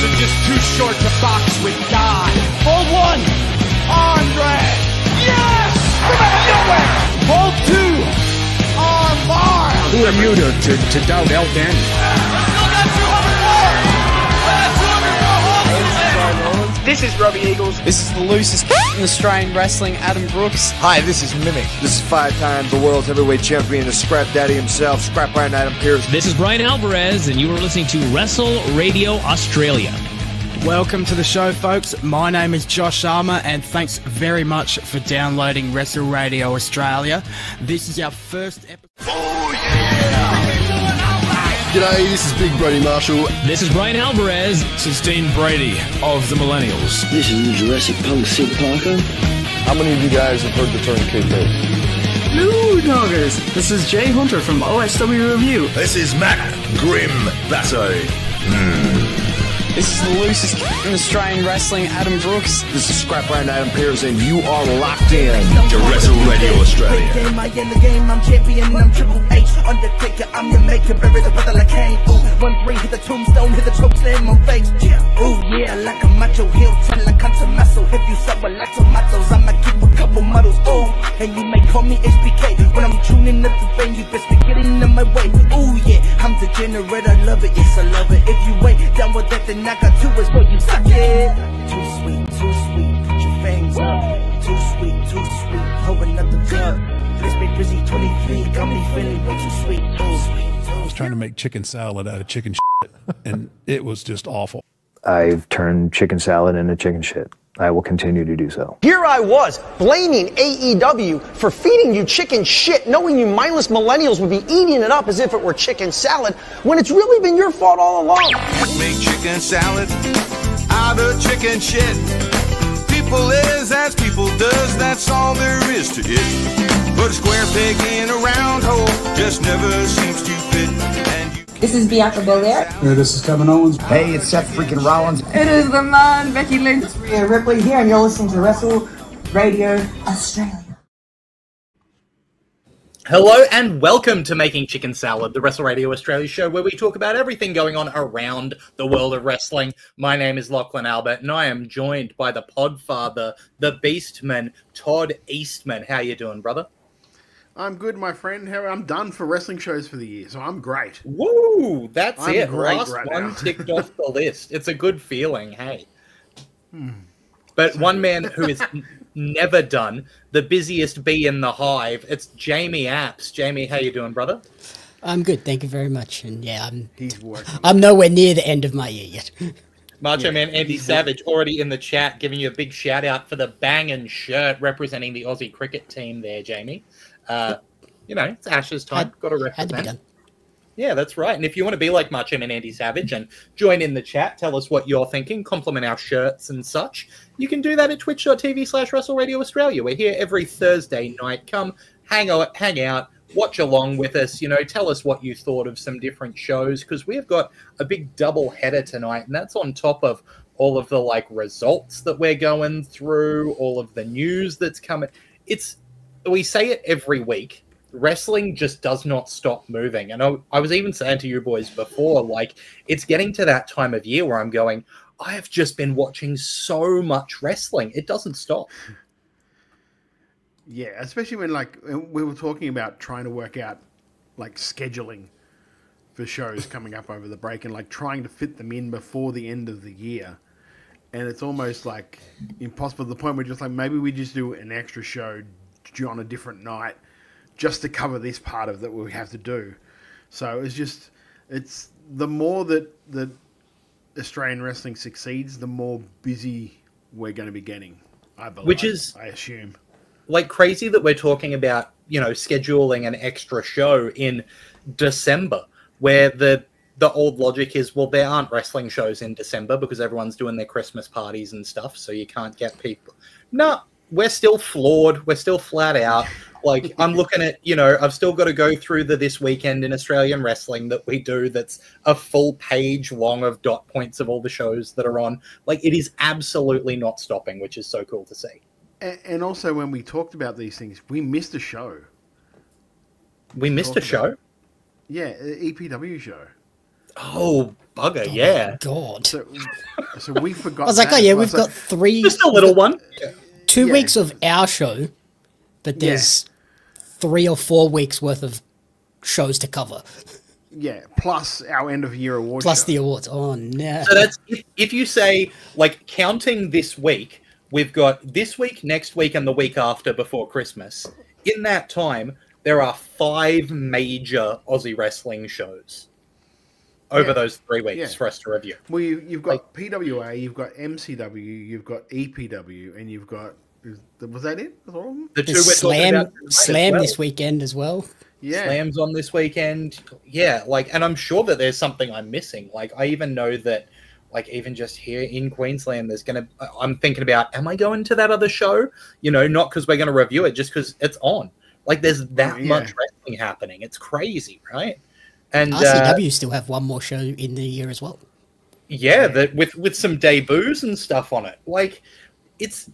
are just too short to box with God. Hold one. Andre. Yes! From out of nowhere. Hold two. On Mars. Who are you to doubt El Danny? Still got 200 more. I got 200 more holds. This is Robbie Eagles. This is the loosest in Australian wrestling, Adam Brooks. Hi, this is Mimic. This is 5 times the world's heavyweight champion, the Scrap Daddy himself, Scrap Iron Adam Pearce. This is Brian Alvarez, and you are listening to Wrestle Radio Australia. Welcome to the show, folks. My name is Josh Armour, and thanks very much for downloading Wrestle Radio Australia. This is our first episode. Oh, yeah! G'day, this is Big Brody Marshall. This is Brian Alvarez. This is Dean Brady of the Millennials. This is the Jurassic Punk Sid Parker. How many of you guys have heard the term kayfabe? Hello, doggers. This is Jay Hunter from OSW Review. This is Matt Grim Basso. This is the loosest in Australian wrestling, Adam Brooks. This is Scrap Iron Adam Pearce, and you are locked in to Wrestle Radio Australia. I in the game, I'm champion, I'm Triple H. Undertaker, I'm your maker, bury the brother like Kane. Ooh, 1-3, hit the tombstone, hit the choke slam on face. Ooh, yeah, like a macho heel, tell like I'm some muscle. If you suffer like tomatoes, I'ma keep a couple models. Ooh, and you may call me HBK. When I'm tuning up the venue, best be getting in my way. Ooh, yeah, I'm degenerate, I love it, yes, I love it. If you ain't down with that, then I got two is what you suck it. Too sweet, put your fangs up. Too sweet, open up the club. Let's be busy 23, got me feeling way too sweet. I was trying to make chicken salad out of chicken shit, and it was just awful. I've turned chicken salad into chicken shit. I will continue to do so. Here I was, blaming AEW for feeding you chicken shit, knowing you mindless millennials would be eating it up as if it were chicken salad, when it's really been your fault all along. Make chicken salad out of chicken shit. People is as people does, that's all there is to it. Put a square peg in a round hole, just never seems to fit. And you This is Bianca Belair. Hey, this is Kevin Owens. Hey, it's Seth freaking Rollins. It is the man, Becky Lynch. It's Rhea Ripley here, and you're listening to Wrestle Radio Australia. Hello and welcome to Making Chicken Salad, the Wrestle Radio Australia show where we talk about everything going on around the world of wrestling. My name is Lachlan Albert, and I am joined by the podfather, the beastman, Todd Eastman. How you doing, brother? I'm good, my friend. I'm done for wrestling shows for the year, so I'm great. Woo! That's I'm it. Great Last right one now. ticked off the list. It's a good feeling, hey. But one man who is never done, the busiest bee in the hive, it's Jamie Apps. Jamie, how you doing, brother? I'm good, thank you very much. And yeah, working. I'm nowhere near the end of my year yet. Macho Man Andy Savage already in the chat, giving you a big shout out for the banging shirt representing the Aussie cricket team there, Jamie. You know, it's Ashes time. Got to represent. Had to be done. Yeah, that's right. And if you want to be like Macho Man Andy Savage and join in the chat, tell us what you're thinking, compliment our shirts and such, you can do that at twitch.tv/Wrestle Radio Australia. We're here every Thursday night. Come hang out, watch along with us. You know, tell us what you thought of some different shows, because we've got a big double header tonight, and that's on top of all of the like results that we're going through, all of the news that's coming. We say it every week. Wrestling just does not stop moving. And I was even saying to you boys before, like, it's getting to that time of year where I'm going, I have just been watching so much wrestling. It doesn't stop. Yeah, especially when, like, we were talking about trying to work out, like, scheduling for shows coming up over the break and, like, trying to fit them in before the end of the year. And it's almost, like, impossible to the point where just, like, maybe we just do an extra show on a different night just to cover this part of that we have to do. So it's the more that Australian wrestling succeeds, the more busy we're going to be getting, I believe. I assume. Like crazy that we're talking about, you know, scheduling an extra show in December, where the old logic is, well, there aren't wrestling shows in December because everyone's doing their Christmas parties and stuff, so you can't get people. No, we're still flawed. We're still flat out. Like, I'm looking at, you know, I've still got to go through This Weekend in Australian Wrestling that we do that's a full page long of dot points of all the shows that are on. Like, it is absolutely not stopping, which is so cool to see. And also, when we talked about these things, we missed a show. We missed a show? Yeah, EPW show. Oh, bugger, yeah. God. So we forgot. I was like, oh yeah, we've got three. Just a little one. 2 weeks of our show, but there's 3 or 4 weeks worth of shows to cover. Yeah, plus our end of year awards. Plus show. the awards. Oh no. So that's if you say, like, counting this week, we've got this week, next week, and the week after before Christmas. In that time, there are 5 major Aussie wrestling shows over those 3 weeks for us to review. Well, you've got PWA, you've got MCW, you've got EPW, and you've got... Was that it? Was all of them? The 2 we're talking about Slam this weekend as well. Yeah. Slam's on this weekend. Yeah, like, and I'm sure that there's something I'm missing. Like, I even know that, like, even just here in Queensland, I'm thinking about, am I going to that other show? You know, not because we're going to review it, just because it's on. Like, there's that much wrestling happening. It's crazy, right? And RCW still have one more show in the year as well. Yeah, that with some debuts and stuff on it. Like, it's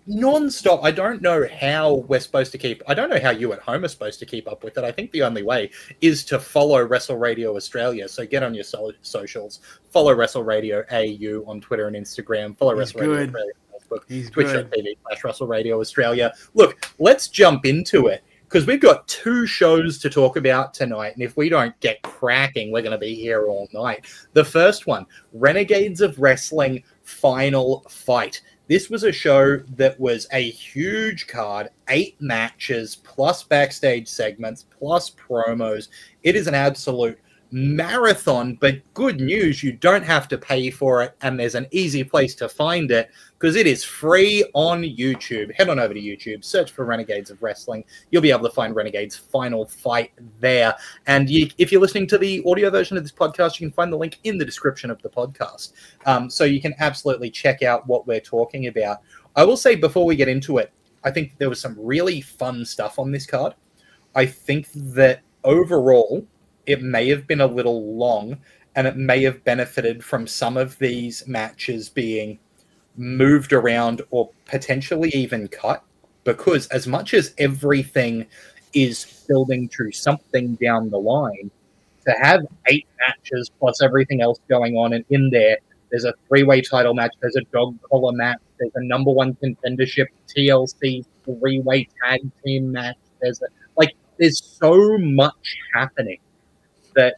non-stop. I don't know how we're supposed to keep... I don't know how you at home are supposed to keep up with it. I think the only way is to follow Wrestle Radio Australia. So get on your socials. Follow Wrestle Radio AU on Twitter and Instagram. Follow Wrestle Radio Australia on Facebook. Twitch.tv/Wrestle Radio Australia. Look, let's jump into it, because we've got 2 shows to talk about tonight, and if we don't get cracking, we're going to be here all night. The first one, Renegades of Wrestling Final Fight. This was a show that was a huge card, 8 matches, plus backstage segments, plus promos. It is an absolute marathon, but good news, you don't have to pay for it, and there's an easy place to find it, because it is free on YouTube. Head on over to YouTube, search for Renegades of Wrestling. You'll be able to find Renegades Final Fight there. And if you're listening to the audio version of this podcast, you can find the link in the description of the podcast. So you can absolutely check out what we're talking about. I will say, before we get into it, I think there was some really fun stuff on this card. I think that overall, it may have been a little long, and it may have benefited from some of these matches being moved around or potentially even cut, because as much as everything is building to something down the line, to have 8 matches plus everything else going on, and in there's a 3-way title match, there's a dog collar match, there's a number 1 contendership TLC 3-way tag team match, there's so much happening that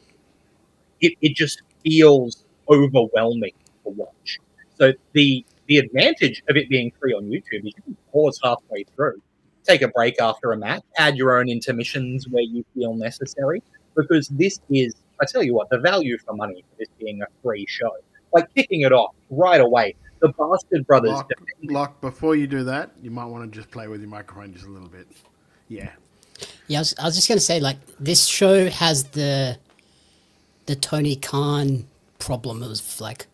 it just feels overwhelming to watch. So the advantage of it being free on YouTube is you can pause halfway through, take a break after a match, add your own intermissions where you feel necessary, because this is, I tell you what, the value for money for this being a free show. Like, kicking it off right away, the Bastard Brothers... Locke, before you do that, you might want to just play with your microphone just a little bit. Yeah. Yeah, I was just going to say, like, this show has the Tony Khan problem of, like,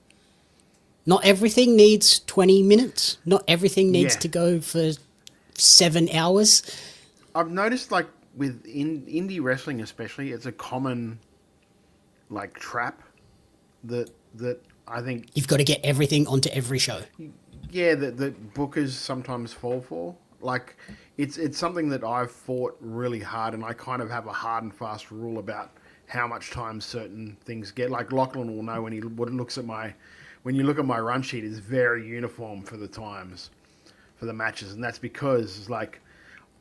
not everything needs 20 minutes. Not everything needs to go for 7 hours. I've noticed, like, with indie wrestling especially, it's a common, like, trap that I think... You've got to get everything onto every show. Yeah, that bookers sometimes fall for. Like, it's something that I've fought really hard, and I kind of have a hard and fast rule about how much time certain things get. Like, Lachlan will know when he looks at when you look at my run sheet, it's very uniform for the times for the matches, and that's because, like,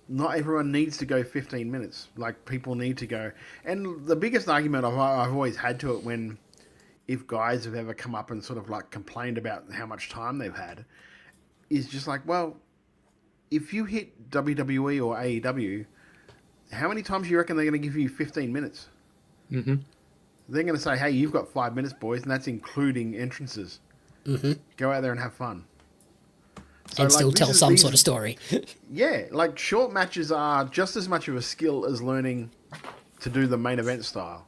not everyone needs to go 15 minutes. Like, people need to go. And the biggest argument I've always had to it if guys have ever come up and sort of, like, complained about how much time they've had, is just like, well, if you hit WWE or AEW, how many times do you reckon they're going to give you 15 minutes? Mm-hmm. They're going to say, hey, you've got 5 minutes, boys, and that's including entrances. Mm-hmm. Go out there and have fun. So, and still tell some sort of story. Yeah, like, short matches are just as much of a skill as learning to do the main event style.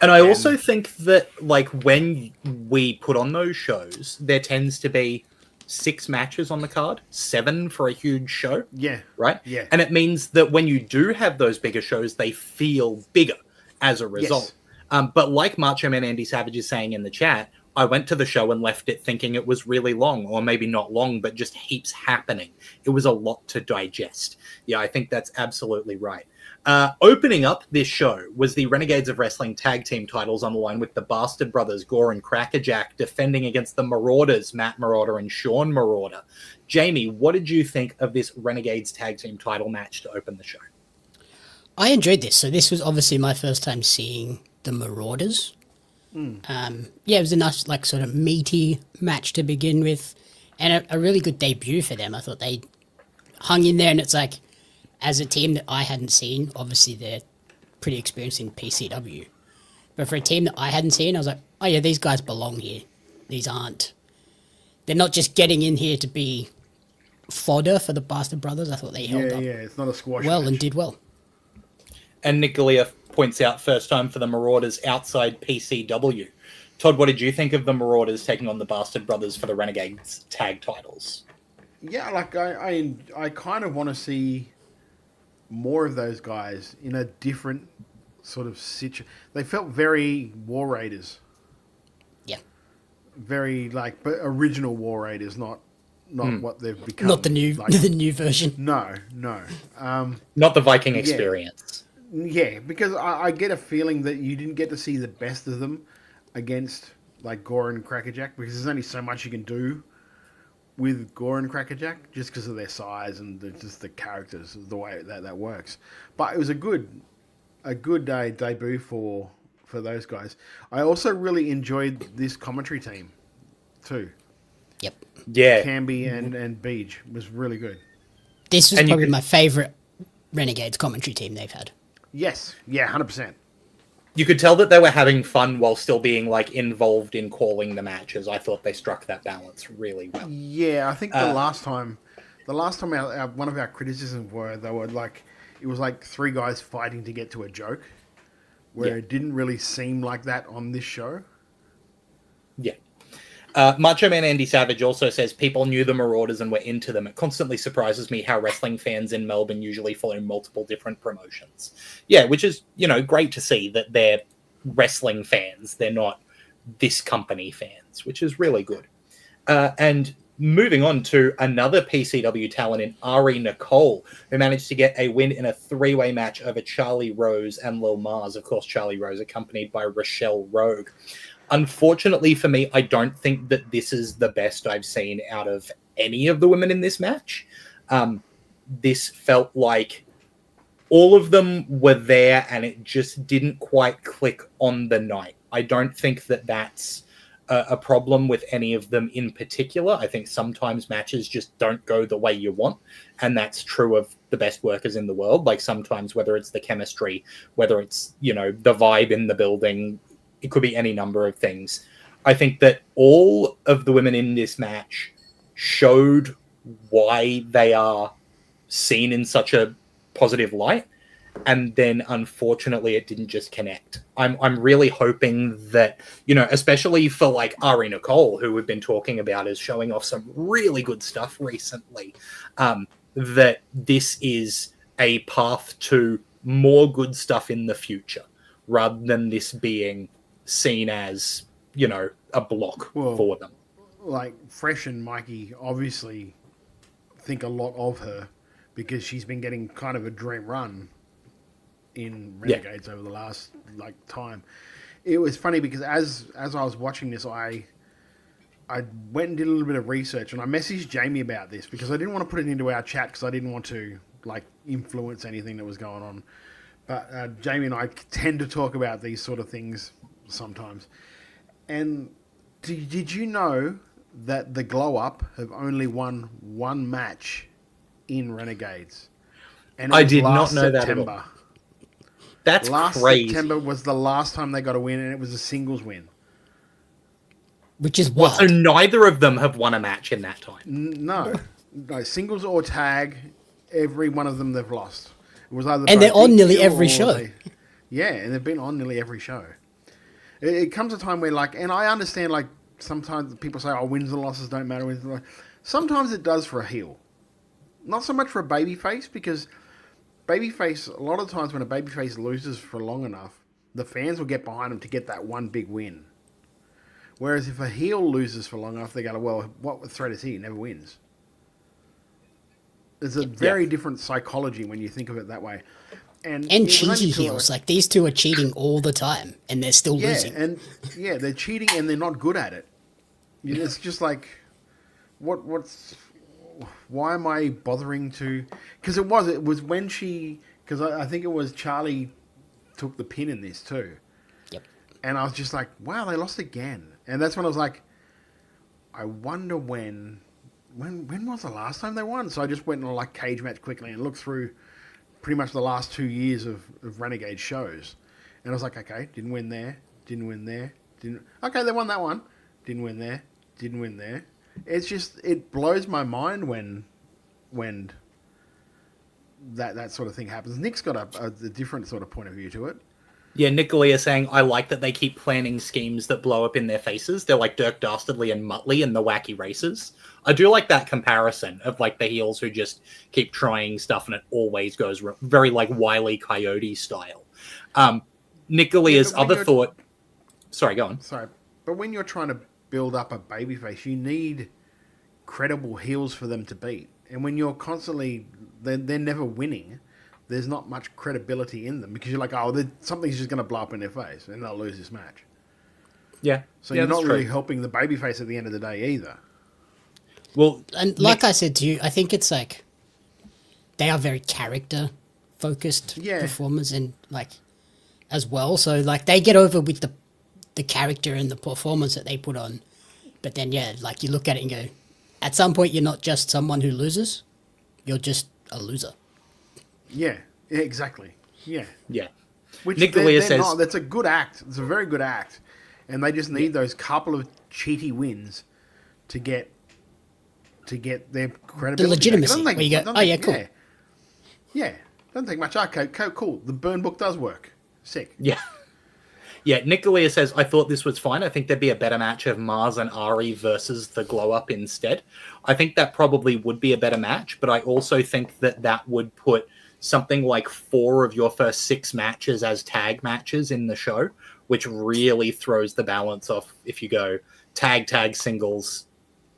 And I also think that, like, when we put on those shows, there tends to be 6 matches on the card, 7 for a huge show. Yeah. Right? Yeah. And it means that when you do have those bigger shows, they feel bigger as a result. Yes. But like Macho Man Andy Savage is saying in the chat, I went to the show and left it thinking it was really long, or maybe not long, but just heaps happening. It was a lot to digest. Yeah, I think that's absolutely right. Opening up this show was the Renegades of Wrestling tag team titles on the line, with the Bastard Brothers, Gore and Crackerjack, defending against the Marauders, Matt Marauder and Sean Marauder. Jamie, what did you think of this Renegades tag team title match to open the show? I enjoyed this. So this was obviously my first time seeing the Marauders. Yeah, it was a nice, like, sort of meaty match to begin with, and a really good debut for them. I thought they hung in there, and it's like, as a team that I hadn't seen, obviously they're pretty experienced in PCW, but for a team that I hadn't seen, I was like, oh yeah, these guys belong here. They're not just getting in here to be fodder for the Bastard Brothers. I thought they held up it's not a squash well match. And did well. And Nicolia points out first time for the Marauders outside PCW. Todd, what did you think of the Marauders taking on the Bastard Brothers for the Renegades tag titles? Yeah, like I kind of want to see more of those guys in a different sort of situation. They felt very War Raiders. Yeah. Very but original War Raiders, not what they've become. Not the new the new version. No. Not the Viking experience. Yeah, because I get a feeling that you didn't get to see the best of them against like Gore and Crackerjack, because there's only so much you can do with Gore and Crackerjack just because of their size and just the characters, the way that works. But it was a good debut for those guys. I also really enjoyed this commentary team too. Yep. Yeah. Camby and Beej was really good. This was probably my favourite Renegades commentary team they've had. Yes. Yeah, 100%. You could tell that they were having fun while still being like involved in calling the matches. I thought they struck that balance really well. Yeah, I think the last time one of our criticisms were they were like, it was like three guys fighting to get to a joke, where it didn't really seem like that on this show. Yeah. Macho Man Andy Savage also says people knew the Marauders and were into them. It constantly surprises me how wrestling fans in Melbourne usually follow multiple different promotions. Yeah, which is, great to see that they're wrestling fans. They're not this company fans, which is really good. And moving on to another PCW talent in Ari Nicole, who managed to get a win in a three-way match over Charlie Rose and Lil Mars. Of course, Charlie Rose accompanied by Rochelle Rogue. Unfortunately for me, I don't think that this is the best I've seen out of any of the women in this match. This felt like all of them were there and it just didn't quite click on the night. I don't think that that's a problem with any of them in particular. I think sometimes matches just don't go the way you want, and that's true of the best workers in the world. Like sometimes, whether it's the chemistry, whether it's, the vibe in the building, it could be any number of things. I think that all of the women in this match showed why they are seen in such a positive light. And then, unfortunately, it didn't just connect. I'm really hoping that, especially for like Ari Nicole, who we've been talking about as showing off some really good stuff recently, that this is a path to more good stuff in the future, rather than this being seen as, a block for them. Like Fresh and Mikey obviously think a lot of her because she's been getting kind of a dream run in Renegades over the last time. It was funny because as I was watching this, I went and did a little bit of research, and I messaged Jamie about this because I didn't want to put it into our chat because I didn't want to influence anything that was going on. But Jamie and I tend to talk about these sort of things sometimes. And did you know that the Glow Up have only won one match in Renegades? And I did not know that at all. That's crazy. September was the last time they got a win, and it was a singles win. Which is wild. So neither of them have won a match in that time? No, singles or tag, every one of them they've lost. It was either and they're on nearly every show. And they've been on nearly every show. It comes a time where, and I understand, sometimes people say, wins and losses don't matter. Sometimes it does for a heel. Not so much for a babyface, because babyface, a lot of times when a babyface loses for long enough, the fans will get behind them to get that one big win. Whereas if a heel loses for long enough, they go, well, what threat is he? He never wins. There's a very different psychology when you think of it that way. And cheaty heels. Like, these two are cheating all the time, and they're still losing. And they're cheating, and they're not good at it. It's just like, why am I bothering to... Because it was when she... Because I think it was Charlie took the pin in this too. Yep. And I was just like, wow, they lost again. And that's when I was like, I wonder when was the last time they won? So I just went on like cage match quickly and looked through pretty much the last 2 years of Renegade shows. And I was like, okay, didn't win there, didn't win there, okay, they won that one. Didn't win there, didn't win there. It's just, it blows my mind when that sort of thing happens. Nick's got a different sort of point of view to it. Yeah, Nicolai is saying, I like that they keep planning schemes that blow up in their faces. They're like Dirk Dastardly and Muttley in the Wacky Races. I do like that comparison of like the heels who just keep trying stuff and it always goes wrong. Very like Wile E. Coyote style. Nicolai's other thought... Sorry, go on. Sorry, but when you're trying to build up a babyface, you need credible heels for them to beat. And when you're constantly... They're never winning. There's not much credibility in them because you're like, oh, something's just going to blow up in their face and they'll lose this match. Yeah. So you're not really helping the babyface at the end of the day either. Well, and like I said to you, I think it's like they are very character focused performers and like as well. So like they get over with the character and the performance that they put on. But then like you look at it and go, at some point you're not just someone who loses, you're just a loser. Yeah, exactly. Yeah. Which Nicolai says... not, that's a good act. It's a very good act. And they just need those couple of cheaty wins to get their credibility. The legitimacy. Where you go, cool. Yeah. Doesn't take much. Okay, cool. The burn book does work. Sick. Yeah. Yeah, Nicolai says, I thought this was fine. I think there'd be a better match of Mars and Ari versus the Glow Up instead. I think that probably would be a better match, but I also think that would put something like 4 of your first 6 matches as tag matches in the show, which really throws the balance off if you go tag, singles,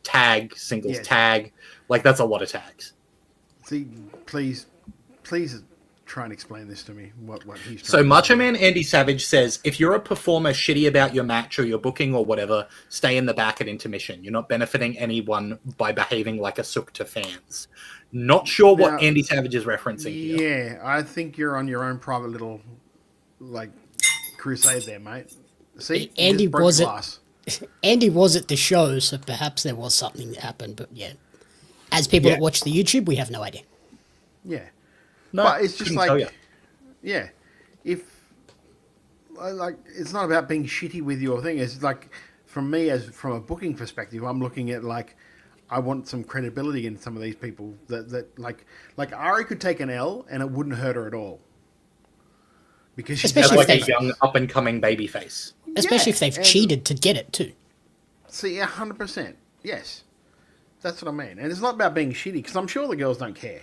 tag, singles, tag. Like, that's a lot of tags. See, please try and explain this to me, what he's trying So to Macho Man Andy Savage says, if you're a performer shitty about your match or your booking or whatever, stay in the back at intermission. You're not benefiting anyone by behaving like a sook to fans. Not sure what Andy Savage is referencing here. Yeah, I think you're on your own private little, like, crusade there, mate. See, Andy was at the show, so perhaps there was something that happened, but as people that watch the YouTube, we have no idea. Yeah. No, but it's just like, if, like, it's not about being shitty with your thing. It's like, from a booking perspective, I'm looking at, like, I want some credibility in some of these people that like Ari could take an L and it wouldn't hurt her at all. Because she's like a young up-and-coming babyface. Especially if they've cheated to get it, too. See, 100%. Yes. That's what I mean. And it's not about being shitty, because I'm sure the girls don't care.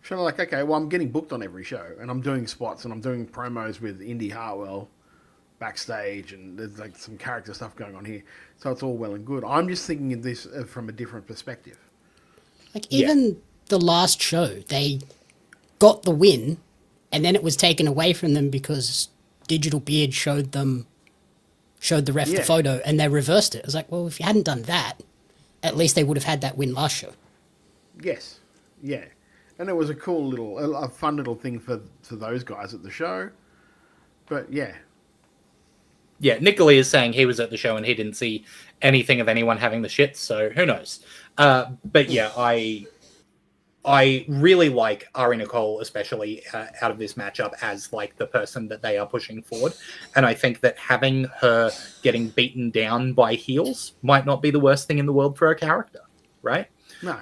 Sure, like, okay, well, I'm getting booked on every show, and I'm doing spots, and I'm doing promos with Indy Hartwell backstage, and there's like some character stuff going on here. So it's all well and good. I'm just thinking of this from a different perspective. Like, even the last show, they got the win, and then it was taken away from them because Digital Beard showed the ref the photo, and they reversed it. I was like, well, if you hadn't done that, at least they would have had that win last show. Yes. Yeah. And it was a cool a fun little thing for those guys at the show. But, yeah. Yeah, Nicolai is saying he was at the show and he didn't see anything of anyone having the shits, so who knows. But, yeah, I really like Ari Nicole, especially out of this matchup, as like the person that they are pushing forward. And I think that having her getting beaten down by heels might not be the worst thing in the world for her character, right? No.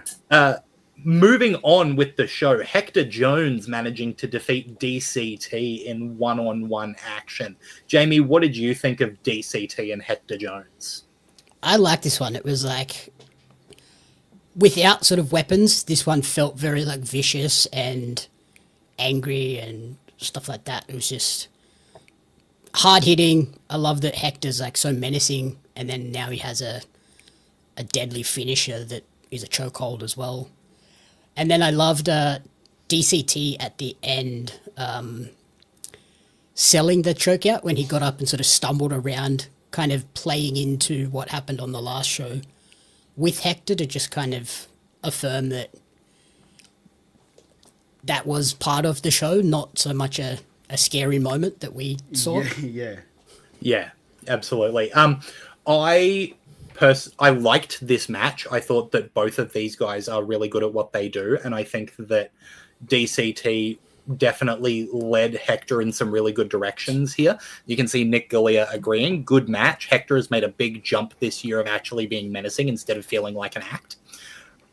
Moving on with the show, Hector Jones managing to defeat DCT in one-on-one action. Jamie, what did you think of DCT and Hector Jones? I like this one. It was like, without sort of weapons, this one felt very like vicious and angry and stuff like that. It was just hard hitting. I love that Hector's like so menacing and then now he has a deadly finisher that is a chokehold as well. And then I loved DCT at the end selling the chokeout when he got up and sort of stumbled around, kind of playing into what happened on the last show with Hector to just kind of affirm that that was part of the show, not so much a scary moment that we saw. Yeah, absolutely. I liked this match. I thought that both of these guys are really good at what they do, and I think that DCT definitely led Hector in some really good directions here. You can see Nick Galea agreeing. Good match. Hector has made a big jump this year of actually being menacing instead of feeling like an act.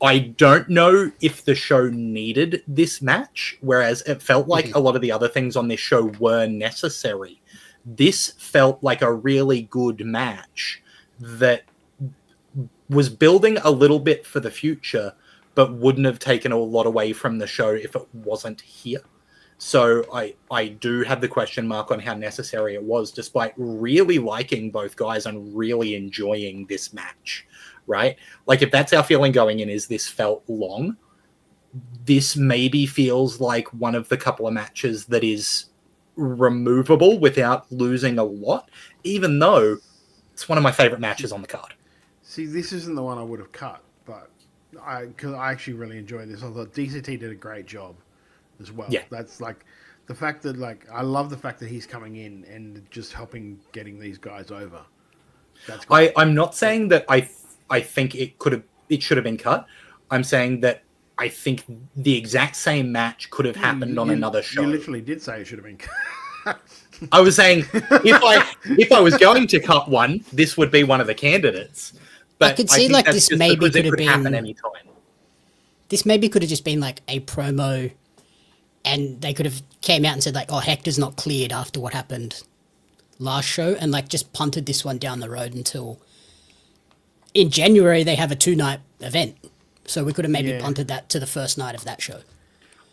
I don't know if the show needed this match, whereas it felt like a lot of the other things on this show were necessary. This felt like a really good match that was building a little bit for the future, but wouldn't have taken a lot away from the show if it wasn't here. So I do have the question mark on how necessary it was, despite really liking both guys and really enjoying this match, right? Like, if that's our feeling going in, is this felt long, this maybe feels like one of the couple of matches that is removable without losing a lot, even though it's one of my favorite matches on the card. See, this isn't the one I would have cut, but because I actually really enjoyed this. I thought DCT did a great job as well. Yeah. That's like the fact that, like, I love the fact that he's coming in and just helping getting these guys over. That's great. I'm not saying that I think it should have been cut. I'm saying that I think the exact same match could have happened on another show. You literally did say it should have been cut. I was saying if I was going to cut one, this would be one of the candidates. But I could see like this maybe could have been happen anytime. This maybe could have just been like a promo, and they could have came out and said like, "Oh, Hector's not cleared after what happened last show," and like just punted this one down the road until in January they have a 2-night event. So we could have maybe punted that to the first night of that show.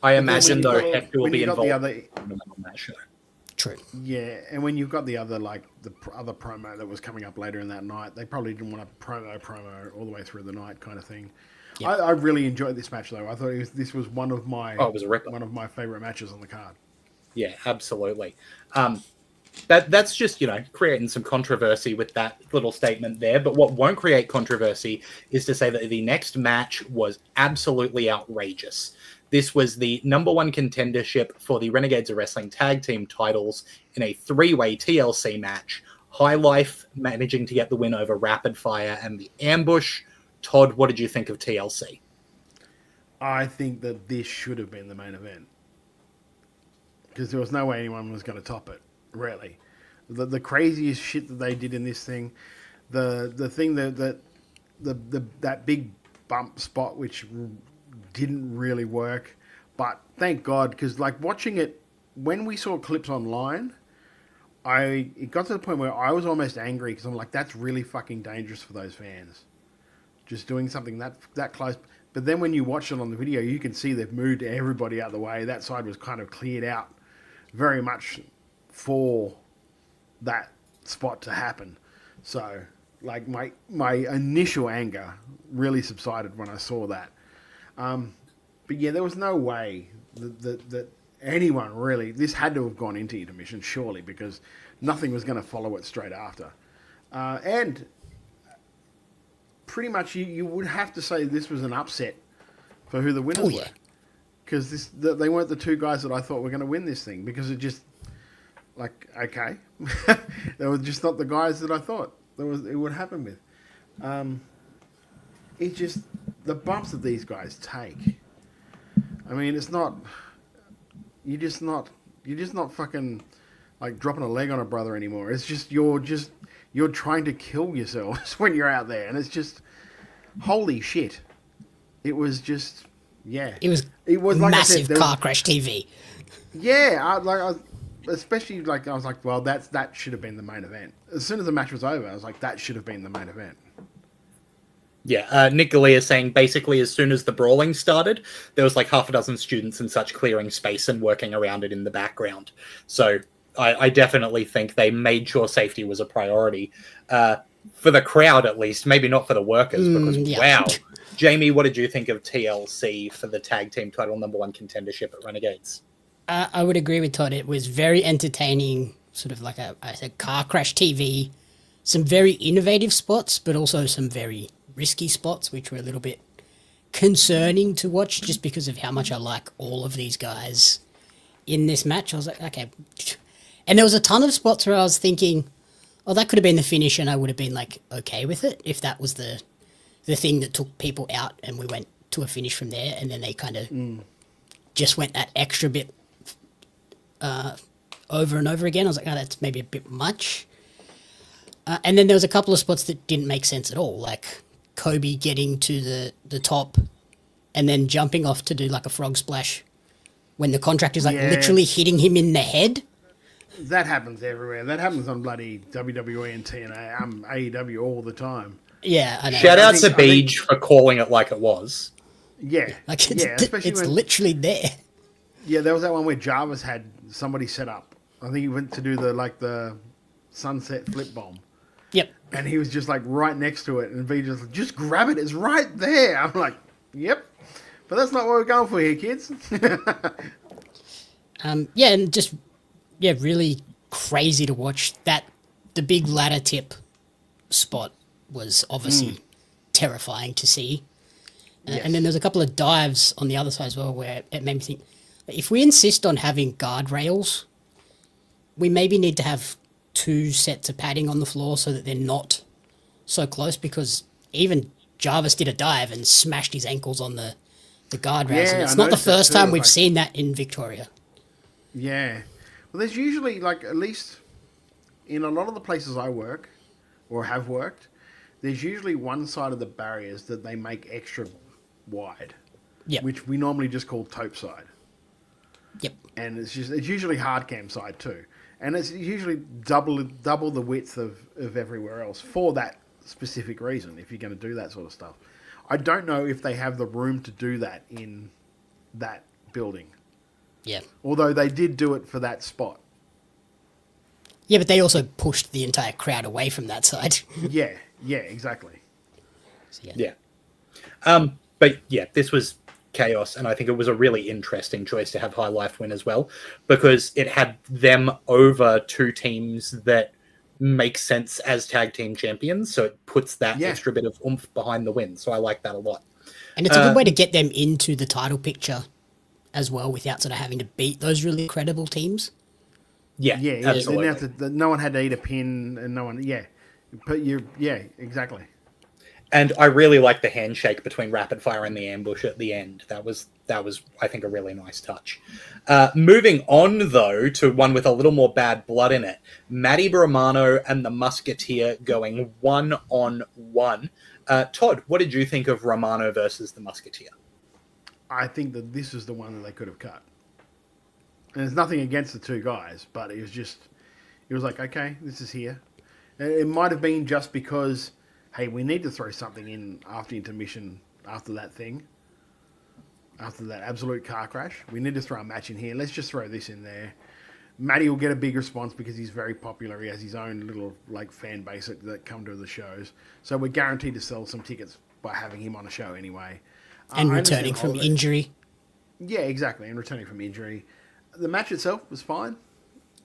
I imagine though Hector will be involved on that show. True. Yeah, and when you've got the other, like, the other promo that was coming up later in that night, they probably didn't want a promo all the way through the night kind of thing. Yep. I really enjoyed this match, though. I thought this was one of my one of my favorite matches on the card. Yeah, absolutely. That's just, creating some controversy with that little statement there. But what won't create controversy is to say that the next match was absolutely outrageous. This was the #1 contendership for the Renegades of Wrestling Tag Team titles in a 3-way TLC match. High Life managing to get the win over Rapid Fire and the Ambush. Todd, what did you think of TLC? I think that this should have been the main event, because there was no way anyone was going to top it, really. The craziest shit that they did in this thing, the thing that big bump spot, which didn't really work, but thank God, because like watching it, when we saw clips online, it got to the point where I was almost angry, because I'm like, that's really fucking dangerous for those fans, just doing something that close. But then when you watch it on the video, you can see they've moved everybody out of the way. That side was kind of cleared out very much for that spot to happen. So like my initial anger really subsided when I saw that. But yeah, there was no way that anyone really, this had to have gone into intermission, surely, because nothing was going to follow it straight after. And pretty much you would have to say this was an upset for who the winners were. Because they weren't the two guys that I thought were going to win this thing, because it just, like, okay. They were just not the guys that I thought it would happen with. It just, the bumps that these guys take, I mean, it's not, you're just not fucking like dropping a leg on a brother anymore. It's just, you're trying to kill yourselves when you're out there. And it's just, holy shit. It was just, yeah. It was like massive car crash TV. Yeah. I was like, well, that should have been the main event. As soon as the match was over, I was like, that should have been the main event. Yeah, Nick Galea saying basically as soon as the brawling started, there was like half a dozen students and such clearing space and working around it in the background. So I definitely think they made sure safety was a priority. for the crowd at least, maybe not for the workers, because wow. Jamie, what did you think of TLC for the tag team title #1 contendership at Renegades? I would agree with Todd. It was very entertaining, sort of like a car crash TV. Some very innovative spots, but also some very risky spots, which were a little bit concerning to watch just because of how much I like all of these guys in this match. I was like, okay. And there was a ton of spots where I was thinking, oh, that could have been the finish, and I would have been like okay with it if that was the thing that took people out and we went to a finish from there, and then they kind of just went that extra bit over and over again. I was like, oh, that's maybe a bit much. And then there was a couple of spots that didn't make sense at all, like Kobe getting to the top and then jumping off to do like a frog splash when the contract is like literally hitting him in the head. That happens everywhere. That happens on bloody WWE and TNA, AEW all the time. Yeah, I know. Shout out to Beach for calling it like it was. Yeah, like it's literally there. Yeah, there was that one where Jarvis had somebody set up. I think he went to do the sunset flip bomb. Yep. And he was just like right next to it, and V just grab it. It's right there. I'm like, yep. But that's not what we're going for here, kids. And just really crazy to watch. The big ladder tip spot was obviously terrifying to see. And then there's a couple of dives on the other side as well where it made me think, if we insist on having guardrails, we maybe need to have 2 sets of padding on the floor so that they're not so close, because even Jarvis did a dive and smashed his ankles on the guardrails. And it's not the first time we've seen that in Victoria. Yeah. Well, there's usually, like, at least in a lot of the places I work or have worked, there's usually one side of the barriers that they make extra wide, which we normally just call tope side. Yep. And it's usually hard cam side too. And it's usually double the width of everywhere else for that specific reason, if you're going to do that sort of stuff. I don't know if they have the room to do that in that building. Yeah. Although they did do it for that spot. Yeah, but they also pushed the entire crowd away from that side. Yeah, exactly. So, But yeah, this was chaos, and I think it was a really interesting choice to have High Life win as well, because it had them over 2 teams that make sense as tag team champions, so it puts that extra bit of oomph behind the win. So I like that a lot. And it's a good way to get them into the title picture as well without sort of having to beat those really credible teams. Yeah, absolutely. No one had to eat a pin, and no one, exactly. And I really like the handshake between Rapid Fire and the Ambush at the end. That was, I think, a really nice touch. Moving on, though, to one with a little more bad blood in it. Matty Romano and the Musketeer going 1-on-1. Todd, what did you think of Romano versus the Musketeer? I think that this is the one that they could have cut. And there's nothing against the 2 guys, but it was like, okay, this is here. It might have been just because, hey, we need to throw something in after intermission, after that thing, after that absolute car crash. We need to throw a match in here. Let's just throw this in there. Matty will get a big response because he's very popular. He has his own little fan base that come to the shows. So we're guaranteed to sell some tickets by having him on a show anyway. And returning from injury. Yeah, exactly. And returning from injury. The match itself was fine,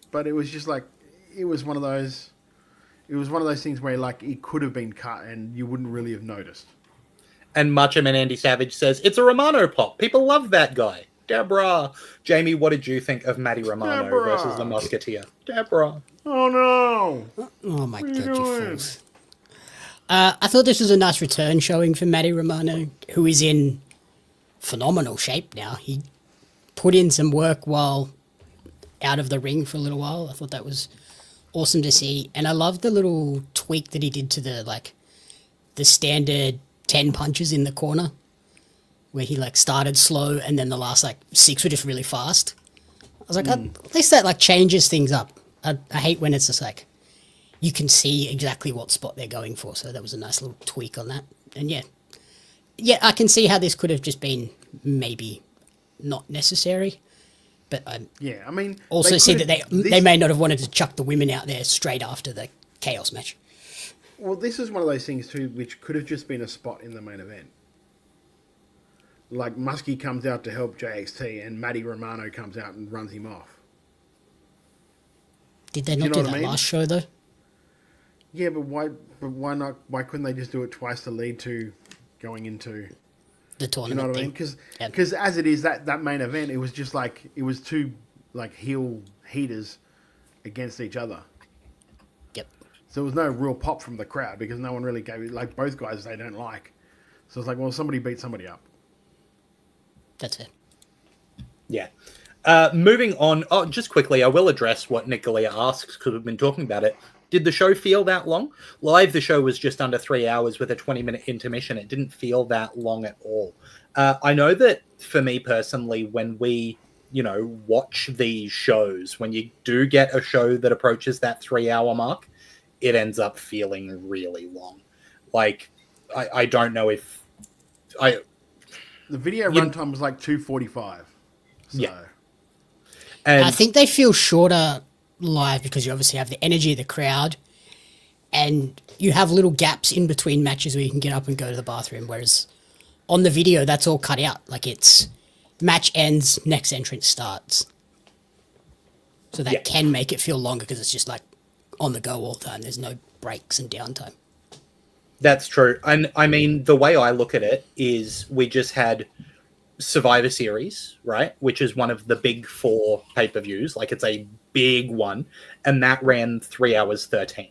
but it was just like, it was one of those things where like it could have been cut and you wouldn't really have noticed. And Macho Man Andy Savage says, it's a Romano pop. People love that guy. Deborah. Jamie, what did you think of Matty Romano versus the Musketeer? Deborah. Oh, no. Oh, my God, you fools. I thought this was a nice return showing for Matty Romano, who is in phenomenal shape now. He put in some work while out of the ring for a little while. I thought that was awesome to see. And I love the little tweak that he did to the standard 10 punches in the corner, where he started slow and then the last 6 were just really fast. I was like, at least that changes things up. I hate when it's just you can see exactly what spot they're going for. So that was a nice little tweak on that. And yeah, I can see how this could have just been maybe not necessary. But I also see that they may not have wanted to chuck the women out there straight after the Chaos match. Well, this is one of those things too, which could have just been a spot in the main event. Like Muskie comes out to help JXT, and Matty Romano comes out and runs him off. Did they not do that last show though? Yeah, but why? But why not? Why couldn't they just do it twice to lead to going into the tournament? You know what I mean? Because as it is, that main event, it was just like it was two like heel heaters against each other. Yep. So there was no real pop from the crowd because no one really gave it. Like both guys, they don't like. So it's like, well, somebody beat somebody up. That's it. Yeah. Moving on. Oh, just quickly, I will address what Nick Galea asks because we've been talking about it. Did the show feel that long? Live, the show was just under 3 hours with a 20-minute intermission. It didn't feel that long at all. I know that for me personally, when we, watch these shows, when you do get a show that approaches that 3 hour mark, it ends up feeling really long. Like, I don't know if the video runtime was like 2:45. So. Yeah. And I think they feel shorter live because you obviously have the energy of the crowd and you have little gaps in between matches where you can get up and go to the bathroom, whereas on the video that's all cut out. Like it's match ends, next entrance starts. So that can make it feel longer because it's just like on the go all the time. There's no breaks and downtime. That's true. And I mean, the way I look at it is we just had Survivor Series, right? Which is one of the big 4 pay-per-views. Like it's a big one. And that ran 3 hours 13,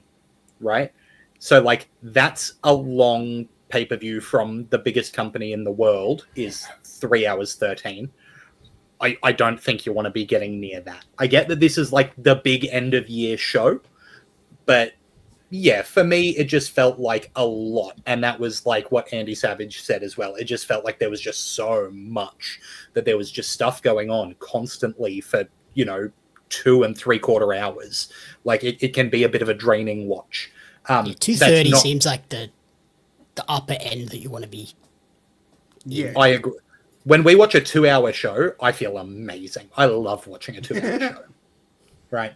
right? So like that's a long pay-per-view from the biggest company in the world is 3 hours 13. I don't think you want to be getting near that. I get that this is like the big end of year show, but yeah, for me, it just felt like a lot. And that was like what Andy Savage said as well. It just felt like there was just so much, that there was just stuff going on constantly for, 2 3/4 hours. Like it can be a bit of a draining watch. 2:30 seems like the upper end that you want to be. Yeah. I agree. When we watch a 2 hour show, I feel amazing. I love watching a 2 hour show. Right.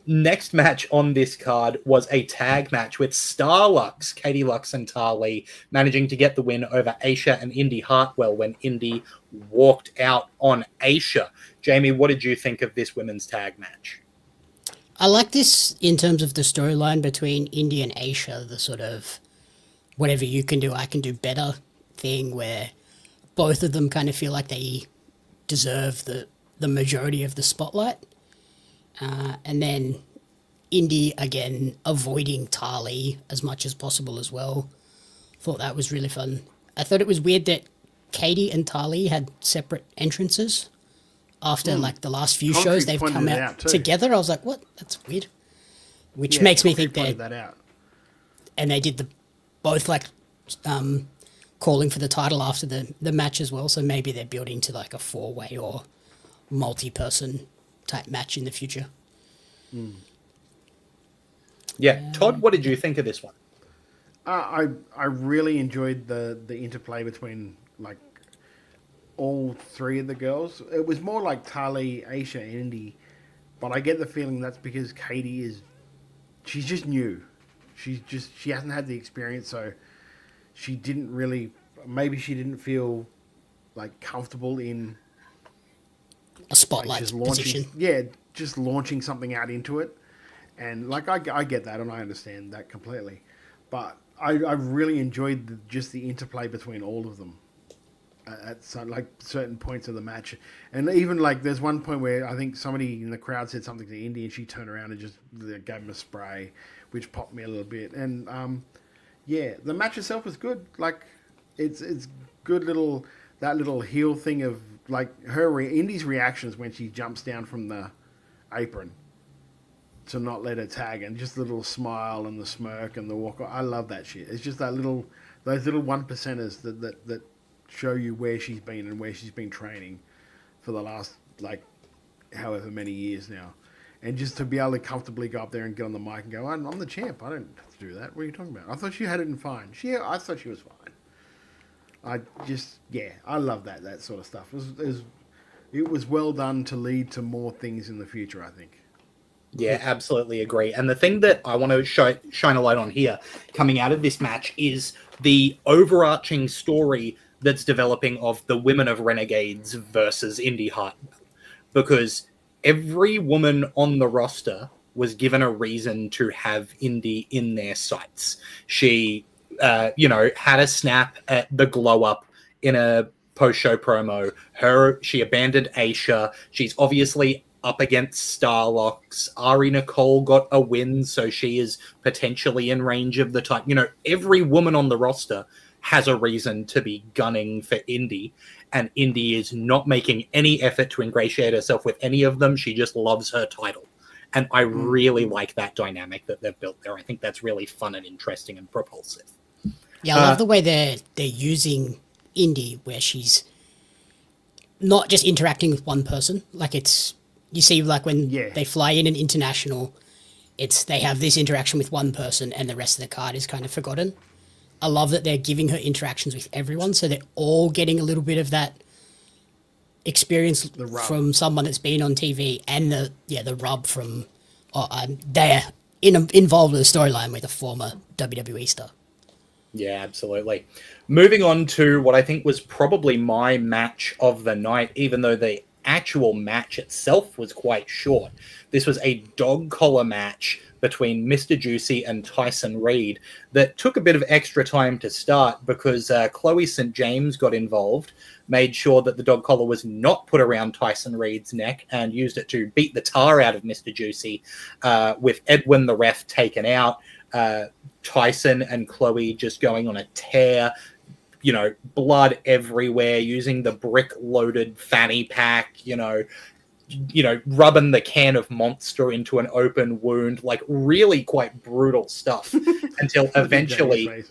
Next match on this card was a tag match with Starlux, Katie Lux and Tali, managing to get the win over Aisha and Indy Hartwell when Indy walked out on Aisha. Jamie, what did you think of this women's tag match? I like this in terms of the storyline between Indy and Aisha, the sort of whatever you can do, I can do better thing where both of them kind of feel like they deserve the majority of the spotlight. And then Indy, again, avoiding Tali as much as possible as well. Thought that was really fun. I thought it was weird that Katie and Tali had separate entrances. After, like, the last few shows, they've come out together. I was like, what? That's weird. Which makes me think that out. And they did both, like, calling for the title after the match as well. So maybe they're building to, like, a 4-way or multi-person type match in the future. Yeah. Todd, what did you think of this one? I really enjoyed the interplay between, like, all 3 of the girls. It was more like Tali, Aisha, and Indy, but I get the feeling that's because Katie she's just new. She hasn't had the experience, so she didn't really, maybe she didn't feel like comfortable in a spotlight position. Yeah, just launching something out into it. And like I get that and I understand that completely. But I really enjoyed just the interplay between all of them at like certain points of the match. And even like there's one point where I think somebody in the crowd said something to Indy and she turned around and just gave him a spray, which popped me a little bit. And yeah, the match itself was good. Like it's good that little heel thing of like Indy's reactions when she jumps down from the apron to not let her tag, and just the little smile and the smirk and the walk. I love that shit. It's just those little 1%ers that show you where she's been and where she's been training for the last like however many years now. And just to be able to comfortably go up there and get on the mic and go, I'm the champ. I don't have to do that. What are you talking about? I thought you had it in fine. I thought she was fine. I love that sort of stuff. It was well done to lead to more things in the future, I think. Yeah, absolutely agree. And the thing that I want to shine a light on here, coming out of this match, is the overarching story that's developing of the women of Renegades versus Indy Hartwell. Because every woman on the roster was given a reason to have Indy in their sights. She, had a snap at the glow up in a post-show promo. She abandoned Aisha. She's obviously up against Starlocks. Ari Nicole got a win, so she is potentially in range of the type. Every woman on the roster has a reason to be gunning for Indy, and Indy is not making any effort to ingratiate herself with any of them. She just loves her title. And I really like that dynamic that they've built there. I think that's really fun and interesting and propulsive. Yeah, I love the way they're using Indy, where she's not just interacting with one person. Like you see, like when they fly in an international, they have this interaction with one person and the rest of the card is kind of forgotten. I love that they're giving her interactions with everyone, so they're all getting a little bit of that experience from someone that's been on TV, and the rub from they're involved in a storyline with a former WWE star. Yeah, absolutely. Moving on to what I think was probably my match of the night, even though the actual match itself was quite short. This was a dog collar match between Mr. Juicy and Tyson Reed that took a bit of extra time to start because Chloe St. James got involved, made sure that the dog collar was not put around Tyson Reed's neck, and used it to beat the tar out of Mr. Juicy, with Edwin the ref taken out. Tyson and Chloe just going on a tear, blood everywhere, using the brick-loaded fanny pack, rubbing the can of Monster into an open wound, like really quite brutal stuff, until eventually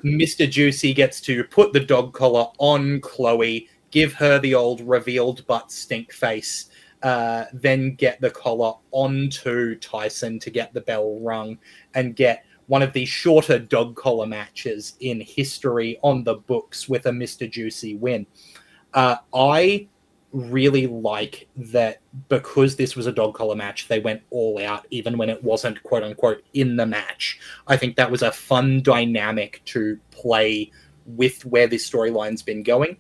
Mr. Juicy gets to put the dog collar on Chloe, give her the old revealed butt stink face, then get the collar onto Tyson to get the bell rung and get one of the shorter dog collar matches in history on the books with a Mr. Juicy win. I really like that because this was a dog collar match, they went all out even when it wasn't quote unquote in the match. I think that was a fun dynamic to play with where this storyline's been going.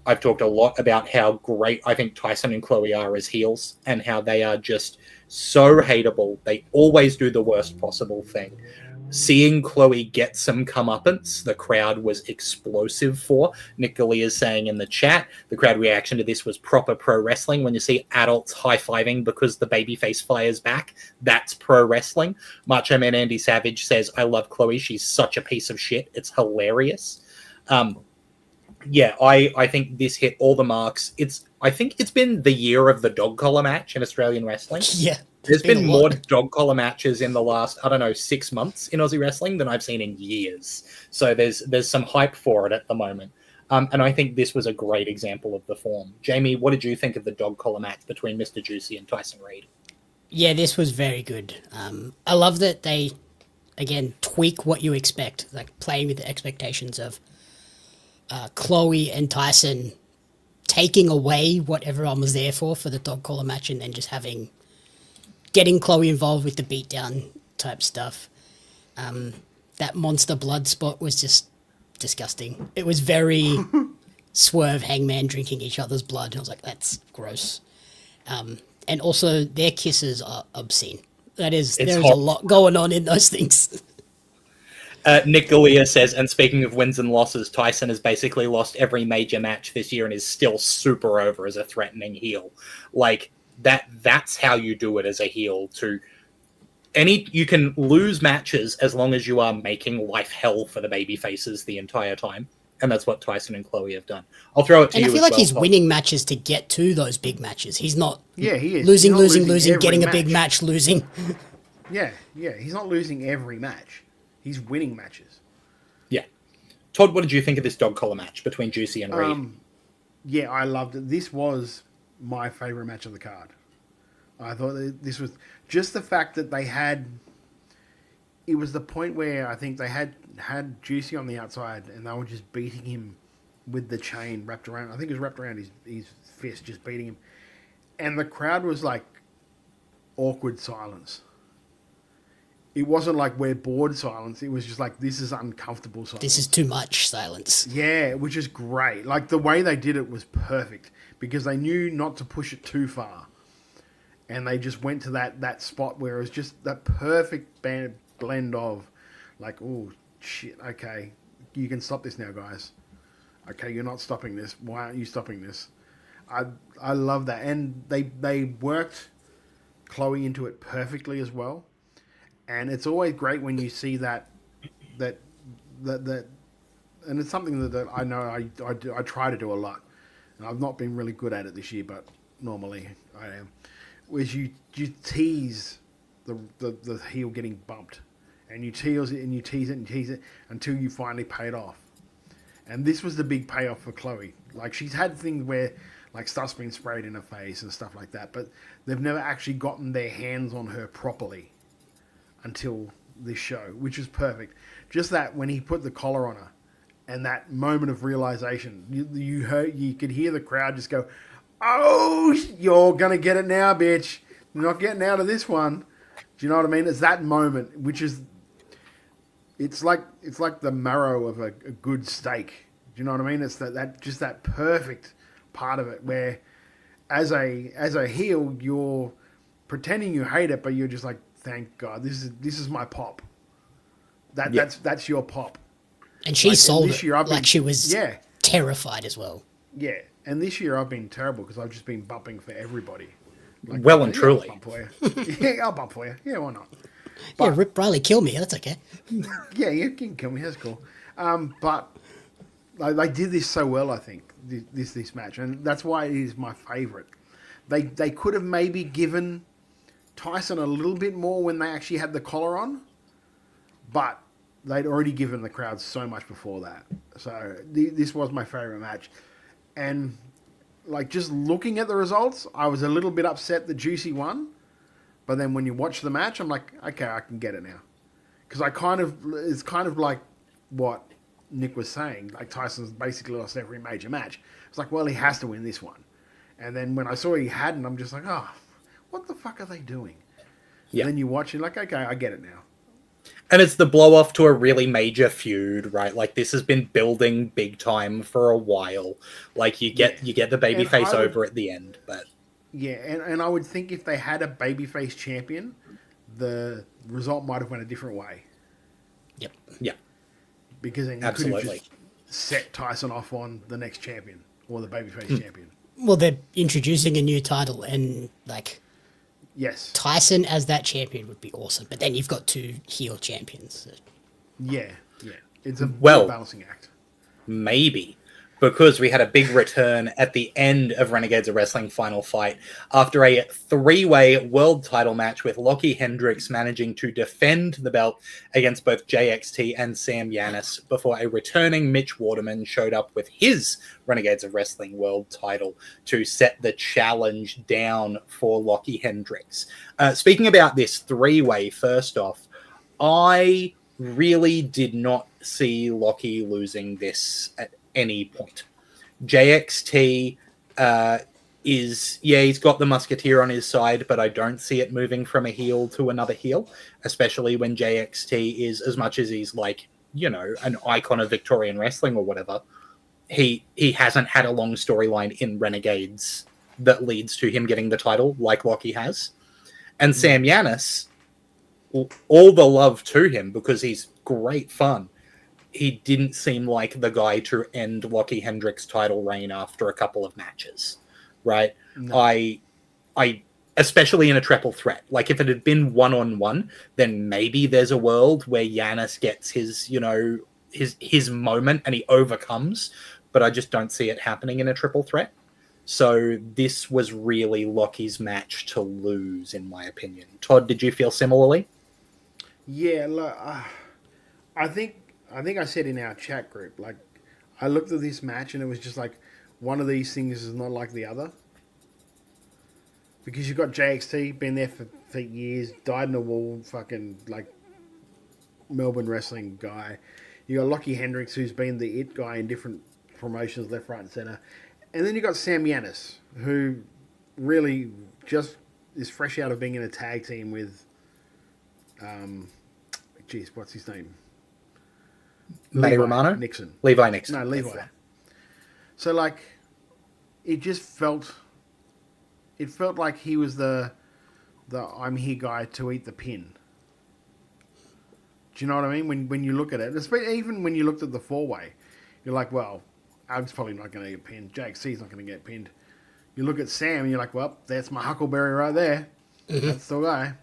I've talked a lot about how great I think Tyson and Chloe are as heels and how they are just so hateable. They always do the worst possible thing. Seeing Chloe get some comeuppance, the crowd was explosive for. Nick Galea is saying in the chat, the crowd reaction to this was proper pro wrestling. When you see adults high-fiving because the babyface fires back, that's pro wrestling. Macho Man Andy Savage says, I love Chloe. She's such a piece of shit. It's hilarious. I think this hit all the marks. I think it's been the year of the dog collar match in Australian wrestling. Yeah. There's been more dog collar matches in the last, 6 months in Aussie wrestling than I've seen in years. So there's some hype for it at the moment. And I think this was a great example of the form. Jamie, what did you think of the dog collar match between Mr. Juicy and Tyson Reed? Yeah, this was very good. I love that they, again, tweak what you expect, like playing with the expectations of Chloe and Tyson taking away what everyone was there for the dog collar match, and then just getting Chloe involved with the beatdown type stuff. That monster blood spot was just disgusting. It was very Swerve Hangman drinking each other's blood. I was like, that's gross. And also their kisses are obscene. There's a lot going on in those things. Nick Galea says, and speaking of wins and losses, Tyson has basically lost every major match this year and is still super over as a threatening heel. Like, that's how you do it as a heel. You can lose matches as long as you are making life hell for the baby faces the entire time. And that's what Tyson and Chloe have done. I'll throw it to you as well. And I feel like he's winning matches to get to those big matches. He's not he is. losing, getting a big match, losing. Yeah. He's not losing every match. He's winning matches. Yeah. Todd, what did you think of this dog collar match between Juicy and Reed? Yeah, I loved it. This was my favourite match of the card. I thought that this was just the fact that they had... It was the point where I think they had Juicy on the outside and they were just beating him with the chain wrapped around. I think it was wrapped around his fist, just beating him. And the crowd was like awkward silence. It wasn't like we're bored silence. It was just like, this is uncomfortable silence. This is too much silence. Yeah, which is great. Like, the way they did it was perfect because they knew not to push it too far. And they just went to that spot where it was just that perfect blend of, like, oh, shit, okay, you can stop this now, guys. Okay, you're not stopping this. Why aren't you stopping this? I love that. And they worked Chloe into it perfectly as well. And it's always great when you see that, and it's something that I know I try to do a lot, and I've not been really good at it this year, but normally I am. Which you tease the heel getting bumped, and you tease it and you tease it and tease it until you finally pay it off. And this was the big payoff for Chloe. Like, she's had things where like stuff's been sprayed in her face and stuff like that, but they've never actually gotten their hands on her properly until this show, which is perfect. Just that when he put the collar on her, and that moment of realization, you could hear the crowd just go, "Oh, you're gonna get it now, bitch! You're not getting out of this one." Do you know what I mean? It's that moment, which is, it's like the marrow of a good steak. Do you know what I mean? It's that perfect part of it where, as a heel, you're pretending you hate it, but you're just like, thank God, this is my pop. That's your pop. And she sold it like she was terrified as well. Yeah, and this year I've been terrible because I've just been bumping for everybody. Like, well and truly. I'll bump for you. Yeah, I'll bump for you. Yeah, why not? But, yeah, Rip Riley, kill me. That's okay. Yeah, you can kill me. That's cool. But they did this so well, I think, this match, and that's why it is my favourite. They could have maybe given Tyson a little bit more when they actually had the collar on, but they'd already given the crowd so much before that. So this was my favourite match. And like, just looking at the results, I was a little bit upset that Juicy won. But then when you watch the match, I'm like, okay, I can get it now. Because it's kind of like what Nick was saying. Like, Tyson's basically lost every major match. It's like, well, he has to win this one. And then when I saw he hadn't, I'm just like, oh, what the fuck are they doing? Yeah. And then you watch it like, okay, I get it now. And it's the blow off to a really major feud, right? Like, this has been building big time for a while. Like, you get the babyface over at the end, but yeah, and I would think if they had a babyface champion, the result might have went a different way. Yep. Yeah. Because then you could have just set Tyson off on the next champion or the babyface champion. Well, they're introducing a new title, and like, yes, Tyson as that champion would be awesome. But then you've got two heel champions. So. Yeah. It's a balancing act. Maybe. Because we had a big return at the end of Renegades of Wrestling Final Fight after a three-way world title match with Lockie Hendricks managing to defend the belt against both JXT and Sam Yanis before a returning Mitch Waterman showed up with his Renegades of Wrestling world title to set the challenge down for Lockie Hendricks. Speaking about this three-way, first off, I really did not see Lockie losing this at any point. JXT he's got the Musketeer on his side, but I don't see it moving from a heel to another heel, especially when JXT is, as much as he's like, you know, an icon of Victorian wrestling or whatever, he hasn't had a long storyline in Renegades that leads to him getting the title like Lockie has. And Sam Yanis, all the love to him because he's great fun, he didn't seem like the guy to end Lockie Hendricks' title reign after a couple of matches, right? No. I especially in a triple threat. Like, if it had been one-on-one, then maybe there's a world where Yanis gets his, you know, his moment and he overcomes, but I just don't see it happening in a triple threat. So this was really Lockie's match to lose, in my opinion. Todd, did you feel similarly? Yeah, look, I think I said in our chat group, like, I looked at this match and it was just like, one of these things is not like the other. Because you've got JXT, been there for years, dyed in the wall, fucking, like, Melbourne wrestling guy. You got Lockie Hendricks, who's been the it guy in different promotions, left, right, and centre. And then you got Sam Yanis, who really just is fresh out of being in a tag team with, what's his name? Matty Romano? Nixon. Levi Nixon. No, Levi. So, like, it just felt... It felt like he was the I'm here guy to eat the pin. Do you know what I mean? When you look at it, even when you looked at the 4-way, you're like, well, Ug's probably not going to get pinned. JXC's not going to get pinned. You look at Sam and you're like, well, that's my Huckleberry right there. Mm-hmm. That's the guy.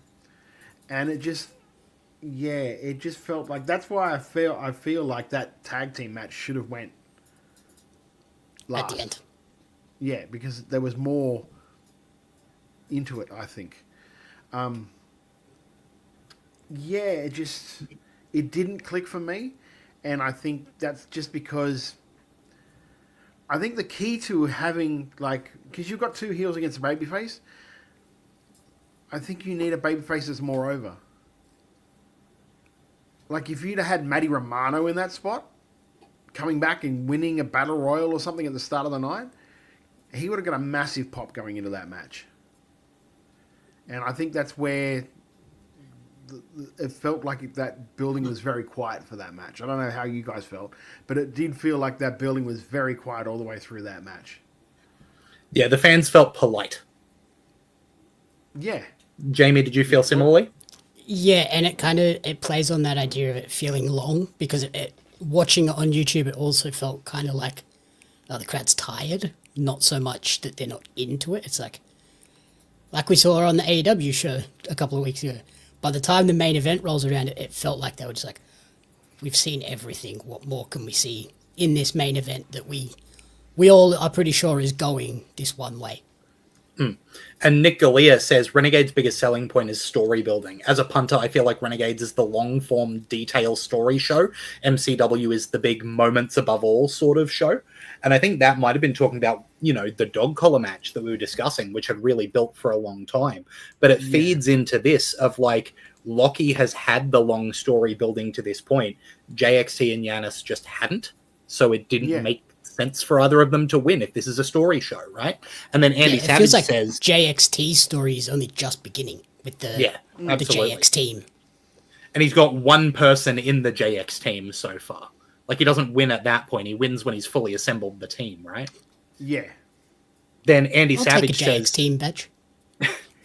And it just felt like, that's why I feel like that tag team match should have went last. At the end. Yeah, because there was more into it, I think. It didn't click for me, and I think that's just because I think the key to having, like, because you've got two heels against a babyface, I think you need a babyface that's more over. Like, if you'd have had Matty Romano in that spot, coming back and winning a battle royal or something at the start of the night, he would have got a massive pop going into that match. And I think that's where it felt like that building was very quiet for that match. I don't know how you guys felt, but it did feel like that building was very quiet all the way through that match. Yeah, the fans felt polite. Yeah. Jamie, did you feel similarly? Yeah, and it plays on that idea of it feeling long, because watching it on YouTube, it also felt kind of like the crowd's tired, not so much that they're not into it. It's like we saw on the AEW show a couple of weeks ago. By the time the main event rolls around, it felt like they were just like, we've seen everything. What more can we see in this main event that we all are pretty sure is going this one way? Mm. And Nick Galea says, Renegade's biggest selling point is story building. As a punter, I feel like Renegades is the long-form detail story show. MCW is the big moments above all sort of show. And I think that might have been talking about, the dog collar match that we were discussing, which had really built for a long time. But it feeds into this of, like, Lockie has had the long story building to this point. JXT and Giannis just hadn't. So it didn't make sense for either of them to win if this is a story show, right? And then Andy Savage feels like says JXT's story is only just beginning with the JX team. And he's got one person in the JX team so far. Like, he doesn't win at that point. He wins when he's fully assembled the team, right? Yeah. Then Andy Savage take a JX says team badge.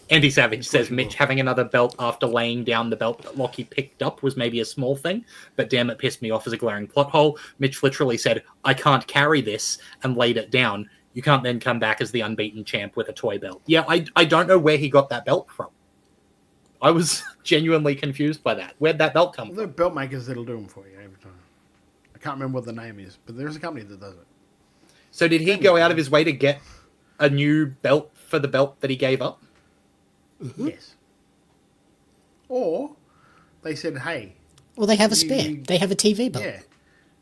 Andy Savage says Mitch having another belt after laying down the belt that Lockie picked up was maybe a small thing, but damn, it pissed me off as a glaring plot hole. Mitch literally said, I can't carry this, and laid it down. You can't then come back as the unbeaten champ with a toy belt. Yeah, I don't know where he got that belt from. I was genuinely confused by that. Where'd that belt come from? There are belt makers that'll do them for you every time. I can't remember what the name is, but there's a company that does it. So did he go out of his way to get a new belt for the belt that he gave up? Mm-hmm. Yes. Or they said, hey. Well, they have a spare. They have a TV belt.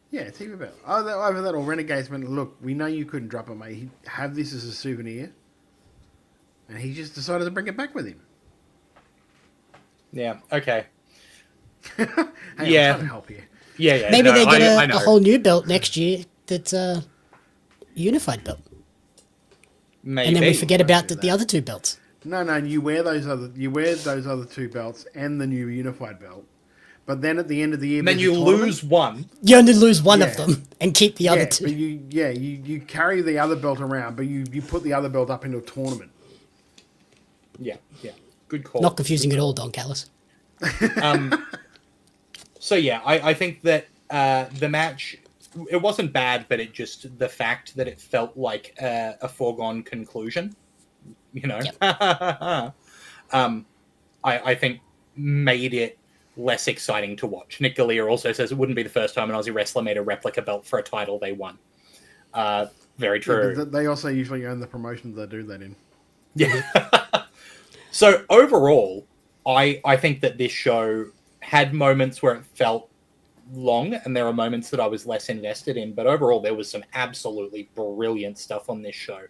Yeah, TV belt. Either that or Renegades went, look, we know you couldn't drop it, mate. Have this as a souvenir. And he just decided to bring it back with him. Yeah, okay. Hey, I'm trying to help you. Yeah. Maybe they get a whole new belt next year that's a unified belt. Maybe. And then we forget about the other two belts. No, you wear those other two belts and the new unified belt. But then at the end of the year, then you lose one. You only lose one of them and keep the other two. But you carry the other belt around, but you put the other belt up into a tournament. Yeah. Good call. Not confusing at all, Don Callis. So yeah, I think that the match, it wasn't bad, but it just, the fact that it felt like a foregone conclusion, I think made it less exciting to watch. Nick Galea also says it wouldn't be the first time an Aussie wrestler made a replica belt for a title they won. Very true. Yeah, they also usually own the promotions they do that in. Yeah. So overall, I think that this show had moments where it felt long, and there are moments that I was less invested in, but overall there was some absolutely brilliant stuff on this show.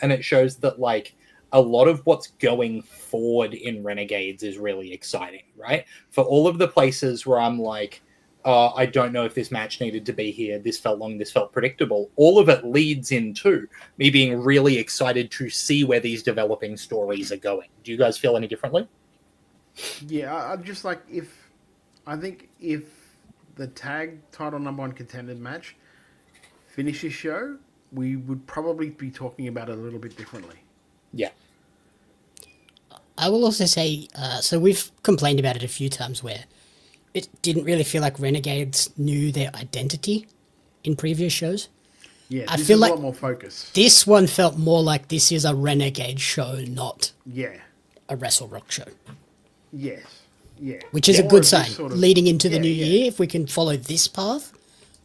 And it shows that, like, a lot of what's going forward in Renegades is really exciting, right? For all of the places where I'm like, oh, I don't know if this match needed to be here. This felt long. This felt predictable. All of it leads into me being really excited to see where these developing stories are going. Do you guys feel any differently? Yeah, I'm just like, I think if the tag title number 1 contender match finishes show, we would probably be talking about it a little bit differently. Yeah. I will also say, so we've complained about it a few times where it didn't really feel like Renegades knew their identity in previous shows. Yeah, I this feel is like a lot more focus. This one felt more like this is a Renegade show, not a Wrestle Rock show. Yes. Yeah. Which is a good sign. Sort of, leading into the new year, if we can follow this path,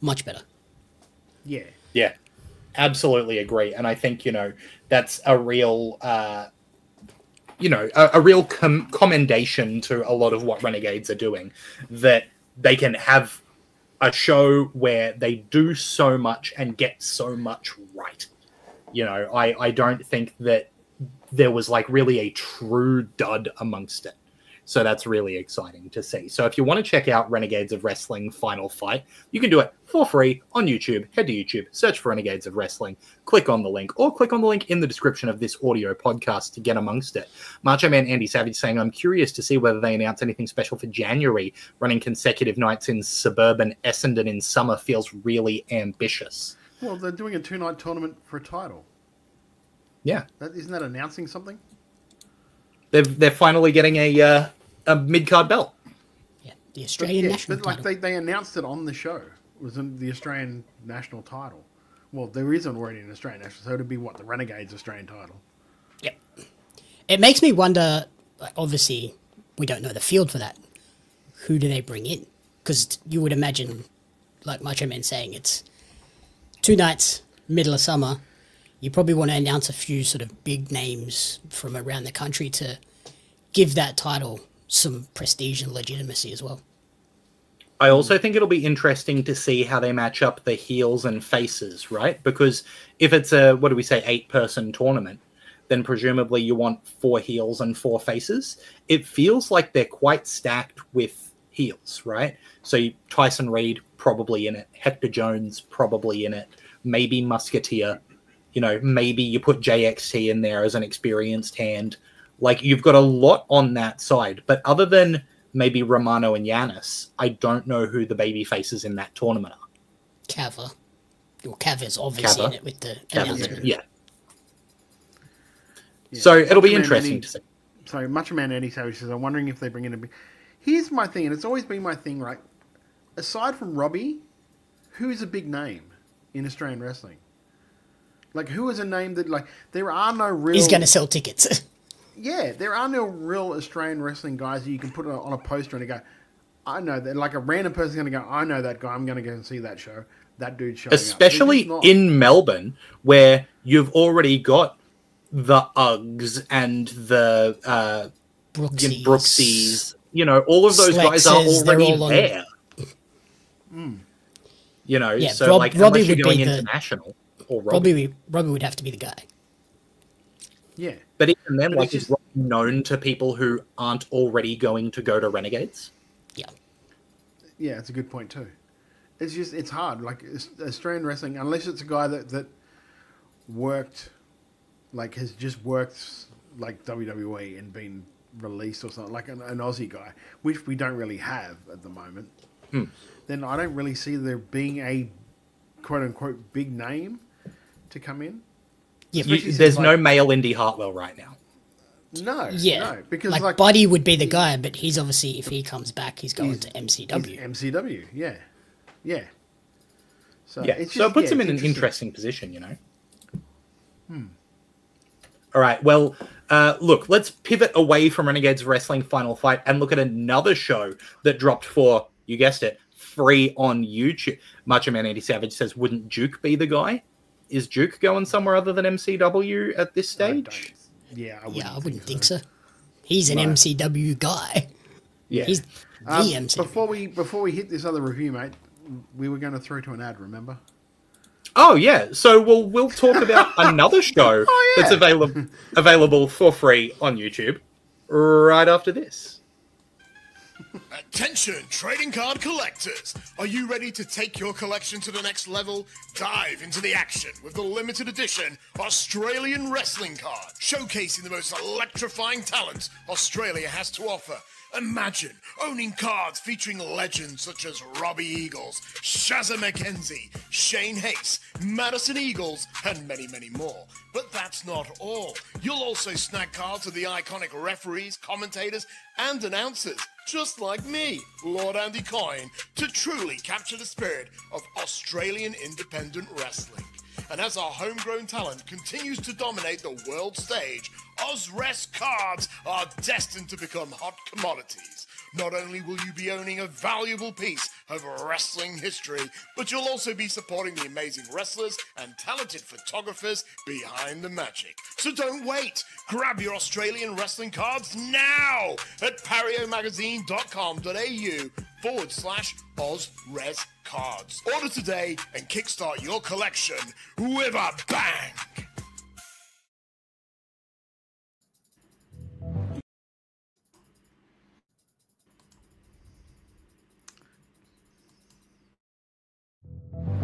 much better. Yeah. Yeah. Absolutely agree. And I think, that's a real... a real commendation to a lot of what Renegades are doing, that they can have a show where they do so much and get so much right. I don't think that there was like really a true dud amongst it. So that's really exciting to see. So if you want to check out Renegades of Wrestling Final Fight, you can do it for free on YouTube. Head to YouTube, search for Renegades of Wrestling, click on the link, or click on the link in the description of this audio podcast to get amongst it. Macho Man Andy Savage saying, I'm curious to see whether they announce anything special for January. Running consecutive nights in suburban Essendon in summer feels really ambitious. Well, they're doing a 2-night tournament for a title. Yeah. Isn't that announcing something? They're finally getting a mid-card belt. Yeah, the Australian national title. Like they announced it on the show. It was in the Australian national title. Well, there isn't already an Australian national, so it'd be what, the Renegades Australian title. Yep. It makes me wonder, obviously, we don't know the field for that. Who do they bring in? Because you would imagine, like Macho Man saying, it's 2 nights, middle of summer. You probably want to announce a few sort of big names from around the country to give that title some prestige and legitimacy as well. I also think it'll be interesting to see how they match up the heels and faces, right? Because if it's a, 8-person tournament, then presumably you want 4 heels and 4 faces. It feels like they're quite stacked with heels, right? So Tyson Reed probably in it, Hector Jones probably in it, maybe Musketeer. Maybe you put JXT in there as an experienced hand. Like, you've got a lot on that side. But other than maybe Romano and Yanis, I don't know who the baby faces in that tournament are. Cava. Well, Cava's obviously in it with the announcement. Yeah. So it'll be interesting to see. So Macho Man Andy Savage says, I'm wondering if they bring in a big... Here's my thing, and it's always been my thing, right? Aside from Robbie, who is a big name in Australian wrestling? Like, who is a name that, like, there are no real... He's going to sell tickets. Yeah, there are no real Australian wrestling guys that you can put on a poster and go, I know that. Like, a random person's going to go, I know that guy, I'm going to go and see that show. That dude's showing Especially up. in Melbourne, where you've already got the Uggs and the Brooksies. All of those guys are already there. So like, Robbie unless you're would going be international... Robbie would have to be the guy. Yeah. But even then, like, is Robbie known to people who aren't already going to go to Renegades? Yeah. Yeah, it's a good point too. It's hard. Like, Australian wrestling, unless it's a guy that worked, like, has just worked, like, WWE and been released or something, like an Aussie guy, which we don't really have at the moment, then I don't really see there being a quote-unquote big name to come in. Yeah, there's no male Indy Hartwell right now. No, because like Buddy would be the guy, but he's obviously, if he comes back, he's going to MCW. MCW, yeah. So it puts him in an interesting position, All right, well, look, let's pivot away from Renegades Wrestling Final Fight and look at another show that dropped for, you guessed it, free on YouTube. Macho Man Andy Savage says, wouldn't Duke be the guy? Is Duke going somewhere other than MCW at this stage? I wouldn't think so. He's an MCW guy. Yeah. He's the MCW. Before we hit this other review, mate, we were going to throw to an ad, remember? Oh, yeah. So we'll talk about another show that's available for free on YouTube right after this. Attention, trading card collectors! Are you ready to take your collection to the next level? Dive into the action with the limited edition Australian wrestling card, showcasing the most electrifying talent Australia has to offer. Imagine owning cards featuring legends such as Robbie Eagles, Shazza McKenzie, Shane Hayes, Madison Eagles, and many, many more. But that's not all. You'll also snag cards of the iconic referees, commentators, and announcers, just like me, Lord Andy Coyne, to truly capture the spirit of Australian independent wrestling. And as our homegrown talent continues to dominate the world stage, OzRest cards are destined to become hot commodities. Not only will you be owning a valuable piece of wrestling history, but you'll also be supporting the amazing wrestlers and talented photographers behind the magic. So don't wait. Grab your Australian wrestling cards now at pariomagazine.com.au/OzRes cards. Order today and kickstart your collection with a bang.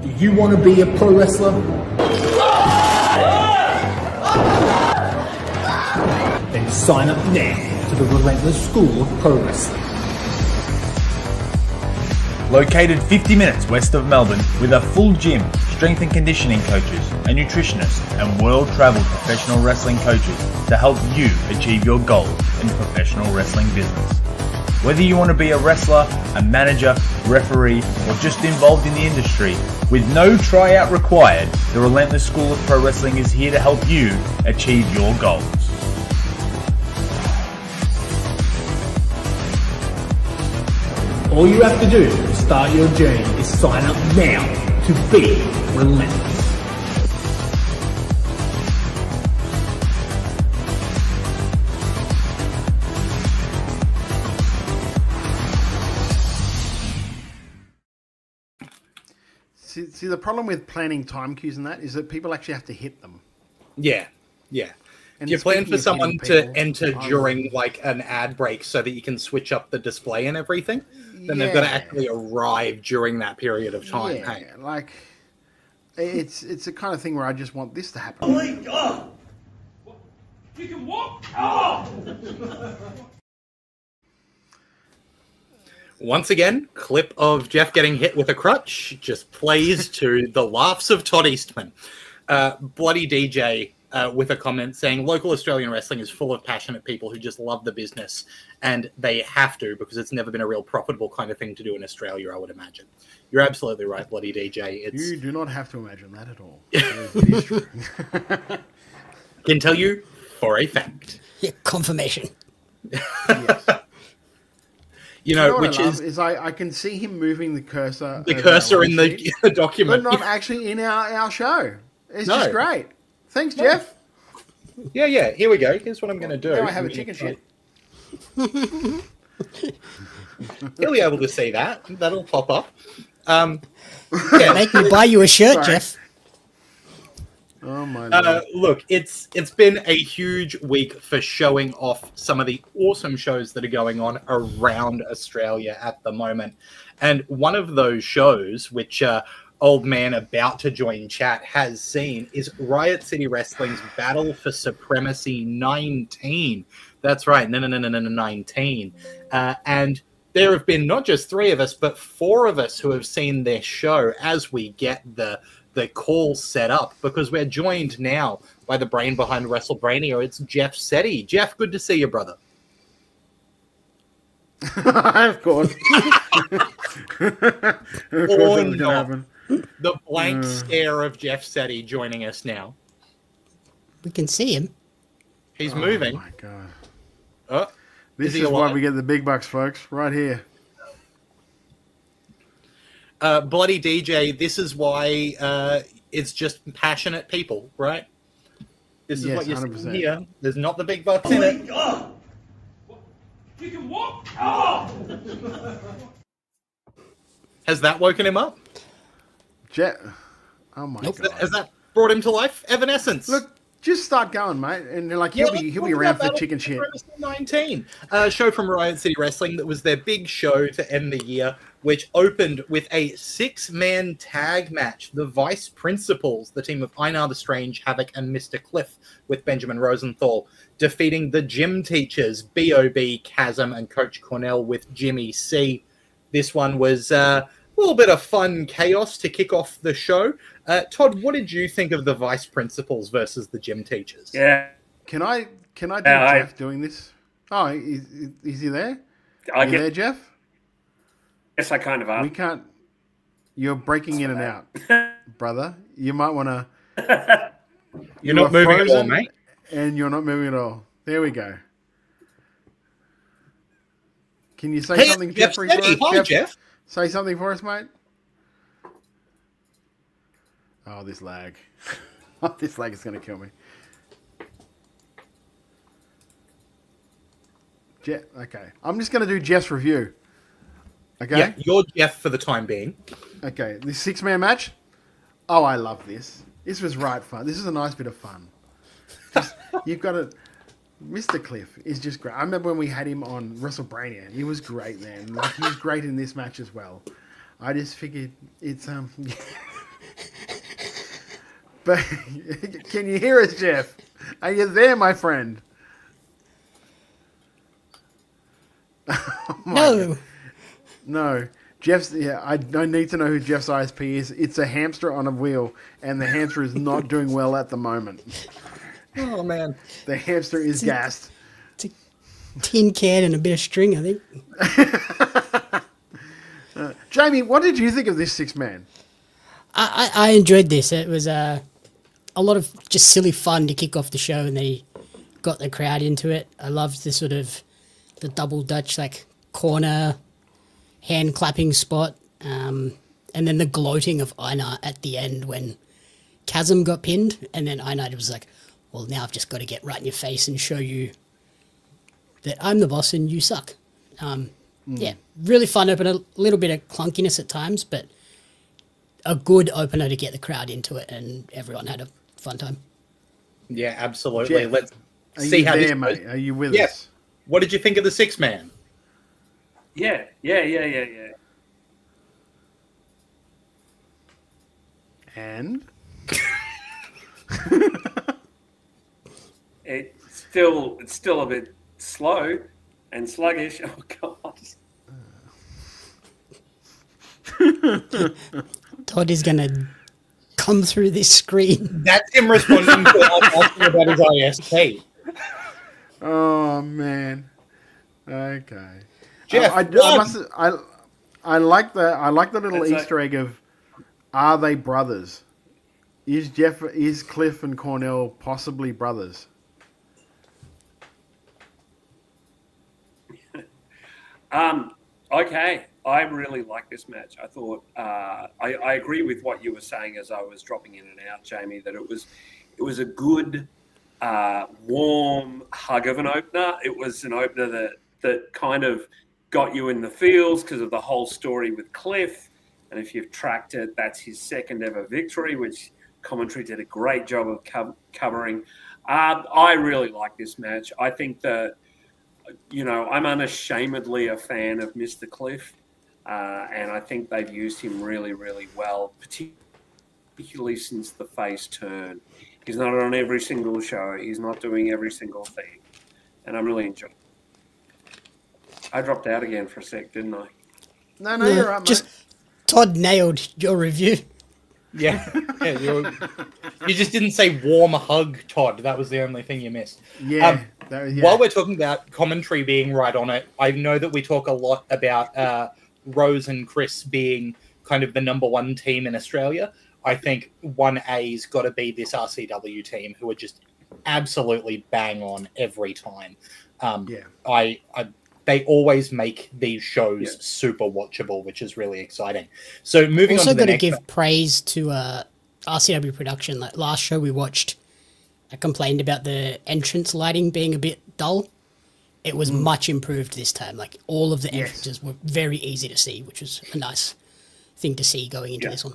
Do you want to be a pro wrestler? Then sign up now to the Relentless School of Pro Wrestling. Located 50 minutes west of Melbourne with a full gym, strength and conditioning coaches, a nutritionist, and world-traveled professional wrestling coaches to help you achieve your goals in professional wrestling business. Whether you want to be a wrestler, a manager, referee, or just involved in the industry, with no tryout required, the Relentless School of Pro Wrestling is here to help you achieve your goals. All you have to do to start your journey is sign up now to be relentless. See, the problem with planning time cues and that is that people actually have to hit them. Yeah, yeah. And you plan for someone to people, enter during like an ad break so that you can switch up the display and everything. Then they've got to actually arrive during that period of time. Yeah, hey? like it's the kind of thing where I just want this to happen. Oh my god! You can walk? Oh! Once again, clip of Jeff getting hit with a crutch just plays to the laughs of Todd Eastman. Bloody DJ with a comment saying, local Australian wrestling is full of passionate people who just love the business, and they have to because it's never been a real profitable kind of thing to do in Australia, I would imagine. You're absolutely right, Bloody DJ. You do not have to imagine that at all. It is true. Can tell you for a fact. Yeah, confirmation. Yes. You know, what which I love is I can see him moving the cursor. The cursor in the document. But not actually in our show. It's just great. Thanks, Jeff. Yeah, yeah. Here we go. Here's what I'm going to do. Now I have a chicken shit. He'll be able to see that. That'll pop up. Yeah. Make me buy you a shirt, Jeff. Oh my Lord. Look, it's been a huge week for showing off some of the awesome shows that are going on around Australia at the moment. And one of those shows, which old man about to join chat has seen, is Riot City Wrestling's Battle for Supremacy 19. That's right, 19. And there have been not just 3 of us, but 4 of us who have seen their show as we get the call set up, because we're joined now by the brain behind WrestleBrania. It's Jeff Setti. Jeff, good to see you, brother. Of course. Or not. The blank stare of Jeff Setti joining us now. We can see him. He's moving. Oh my god. Oh, this is why we get the big bucks, folks. Right here. Bloody DJ, this is why it's just passionate people, right? This is what you're 100%. seeing here. There's not the big bucks in it. God! You can walk? Oh! Has that woken him up? Oh my god. Has that brought him to life? Evanescence. Look, Just start going, mate, and like he'll be around for the chicken shit. 19, show from Riot City Wrestling that was their big show to end the year, which opened with a 6-man tag match. The Vice Principals, the team of Einar the Strange, Havoc, and Mr. Cliff, with Benjamin Rosenthal, defeating the Gym Teachers, B.O.B., Chasm, and Coach Cornell with Jimmy C. This one was a little bit of fun chaos to kick off the show. Todd, what did you think of the Vice Principals versus the Gym Teachers? Yeah. Can I do Jeff doing this? Oh, is he there? Are you there, Jeff? Yes, I kind of are. We can't. You're breaking in and out, brother. You might want to. You're not moving at all, mate. And you're not moving at all. There we go. Can you say something, Jeffrey? Hi, Jeff. Say something for us, mate. Oh, this lag. This lag is going to kill me. Jeff, okay. I'm just going to do Jeff's review. Okay? Yeah, you're Jeff for the time being. Okay, this 6-man match. Oh, I love this. This was right fun. This is a nice bit of fun. Just, you've got to... Mr. Cliff is just great. I remember when we had him on WrestleBrania. He was great then. Like, he was great in this match as well. I just figured it's... But can you hear us, Jeff? Are you there, my friend? Oh no. God. No. Jeff's, I need to know who Jeff's ISP is. It's a hamster on a wheel, and the hamster is not doing well at the moment. Oh, man. The hamster is gassed. It's a tin can and a bit of string, I think. Jamie, what did you think of this 6-man? I enjoyed this. It was a lot of just silly fun to kick off the show, and they got the crowd into it. I loved the sort of the double Dutch, like, corner hand clapping spot, and then the gloating of Einar at the end when Chasm got pinned, and then Einar was like, well, now I've just got to get right in your face and show you that I'm the boss and you suck. Yeah, really fun opener, a little bit of clunkiness at times, but a good opener to get the crowd into it, and everyone had a fun time. Yeah, absolutely. Jeff, Let's see how this mate. Are you with us? What did you think of the 6-man? Yeah. And? It's still a bit slow and sluggish. Oh, God. Todd is going to come through this screen. That's him responding to us asking about his ISP. Oh, man. Okay. Jeff, I like the little Easter egg of, are they brothers? Is Cliff and Cornell possibly brothers? Okay. I really like this match. I thought I agree with what you were saying as I was dropping in and out, Jamie, that it was a good warm hug of an opener. It was an opener that kind of got you in the feels because of the whole story with Cliff. And if you've tracked it, that's his second ever victory, which commentary did a great job of covering. I really like this match. I think that, I'm unashamedly a fan of Mr. Cliff. And I think they've used him really, really well, particularly since the face turn. He's not on every single show. He's not doing every single thing. And I'm really enjoying it. I dropped out again for a sec, didn't I? No, you're right, mate. Todd nailed your review. Yeah. You just didn't say warm hug, Todd. That was the only thing you missed. Yeah. While we're talking about commentary being right on it, I know that we talk a lot about Rose and Chris being kind of the number 1 team in Australia. I think 1A's got to be this RCW team, who are just absolutely bang on every time. They always make these shows super watchable, which is really exciting. So moving on to the next... Also got to give praise to RCW production. Like last show we watched, I complained about the entrance lighting being a bit dull. It was much improved this time. Like all of the entrances were very easy to see, which was a nice thing to see going into this one.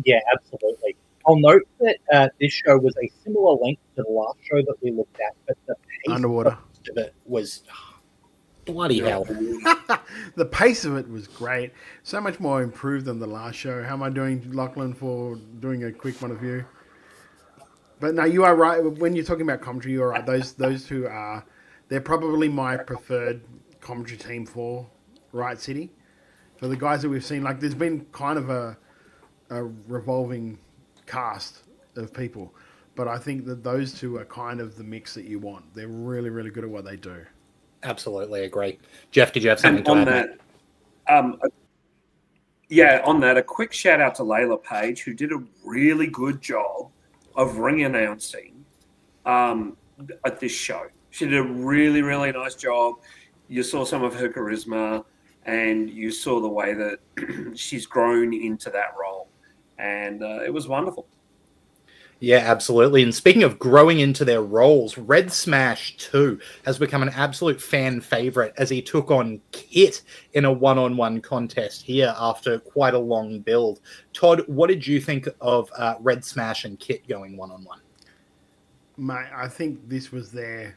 Yeah, absolutely. I'll note that this show was a similar length to the last show that we looked at, but the pace Underwater of it was bloody hell. The pace of it was great. So much more improved than the last show. How am I doing, Lachlan, for doing a quick one of you? But no, you are right. When you're talking about commentary, you're right. Those two are, they're probably my preferred commentary team for Riot City. For the guys that we've seen, like there's been kind of a revolving cast of people. But I think that those two are kind of the mix that you want. They're really, really good at what they do. Absolutely agree. Jeff, did you have something and to on add? That, on that, a quick shout out to Layla Page, who did a really good job of ring announcing at this show. She did a really, really nice job. You saw some of her charisma, and you saw the way that she's grown into that role. And it was wonderful. Yeah, absolutely. And speaking of growing into their roles, Red Smash 2 has become an absolute fan favorite as he took on Kit in a one-on-one contest here after quite a long build. Todd, what did you think of Red Smash and Kit going one-on-one? Mate, I think this was their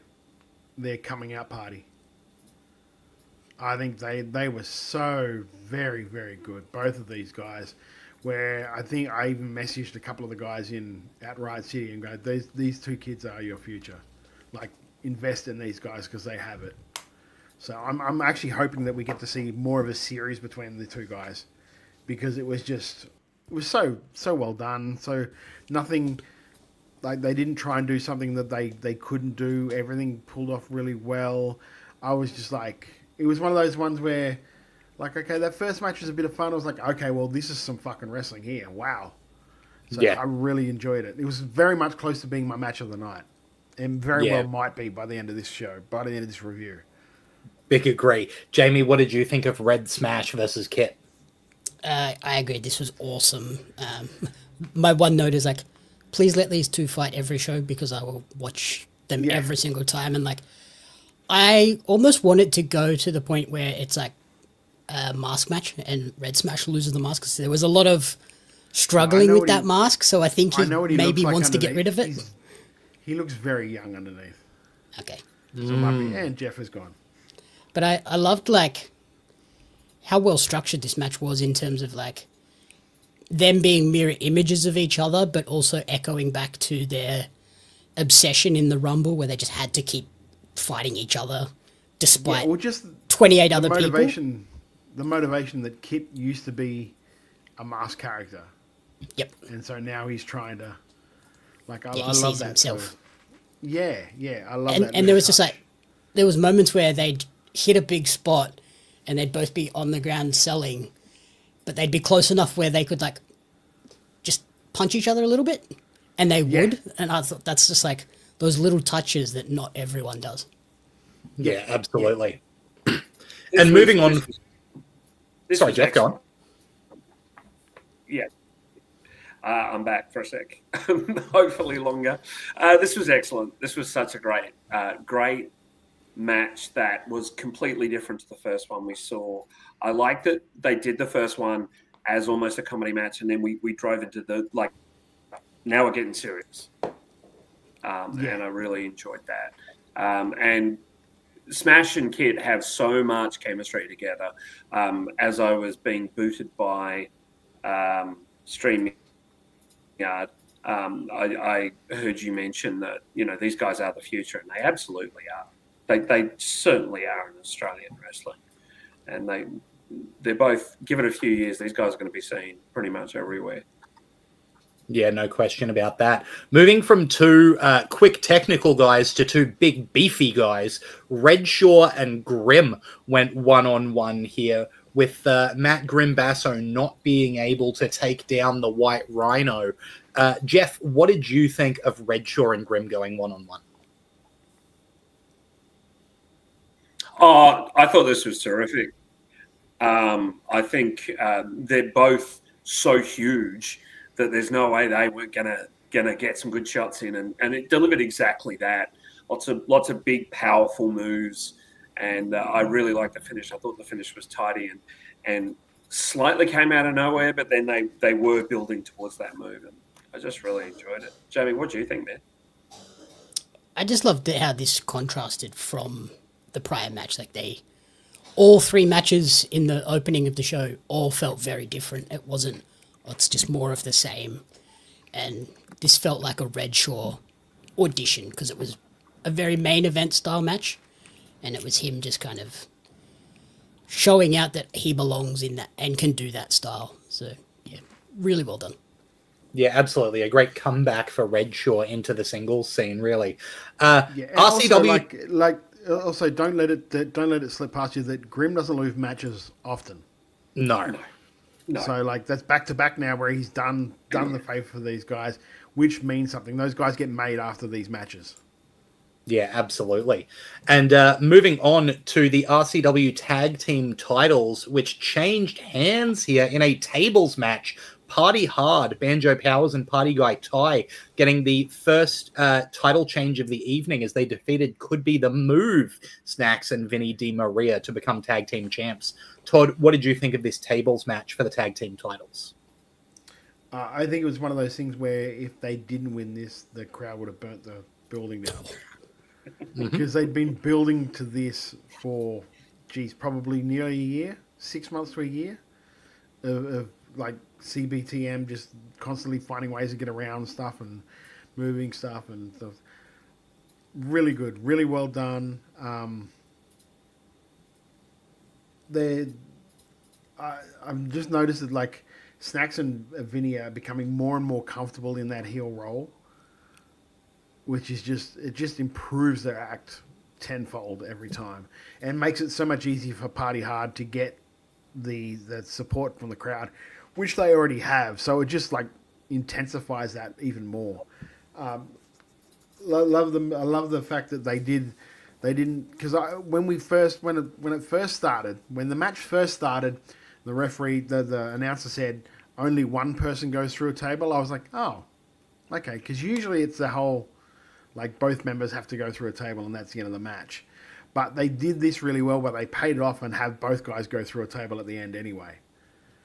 coming out party. I think they were so very, very good, both of these guys. Where I think I even messaged a couple of the guys at Riot City and go, these two kids are your future. Like, invest in these guys because they have it. So I'm actually hoping that we get to see more of a series between the two guys because it was so well done. So nothing, like they didn't try and do something that they couldn't do. Everything pulled off really well. I was just like, it was one of those ones where, like, okay, that first match was a bit of fun. I was like, okay, well, this is some fucking wrestling here. Wow. So yeah. I really enjoyed it. It was very much close to being my match of the night. And very well might be by the end of this show, by the end of this review. Big agree. Jamie, what did you think of Red Smash versus Kit? I agree. This was awesome. My one note is, like, please let these two fight every show because I will watch them every single time. And, like, I almost want it to go to the point where it's, like, mask match and Red Smash loses the mask because there was a lot of struggling with that mask, so I think he maybe wants to get rid of it. He looks very young underneath. Okay. So and Jeff is gone. But I loved, like, how well structured this match was in terms of, like, them being mirror images of each other, but also echoing back to their obsession in the Rumble where they just had to keep fighting each other despite just 28 other people. The motivation that Kit used to be a masked character. Yep. And so now he's trying to, like, I sees love that. Himself. So, I love that. And there was just like, there was moments where they'd hit a big spot and they'd both be on the ground selling, but they'd be close enough where they could, like, just punch each other a little bit, and they would. And I thought that's just like those little touches that not everyone does. Yeah, absolutely. And moving on. Sorry, Jeff, go on. Yeah. I'm back for a sec. Hopefully longer. This was excellent. This was such a great match that was completely different to the first one we saw. I liked that they did the first one as almost a comedy match, and then we drove into the, like, now we're getting serious. And I really enjoyed that. And Smash and Kit have so much chemistry together. As I was being booted by StreamYard, I heard you mention that, you know, these guys are the future, and they absolutely are. They certainly are in Australian wrestling. And they're both, give it a few years, these guys are going to be seen pretty much everywhere. Yeah, no question about that. Moving from two quick technical guys to two big beefy guys, Redshaw and Grimm went one-on-one here with Matt Grimbasso not being able to take down the White Rhino. Jeff, what did you think of Redshaw and Grimm going one-on-one? Oh, I thought this was terrific. I think they're both so huge that there's no way they weren't gonna get some good shots in, and it delivered exactly that. Lots of big, powerful moves, and I really liked the finish. I thought the finish was tidy and slightly came out of nowhere, but then they were building towards that move, and I just really enjoyed it. Jamie, what do you think, man? I just loved how this contrasted from the prior match. Like all three matches in the opening of the show all felt very different. It wasn't, it's just more of the same. And this felt like a Red Shaw audition because it was a very main event style match. And it was him just kind of showing out that he belongs in that and can do that style. So, yeah, really well done. Yeah, absolutely. A great comeback for Red Shaw into the singles scene, really. RCW... Also, also, don't let it slip past you that Grimm doesn't lose matches often. No. So, like, that's back-to-back now where he's done the favour for these guys, which means something. Those guys get made after these matches. Yeah, absolutely. And moving on to the RCW Tag Team titles, which changed hands here in a tables match. Party Hard, Banjo Powers and Party Guy Ty getting the first title change of the evening as they defeated Could Be The Move, Snacks and Vinny DiMaria to become tag team champs. Todd, what did you think of this tables match for the tag team titles? I think it was one of those things where if they didn't win this, the crowd would have burnt the building down. Because they'd been building to this for, probably nearly a year, 6 months to a year of like CBTM just constantly finding ways to get around stuff and moving stuff and stuff. Really good, really well done. I've just noticed that like Snacks and Vinny are becoming more and more comfortable in that heel role, which is it just improves their act tenfold every time and makes it so much easier for Party Hard to get the support from the crowd, which they already have. So it just like intensifies that even more. Love them. I love the fact that they didn't because when the match first started, the referee, the announcer said only one person goes through a table. I was like, oh, okay, because usually it's the whole like both members have to go through a table and that's the end of the match. But they did this really well where they paid it off and have both guys go through a table at the end anyway.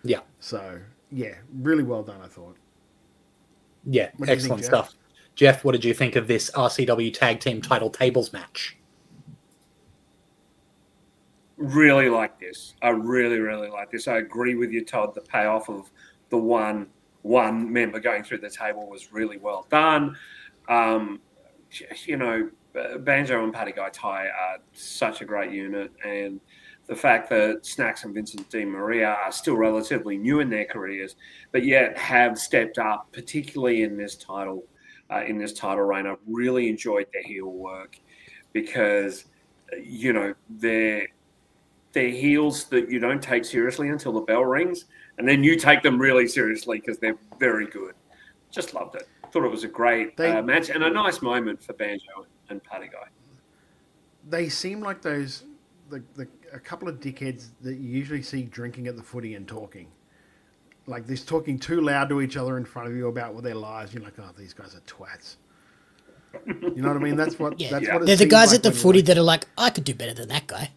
Yeah. So, yeah, really well done, I thought. Yeah, excellent stuff. Jeff, what did you think of this RCW Tag Team title tables match? Really like this. I really, really like this. I agree with you, Todd. The payoff of the one member going through the table was really well done. Banjo and Paddy Guy Ty are such a great unit, and the fact that Snacks and Vincent DiMaria are still relatively new in their careers, but yet have stepped up, particularly in this title reign. I've really enjoyed their heel work because, they're heels that you don't take seriously until the bell rings, and then you take them really seriously because they're very good. Just loved it. Thought it was a great match and a nice moment for Banjo and Paddy Guy. They seem like those a couple of dickheads that you usually see drinking at the footy and talking. Like this, talking too loud to each other in front of you about their lives. You're like, oh, these guys are twats. You know what I mean? That's what. Yeah. That's what it they're the seems guys like at the when footy that are like, I could do better than that guy.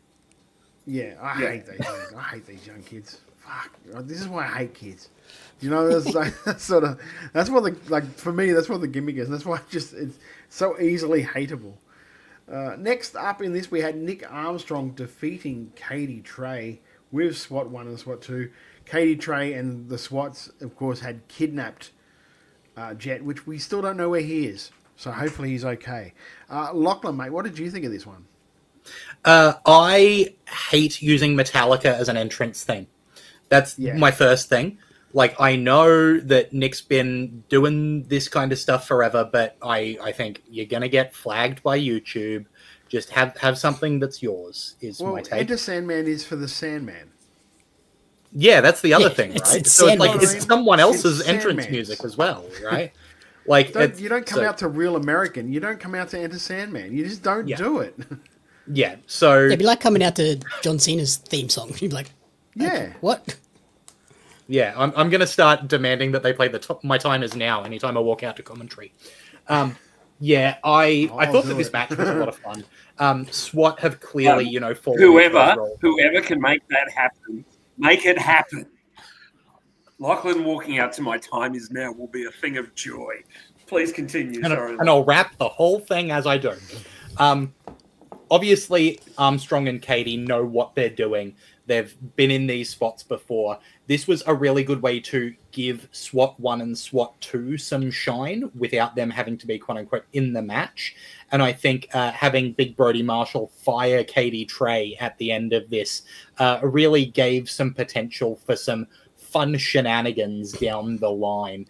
Yeah, I hate these young kids. Fuck, this is why I hate kids. You know, that's like, that's what for me, that's what the gimmick is. And that's why it's so easily hateable. Next up in this, we had Nick Armstrong defeating Katie Trey with SWAT 1 and SWAT 2. Katie Trey and the SWATs, of course, had kidnapped Jet, which we still don't know where he is. So hopefully he's okay. Lachlan, mate, what did you think of this one? I hate using Metallica as an entrance theme. That's my first thing. Like, I know that Nick's been doing this kind of stuff forever, but I think you're going to get flagged by YouTube. Just have something that's yours, is my take. Enter Sandman is for the Sandman. Yeah, that's the other thing, right? It's so it's like, Sandman. it's someone else's It's entrance Sandman's. music as well, right? Like, You don't come out to Real American. You don't come out to Enter Sandman. You just don't do it. Yeah, so... It'd be like coming out to John Cena's theme song. You'd be like, yeah. What? Yeah, I'm going to start demanding that they play My Time Is Now anytime I walk out to commentary. I thought that this match was a lot of fun. SWAT have clearly, fallen into those roles. Whoever can make that happen, make it happen. Lachlan walking out to my time is now will be a thing of joy. Please continue. And I'll wrap the whole thing as I do. Obviously, Armstrong and Katie know what they're doing. They've been in these spots before. This was a really good way to give SWAT 1 and SWAT 2 some shine without them having to be, quote-unquote, in the match. And I think having Big Brody Marshall fire Katie Trey at the end of this really gave some potential for some fun shenanigans down the line.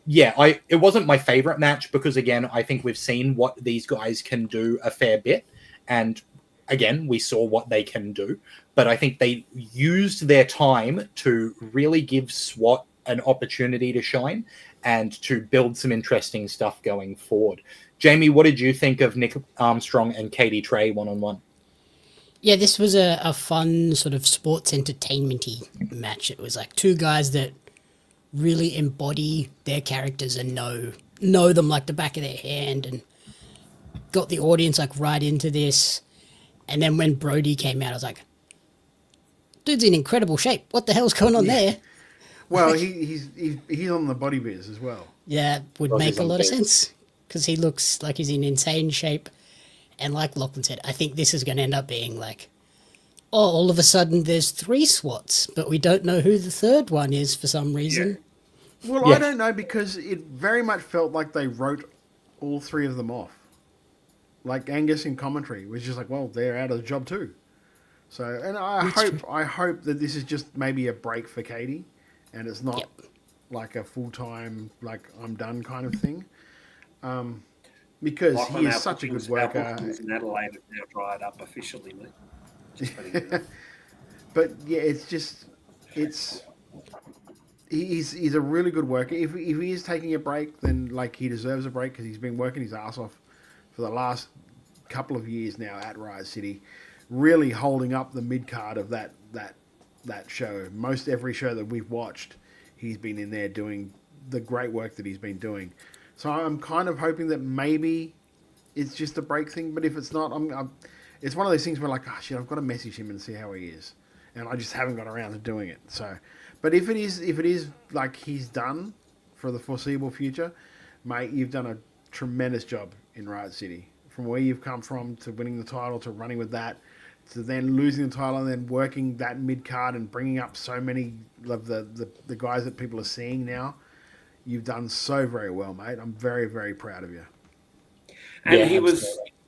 It wasn't my favorite match because, again, I think we've seen what these guys can do a fair bit. And, again, we saw what they can do. But I think they used their time to really give SWAT an opportunity to shine and to build some interesting stuff going forward. Jamie, what did you think of Nick Armstrong and Katie Trey one-on-one? Yeah, this was a fun sort of sports entertainment-y match. It was like two guys that really embody their characters and know them like the back of their hand and got the audience like right into this. And then when Brody came out, I was like, dude's in incredible shape. What the hell's going on there? Well, he's on the body biz as well. Yeah, would make a lot of sense because he looks like he's in insane shape. And like Lachlan said, I think this is going to end up being like, oh, all of a sudden there's 3 SWATs, but we don't know who the third one is for some reason. Yeah. Well, I don't know because it very much felt like they wrote all 3 of them off. Like Angus in commentary was just like, well, they're out of the job too. So, and I hope that this is just maybe a break for Katie, and it's not like a full-time, like I'm done kind of thing. Because he is such a good worker. In Adelaide have now dried up officially, mate. But yeah, he's a really good worker. If he is taking a break, then like he deserves a break because he's been working his ass off for the last couple of years now at Riot City, really holding up the mid card of that show. Most every show that we've watched, he's been in there doing the great work that he's been doing. So I'm kind of hoping that maybe it's just a break thing. But if it's not, it's one of those things where like, oh shit, I've got to message him and see how he is, and I just haven't got around to doing it. So, but if it is like he's done for the foreseeable future, mate, you've done a tremendous job in Riot City. From where you've come from to winning the title to running with that, to then losing the title and then working that mid card and bringing up so many of the guys that people are seeing now. You've done so very well, mate. I'm very, very proud of you. And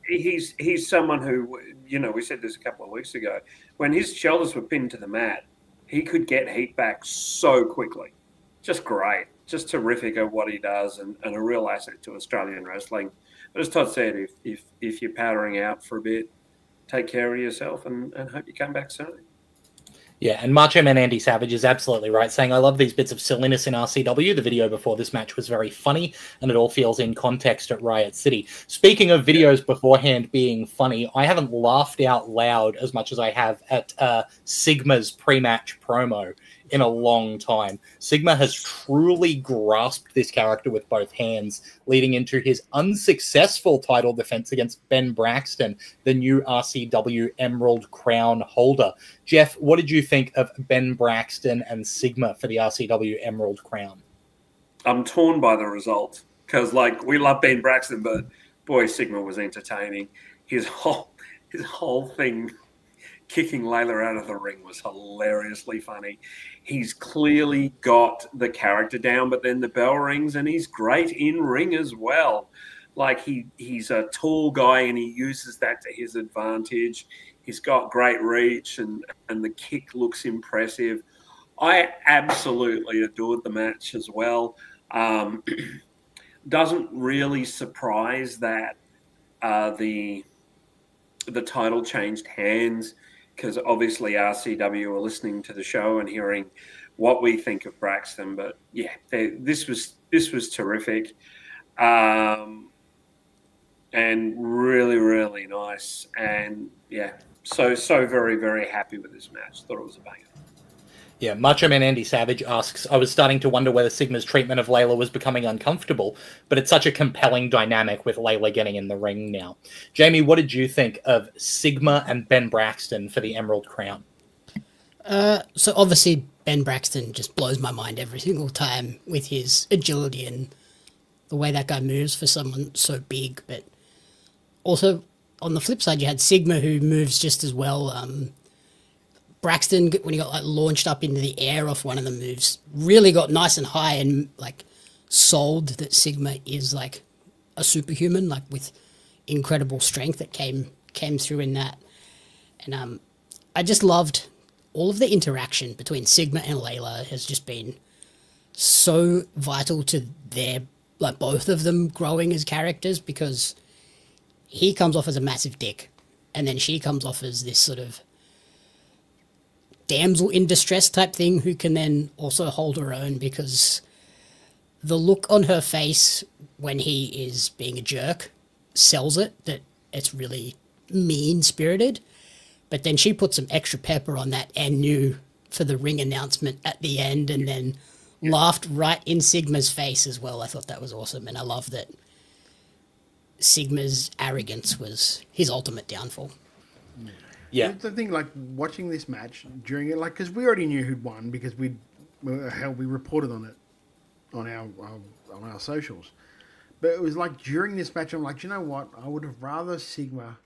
he's someone who, you know, we said this a couple of weeks ago. When his shoulders were pinned to the mat, he could get heat back so quickly. Just great. Just terrific at what he does and a real asset to Australian wrestling. But as Todd said, if you're powdering out for a bit, take care of yourself and hope you come back soon. Yeah, and Macho Man Andy Savage is absolutely right, saying, I love these bits of silliness in RCW. The video before this match was very funny, and it all feels in context at Riot City. Speaking of videos beforehand being funny, I haven't laughed out loud as much as I have at Sigma's pre-match promo in a long time. Sigma has truly grasped this character with both hands, leading into his unsuccessful title defense against Ben Braxton, the new RCW Emerald Crown holder. Jeff, what did you think of Ben Braxton and Sigma for the RCW Emerald Crown? I'm torn by the result because, like, we love Ben Braxton, but boy, Sigma was entertaining. His whole thing, kicking Layla out of the ring, was hilariously funny. He's clearly got the character down, but then the bell rings and he's great in ring as well. Like he's a tall guy and he uses that to his advantage. He's got great reach and the kick looks impressive. I absolutely adored the match as well. Doesn't really surprise that the title changed hands, because obviously RCW are listening to the show and hearing what we think of Braxton. But yeah, this was terrific, and really, really nice. And yeah, so very, very happy with this match. Thought it was a banger. Yeah, Macho Man Andy Savage asks, I was starting to wonder whether Sigma's treatment of Layla was becoming uncomfortable, but it's such a compelling dynamic with Layla getting in the ring now. Jamie, what did you think of Sigma and Ben Braxton for the Emerald Crown? So obviously Ben Braxton just blows my mind every single time with his agility and the way that guy moves for someone so big. But also on the flip side, you had Sigma who moves just as well. Braxton, when he got like launched up into the air off one of the moves, really got nice and high and like sold that Sigma is like a superhuman, like with incredible strength that came through in that. And I just loved all of the interaction between Sigma and Layla has just been so vital to their, like both of them growing as characters, because he comes off as a massive dick and then she comes off as this sort of damsel in distress type thing who can then also hold her own, because the look on her face when he is being a jerk sells it, that it's really mean-spirited. But then she put some extra pepper on that and knew for the ring announcement at the end, and then laughed right in Sigma's face as well. I thought that was awesome, and I love that Sigma's arrogance was his ultimate downfall. Yeah. The thing, like, watching this match during it, like, because we already knew who'd won because we reported on it on our socials. But it was like during this match, I'm like, you know what? I would have rather Sigma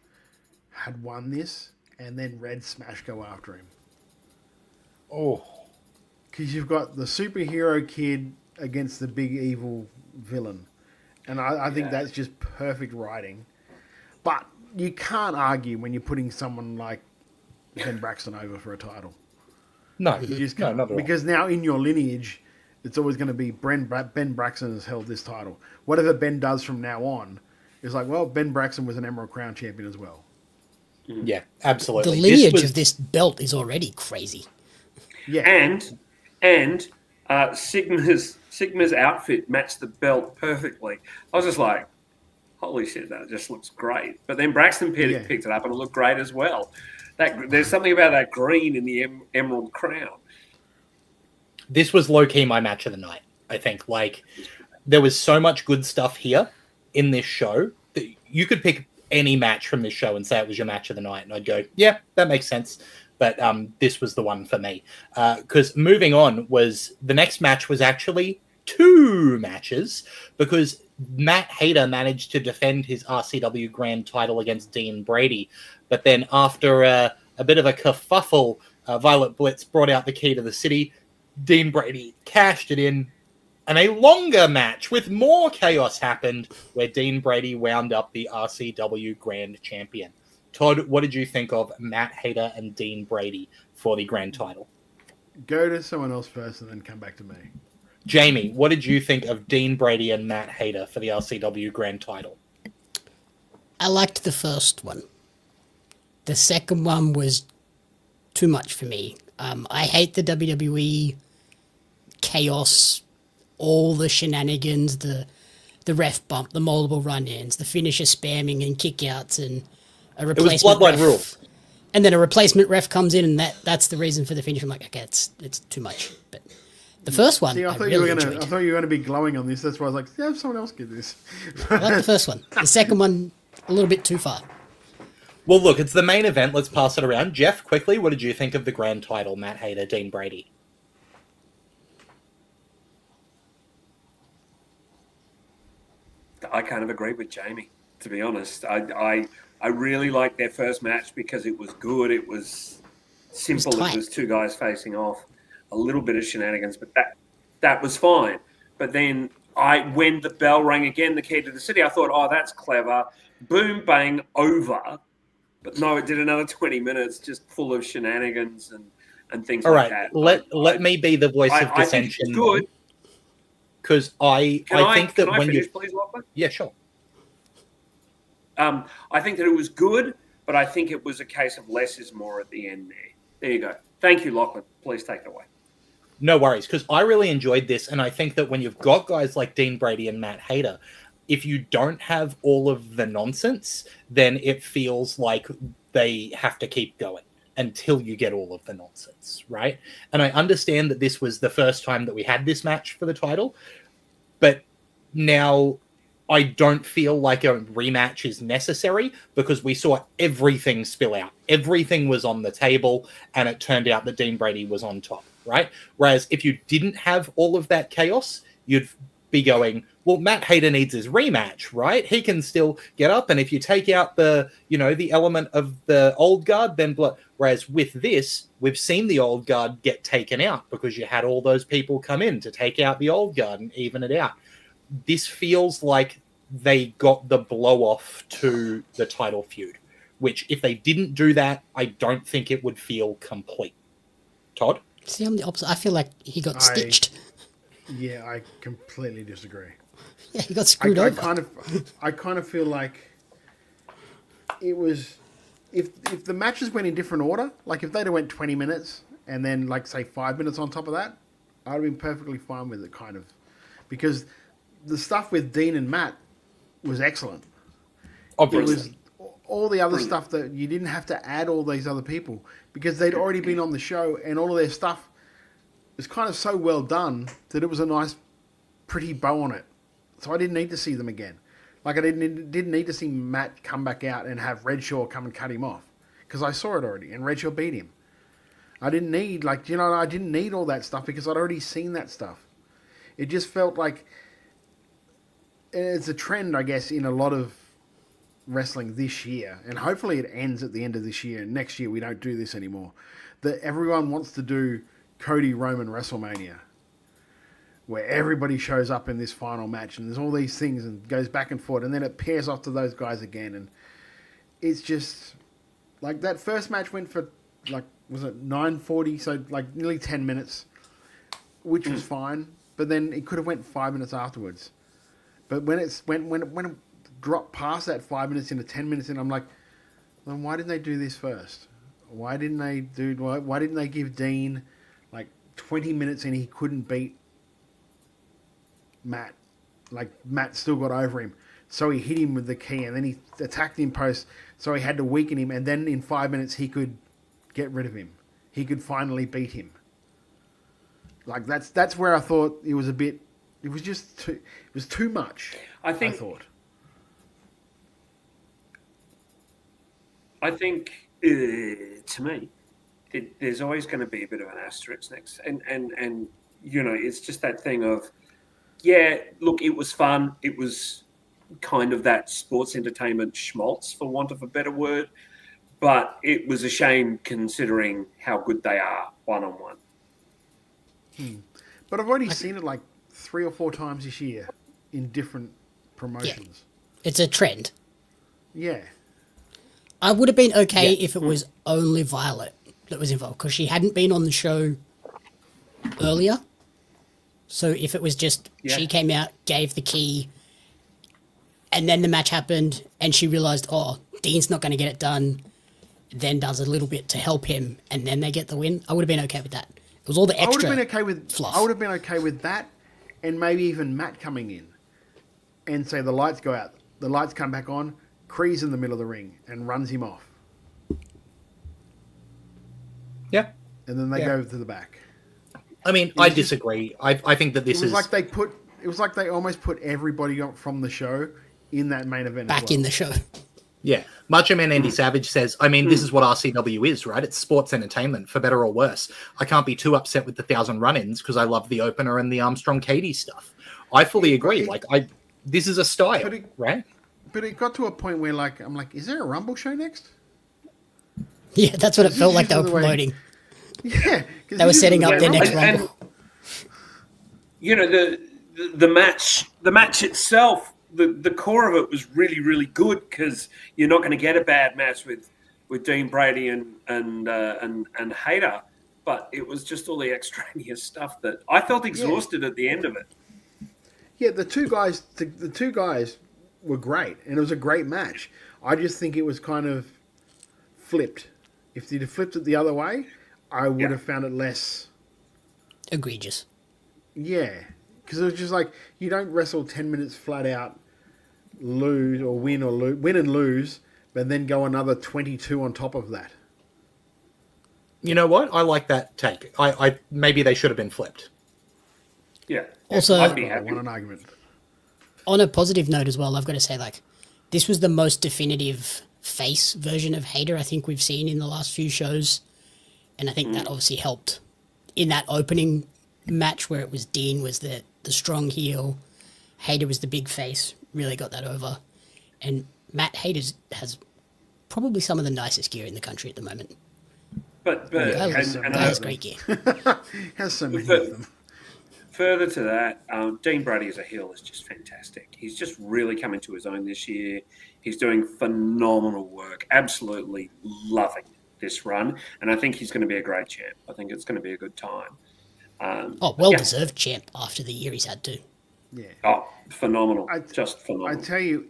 had won this and then Red Smash go after him. Oh. Because you've got the superhero kid against the big evil villain. And I think that's just perfect writing. But you can't argue when you're putting someone like Ben Braxton over for a title. No, you just can't. not at all. Because now in your lineage, it's always going to be Ben Braxton has held this title. Whatever Ben does from now on is like, well, Ben Braxton was an Emerald Crown champion as well. Yeah, absolutely. The lineage of this belt is already crazy. Yeah, and Sigma's outfit matched the belt perfectly. I was just like, holy shit, that just looks great. But then Braxton picked it up and it looked great as well. There's something about that green in the Emerald Crown. This was low-key my match of the night, I think. Like, there was so much good stuff here in this show that you could pick any match from this show and say it was your match of the night, and I'd go, yeah, that makes sense. But this was the one for me. Because moving on was, the next match was actually 2 matches, because Matt Hayter managed to defend his RCW Grand title against Dean Brady. But then after a bit of a kerfuffle, Violet Blitz brought out the key to the city. Dean Brady cashed it in, and a longer match with more chaos happened where Dean Brady wound up the RCW Grand Champion. Todd, what did you think of Matt Hayter and Dean Brady for the Grand title? Go to someone else first and then come back to me. Jamie, what did you think of Dean Brady and Matt Hayter for the RCW Grand title? I liked the first one. The second one was too much for me. I hate the WWE chaos, all the shenanigans, the ref bump, the multiple run-ins, the finisher spamming and kickouts, and a replacement. It was Bloodline ref. rules. And then a replacement ref comes in, and that's the reason for the finish. I'm like, okay, it's too much. But the first one, I thought you were going to be glowing on this. That's why I was like, yeah, have someone else get this. I like the first one. The second one, a little bit too far. Well, look, it's the main event. Let's pass it around. Jeff, quickly, what did you think of the Grand title, Matt Hayter, Dean Brady? I kind of agree with Jamie, to be honest. I really liked their first match because it was good. It was simple. It was 2 guys facing off. A little bit of shenanigans, but that was fine. But then when the bell rang again, the key to the city, I thought, oh, that's clever. Boom, bang, over. But no, it did another 20 minutes just full of shenanigans and things like that. All right, let me be the voice of dissension. I think it's good. Because I think that when you... Please, Lachlan? Yeah, sure. I think that it was good, but I think it was a case of less is more at the end there. There you go. Thank you, Lachlan. Please take it away. No worries, because I really enjoyed this, and I think that when you've got guys like Dean Brady and Matt Hayter, if you don't have all of the nonsense, then it feels like they have to keep going until you get all of the nonsense, right? And I understand that this was the first time that we had this match for the title, but now I don't feel like a rematch is necessary because we saw everything spill out. Everything was on the table, and it turned out that Dean Brady was on top, right? Whereas if you didn't have all of that chaos, you'd be going, well, Matt Hayter needs his rematch, right? He can still get up, and if you take out the, the element of the old guard, then whereas with this, we've seen the old guard get taken out because you had all those people come in to take out the old guard and even it out. This feels like they got the blow off to the title feud, which if they didn't do that, I don't think it would feel complete. Todd? See, I'm the opposite. I feel like he got stitched. Yeah, I completely disagree. Yeah, he got screwed over. I kind of feel like it was if the matches went in different order, like if they'd have went 20 minutes and then like say 5 minutes on top of that, I'd have been perfectly fine with it, kind of, because the stuff with Dean and Matt was excellent. Obviously. It was all the other stuff that you didn't have to add all these other people because they'd already been on the show and all of their stuff was kind of so well done that it was a nice, pretty bow on it. So I didn't need to see them again. Like I didn't need to see Matt come back out and have Redshaw come and cut him off because I saw it already and Redshaw beat him. I didn't need I didn't need all that stuff because I'd already seen that stuff. It just felt like it's a trend, I guess, in a lot of wrestling this year, and hopefully it ends at the end of this year. Next year we don't do this anymore. That everyone wants to do Cody Roman WrestleMania, where everybody shows up in this final match, and there's all these things, and goes back and forth, and then it pairs off to those guys again, and it's just like that first match went for was it 9:40, so like nearly 10 minutes, which was fine, but then it could have went 5 minutes afterwards. But when it dropped past that 5 minutes into 10 minutes in, I'm like, then why didn't they do this first? Why didn't they give Dean like 20 minutes and he couldn't beat Matt? Like Matt still got over him, so he hit him with the key, and then he attacked him post, so he had to weaken him, and then in 5 minutes he could get rid of him. He could finally beat him. Like that's where I thought it was a bit. It was just too. It was too much. I thought. I think to me, there's always going to be a bit of an asterisk next, and it's just that thing of, yeah, look, it was fun. It was kind of that sports entertainment schmaltz, for want of a better word, but it was a shame considering how good they are one-on-one. But I've already seen it like 3 or 4 times this year in different promotions. Yeah. It's a trend. Yeah. I would have been okay if it was only Violet that was involved, because she hadn't been on the show earlier. So if it was just she came out, gave the key, and then the match happened, and she realised, oh, Dean's not going to get it done, then does a little bit to help him, and then they get the win, I would have been okay with that. It was all the extra I would have been okay with fluff. I would have been okay with that, and maybe even Matt coming in, and say the lights go out, the lights come back on, Kree's in the middle of the ring and runs him off. Yeah. And then they go to the back. I mean, I disagree. I think that this is like it was like they almost put everybody from the show in that main event back in the show. Yeah. Macho Man Andy Savage says, I mean, this is what RCW is, right? It's sports entertainment, for better or worse. I can't be too upset with the 1,000 run-ins because I love the opener and the Armstrong-Katie stuff. I fully agree. This is a style, right? But it got to a point where, I'm like, is there a Rumble show next? Yeah, that's what it felt like they were promoting. Yeah. They were setting up their next Rumble. The match itself, the core of it was really, really good, because you're not going to get a bad match with Dean Brady and Hayter, but it was just all the extraneous stuff that I felt exhausted at the end of it. Yeah, the two guys were great, and it was a great match. I just think it was kind of flipped. If they'd have flipped it the other way, I would have found it less egregious. Yeah, because it was just like, you don't wrestle 10 minutes flat out, lose or win and lose, but then go another 22 on top of that. You know what? I like that take. I maybe they should have been flipped. Yeah. Also, I'd be happy. I want an argument. on a positive note as well, I've got to say, like, this was the most definitive face version of Hater I think we've seen in the last few shows. And I think that obviously helped in that opening match where it was Dean was the strong heel, Hater was the big face, really got that over. And Matt Hater has probably some of the nicest gear in the country at the moment. But has great gear. Has so many of them. Further to that, Dean Brady as a heel is just fantastic. He's just really come into his own this year. He's doing phenomenal work. Absolutely loving this run, and I think he's going to be a great champ. I think it's going to be a good time. Well-deserved champ after the year he's had too. Yeah. Oh, phenomenal. Just phenomenal. I tell you,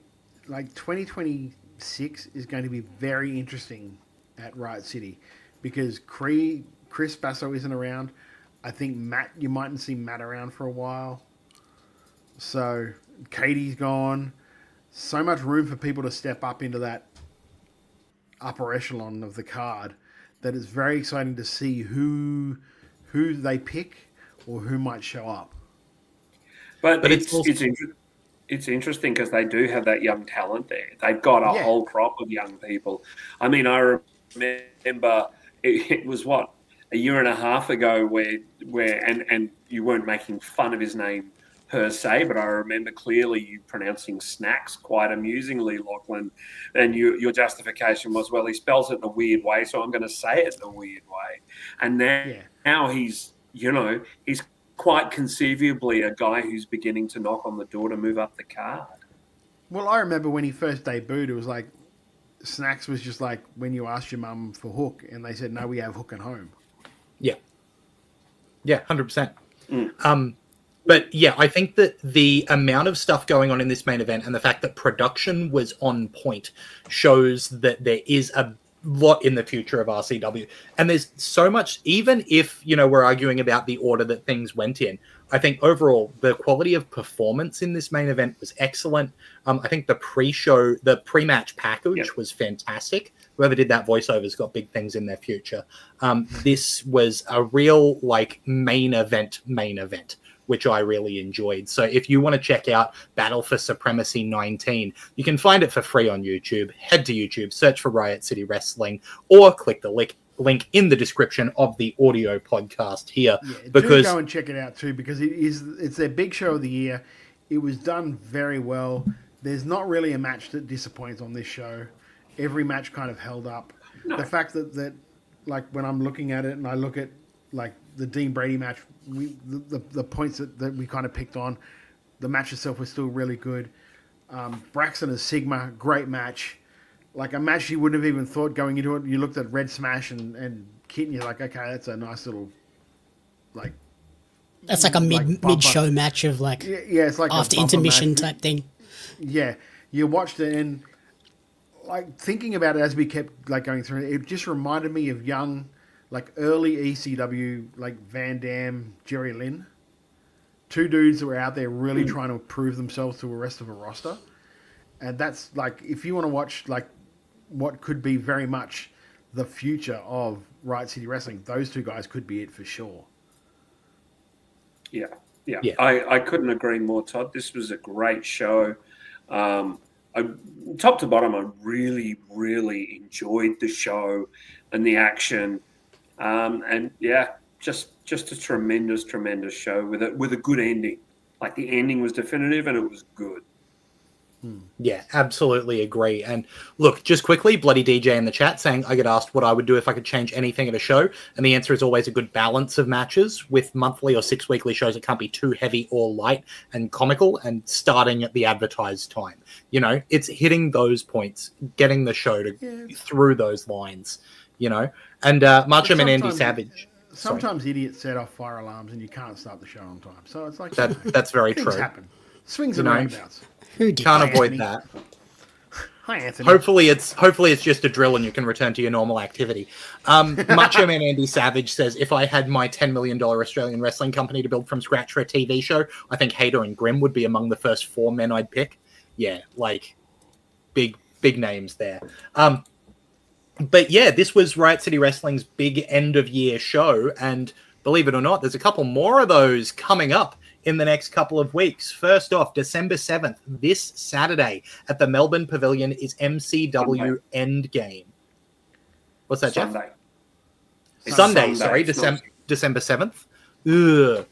like 2026 is going to be very interesting at Riot City because Chris Basso isn't around. I think you mightn't see Matt around for a while. So Katie's gone. So much room for people to step up into that upper echelon of the card that it's very exciting to see who they pick or who might show up. But it's interesting because they do have that young talent there. They've got a whole crop of young people. I mean, I remember it was a year and a half ago where and you weren't making fun of his name per se, but I remember clearly you pronouncing snacks quite amusingly, Lachlan, and your justification was, well, he spells it in a weird way, so I'm going to say it in a weird way. And now he's quite conceivably a guy who's beginning to knock on the door to move up the card. Well, I remember when he first debuted, it was like Snacks was just like when you asked your mum for Hook, and they said, no, we have Hook and Home. Yeah. Yeah, 100%. But yeah, I think that the amount of stuff going on in this main event and the fact that production was on point shows that there is a lot in the future of RCW. And there's so much, even if, we're arguing about the order that things went in, I think overall the quality of performance in this main event was excellent. I think the pre-match package was fantastic. Whoever did that voiceover's got big things in their future. This was a real main event, which I really enjoyed. So if you want to check out Battle for Supremacy 19, you can find it for free on YouTube. Head to YouTube, search for Riot City Wrestling, or click the link in the description of the audio podcast here. Yeah, do go and check it out too, because it's their big show of the year. It was done very well. There's not really a match that disappoints on this show. Every match kind of held up. No. The fact that when I'm looking at it and I look at the Dean Brady match, the points that we kind of picked on, the match itself was still really good. Braxton and Sigma, great match. Like a match you wouldn't have even thought going into it. You looked at Red Smash and Kit and you're like, okay, that's a nice little that's like a mid-show match of it's like after intermission type thing. Yeah, you watched it and thinking about it as we kept going through it just reminded me of young, early ECW, Van Dam, Jerry Lynn. Two dudes that were out there really trying to prove themselves to the rest of a roster. And that's if you want to watch what could be very much the future of Riot City Wrestling, those two guys could be it for sure. Yeah. I couldn't agree more, Todd. This was a great show. Top to bottom, I really, really enjoyed the show and the action. Just a tremendous, tremendous show with a good ending. The ending was definitive and it was good. Yeah, absolutely agree. And look, just quickly, Bloody DJ in the chat saying, I get asked what I would do if I could change anything at a show. And the answer is always a good balance of matches with monthly or 6 weekly shows. It can't be too heavy or light and comical and starting at the advertised time. It's hitting those points, getting the show through those lines, and Macho Man Andy Savage. Sometimes idiots set off fire alarms and you can't start the show on time. So it's that's very true. Happen. Swings and roundabouts. Can't avoid that. Hi, Anthony. Hopefully it's just a drill and you can return to your normal activity. Macho Man Andy Savage says, if I had my $10 million Australian wrestling company to build from scratch for a TV show, I think Hater and Grimm would be among the first 4 men I'd pick. Yeah, big names there. But yeah, this was Riot City Wrestling's big end of year show, and believe it or not, there's a couple more of those coming up in the next couple of weeks. First off, December 7th, this Saturday at the Melbourne Pavilion is MCW Endgame. What's that, Jeff? Sunday, sorry, December 7th. Ugh.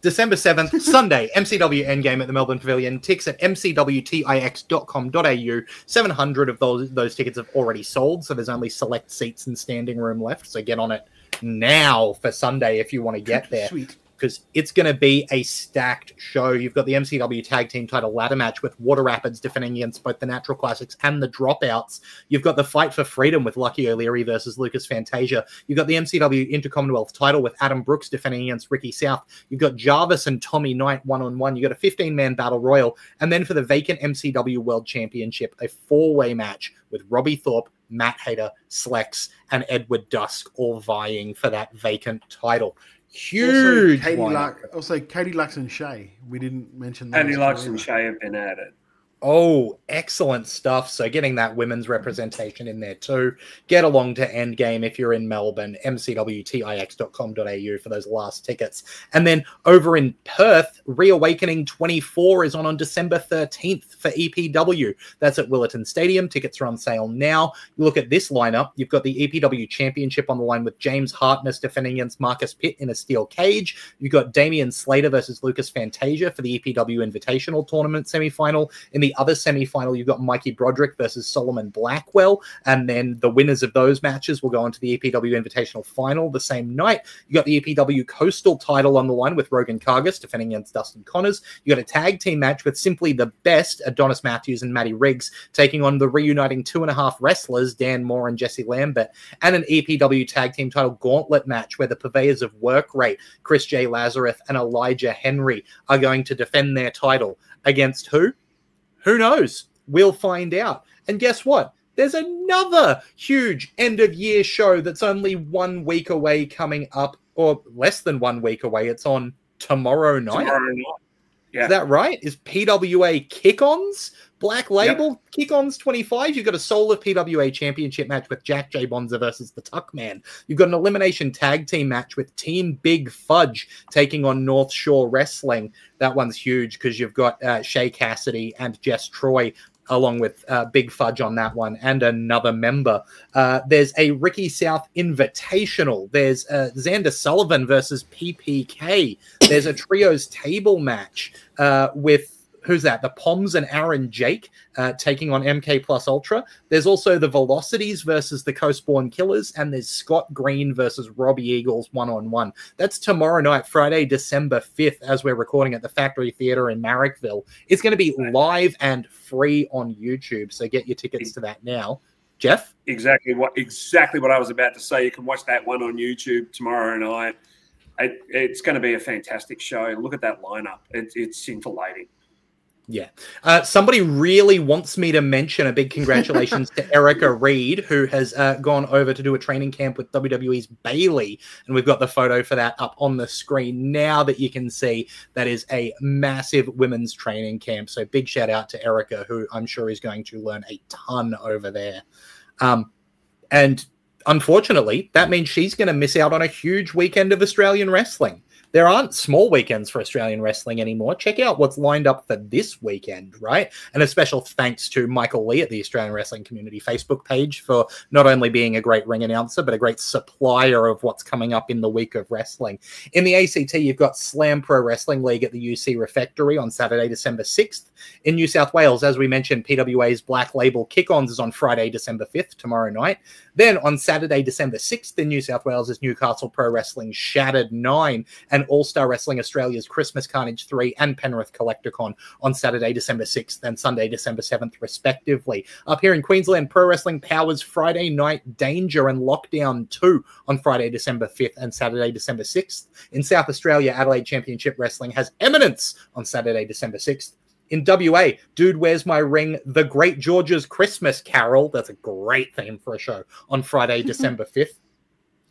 December 7th, Sunday, MCW Endgame at the Melbourne Pavilion. Tickets at mcwtix.com.au. 700 of those tickets have already sold, so there's only select seats and standing room left. So get on it now for Sunday if you want to get there. Sweet. Because it's going to be a stacked show. You've got the MCW Tag Team title ladder match with Water Rapids defending against both the Natural Classics and the Dropouts. You've got the Fight for Freedom with Lucky O'Leary versus Lucas Fantasia. You've got the MCW Intercommonwealth title with Adam Brooks defending against Ricky South. You've got Jarvis and Tommy Knight one-on-one. You've got a 15-man battle royal. And then for the vacant MCW World Championship, a four-way match with Robbie Thorpe, Matt Hayter, Slex, and Edward Dusk all vying for that vacant title. Huge. Also, Katie Lux and Shay. We didn't mention that. Katie Lux and Shay have been added. Oh, excellent stuff. So getting that women's representation in there too. Get along to Endgame if you're in Melbourne, mcwtix.com.au for those last tickets. And then over in Perth, Reawakening 24 is on December 13th for EPW. That's at Willerton Stadium. Tickets are on sale now. You look at this lineup. You've got the EPW Championship on the line with James Hartness defending against Marcus Pitt in a steel cage. You've got Damian Slater versus Lucas Fantasia for the EPW Invitational Tournament semifinal. In the other semi-final, you've got Mikey Broderick versus Solomon Blackwell, and then the winners of those matches will go on to the EPW Invitational Final the same night. You got the EPW Coastal title on the line with Rogan Kargas defending against Dustin Connors. You got a tag team match with Simply the Best, Adonis Matthews and Matty Riggs, taking on the reuniting 2.5 wrestlers, Dan Moore and Jesse Lambert, and an EPW tag team title gauntlet match where the purveyors of Work Rate, Chris J. Lazarus and Elijah Henry, are going to defend their title against who? Who knows? We'll find out. And guess what? There's another huge end-of-year show that's only 1 week away coming up, or less than 1 week away. It's on tomorrow night. Yeah. Is that right? Is PWA Kick-Ons? Black Label Kick-Ons 25. You've got a Soul of PWA Championship match with Jack J. Bonza versus the Tuckman. You've got an elimination tag team match with Team Big Fudge taking on North Shore Wrestling. That one's huge because you've got Shay Cassidy and Jess Troy along with Big Fudge on that one, and another member. There's a Ricky South Invitational. There's Xander Sullivan versus PPK. There's a trios table match with, who's that? The Poms and Aaron Jake taking on MK Plus Ultra. There's also the Velocities versus the Coastborn Killers, and there's Scott Green versus Robbie Eagles one-on-one. That's tomorrow night, Friday, December 5th, as we're recording at the Factory Theatre in Marrickville. It's going to be live and free on YouTube, so get your tickets to that now. Jeff? Exactly what I was about to say. You can watch that one on YouTube tomorrow night. It's going to be a fantastic show. Look at that lineup. It's scintillating. Yeah. Somebody really wants me to mention a big congratulations to Erica Reed, who has gone over to do a training camp with WWE's Bailey. And we've got the photo for that up on the screen now that you can see. That is a massive women's training camp. So big shout out to Erica, who I'm sure is going to learn a ton over there. And unfortunately, that means she's going to miss out on a huge weekend of Australian wrestling. There aren't small weekends for Australian wrestling anymore. Check out what's lined up for this weekend, right? And a special thanks to Michael Lee at the Australian Wrestling Community Facebook page for not only being a great ring announcer, but a great supplier of what's coming up in the week of wrestling. In the ACT, you've got Slam Pro Wrestling League at the UC Refectory on Saturday, December 6th. In New South Wales, as we mentioned, PWA's Black Label Kick-Ons is on Friday, December 5th, tomorrow night. Then on Saturday, December 6th in New South Wales is Newcastle Pro Wrestling Shattered 9 and All-Star Wrestling Australia's Christmas Carnage 3 and Penrith Collecticon on Saturday, December 6th and Sunday, December 7th, respectively. Up here in Queensland, Pro Wrestling Powers Friday Night Danger and Lockdown 2 on Friday, December 5th and Saturday, December 6th. In South Australia, Adelaide Championship Wrestling has Eminence on Saturday, December 6th. In WA, Dude Where's My Ring? The Great George's Christmas Carol. That's a great theme for a show on Friday, December 5th.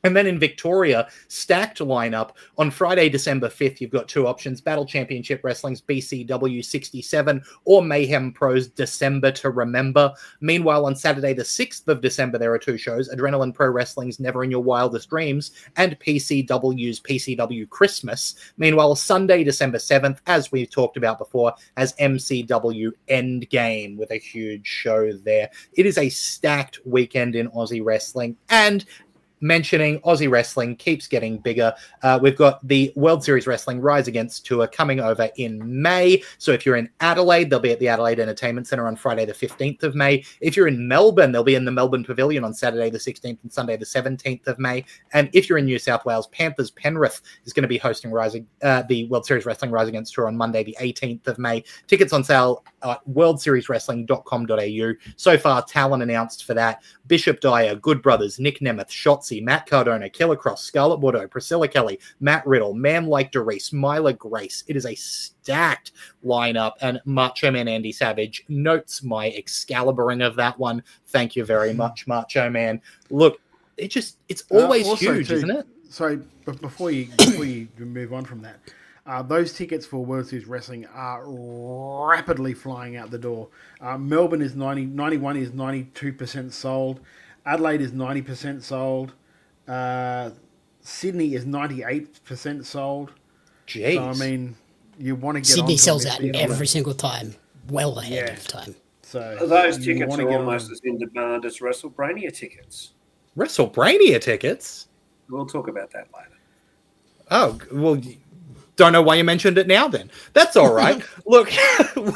And then in Victoria, stacked lineup. On Friday, December 5th, you've got two options: Battle Championship Wrestling's BCW 67 or Mayhem Pro's December to Remember. Meanwhile, on Saturday, the 6th of December, there are two shows: Adrenaline Pro Wrestling's Never in Your Wildest Dreams and PCW's PCW Christmas. Meanwhile, Sunday, December 7th, as we've talked about before, has MCW Endgame with a huge show there. It is a stacked weekend in Aussie wrestling, and mentioning Aussie wrestling keeps getting bigger. We've got the World Series Wrestling Rise Against Tour coming over in May. So if you're in Adelaide, they'll be at the Adelaide Entertainment Centre on Friday the 15th of May. If you're in Melbourne, they'll be in the Melbourne Pavilion on Saturday the 16th and Sunday the 17th of May. And if you're in New South Wales, Panthers Penrith is going to be hosting the World Series Wrestling Rise Against Tour on Monday the 18th of May. Tickets on sale at worldserieswrestling.com.au. So far, talent announced for that: Bishop Dyer, Good Brothers, Nick Nemeth, Shotzi, Matt Cardona, Killer Cross, Scarlett Bordeaux, Priscilla Kelly, Matt Riddle, Man Like Doris, Myla Grace. It is a stacked lineup, and Macho Man Andy Savage notes my Excaliburing of that one. Thank you very much, Macho Man. Look, it's always huge, too, isn't it? So, but before you move on from that, those tickets for World Series Wrestling are rapidly flying out the door. Melbourne is 91 is 92% sold. Adelaide is 90% sold. Sydney is 98% sold. Jeez. So, I mean, you want to get Sydney sells out every single time, well ahead of time. So those tickets are almost as in demand as WrestleBrania tickets. WrestleBrania tickets? We'll talk about that later. Oh, well, don't know why you mentioned it now then. That's all right. Look,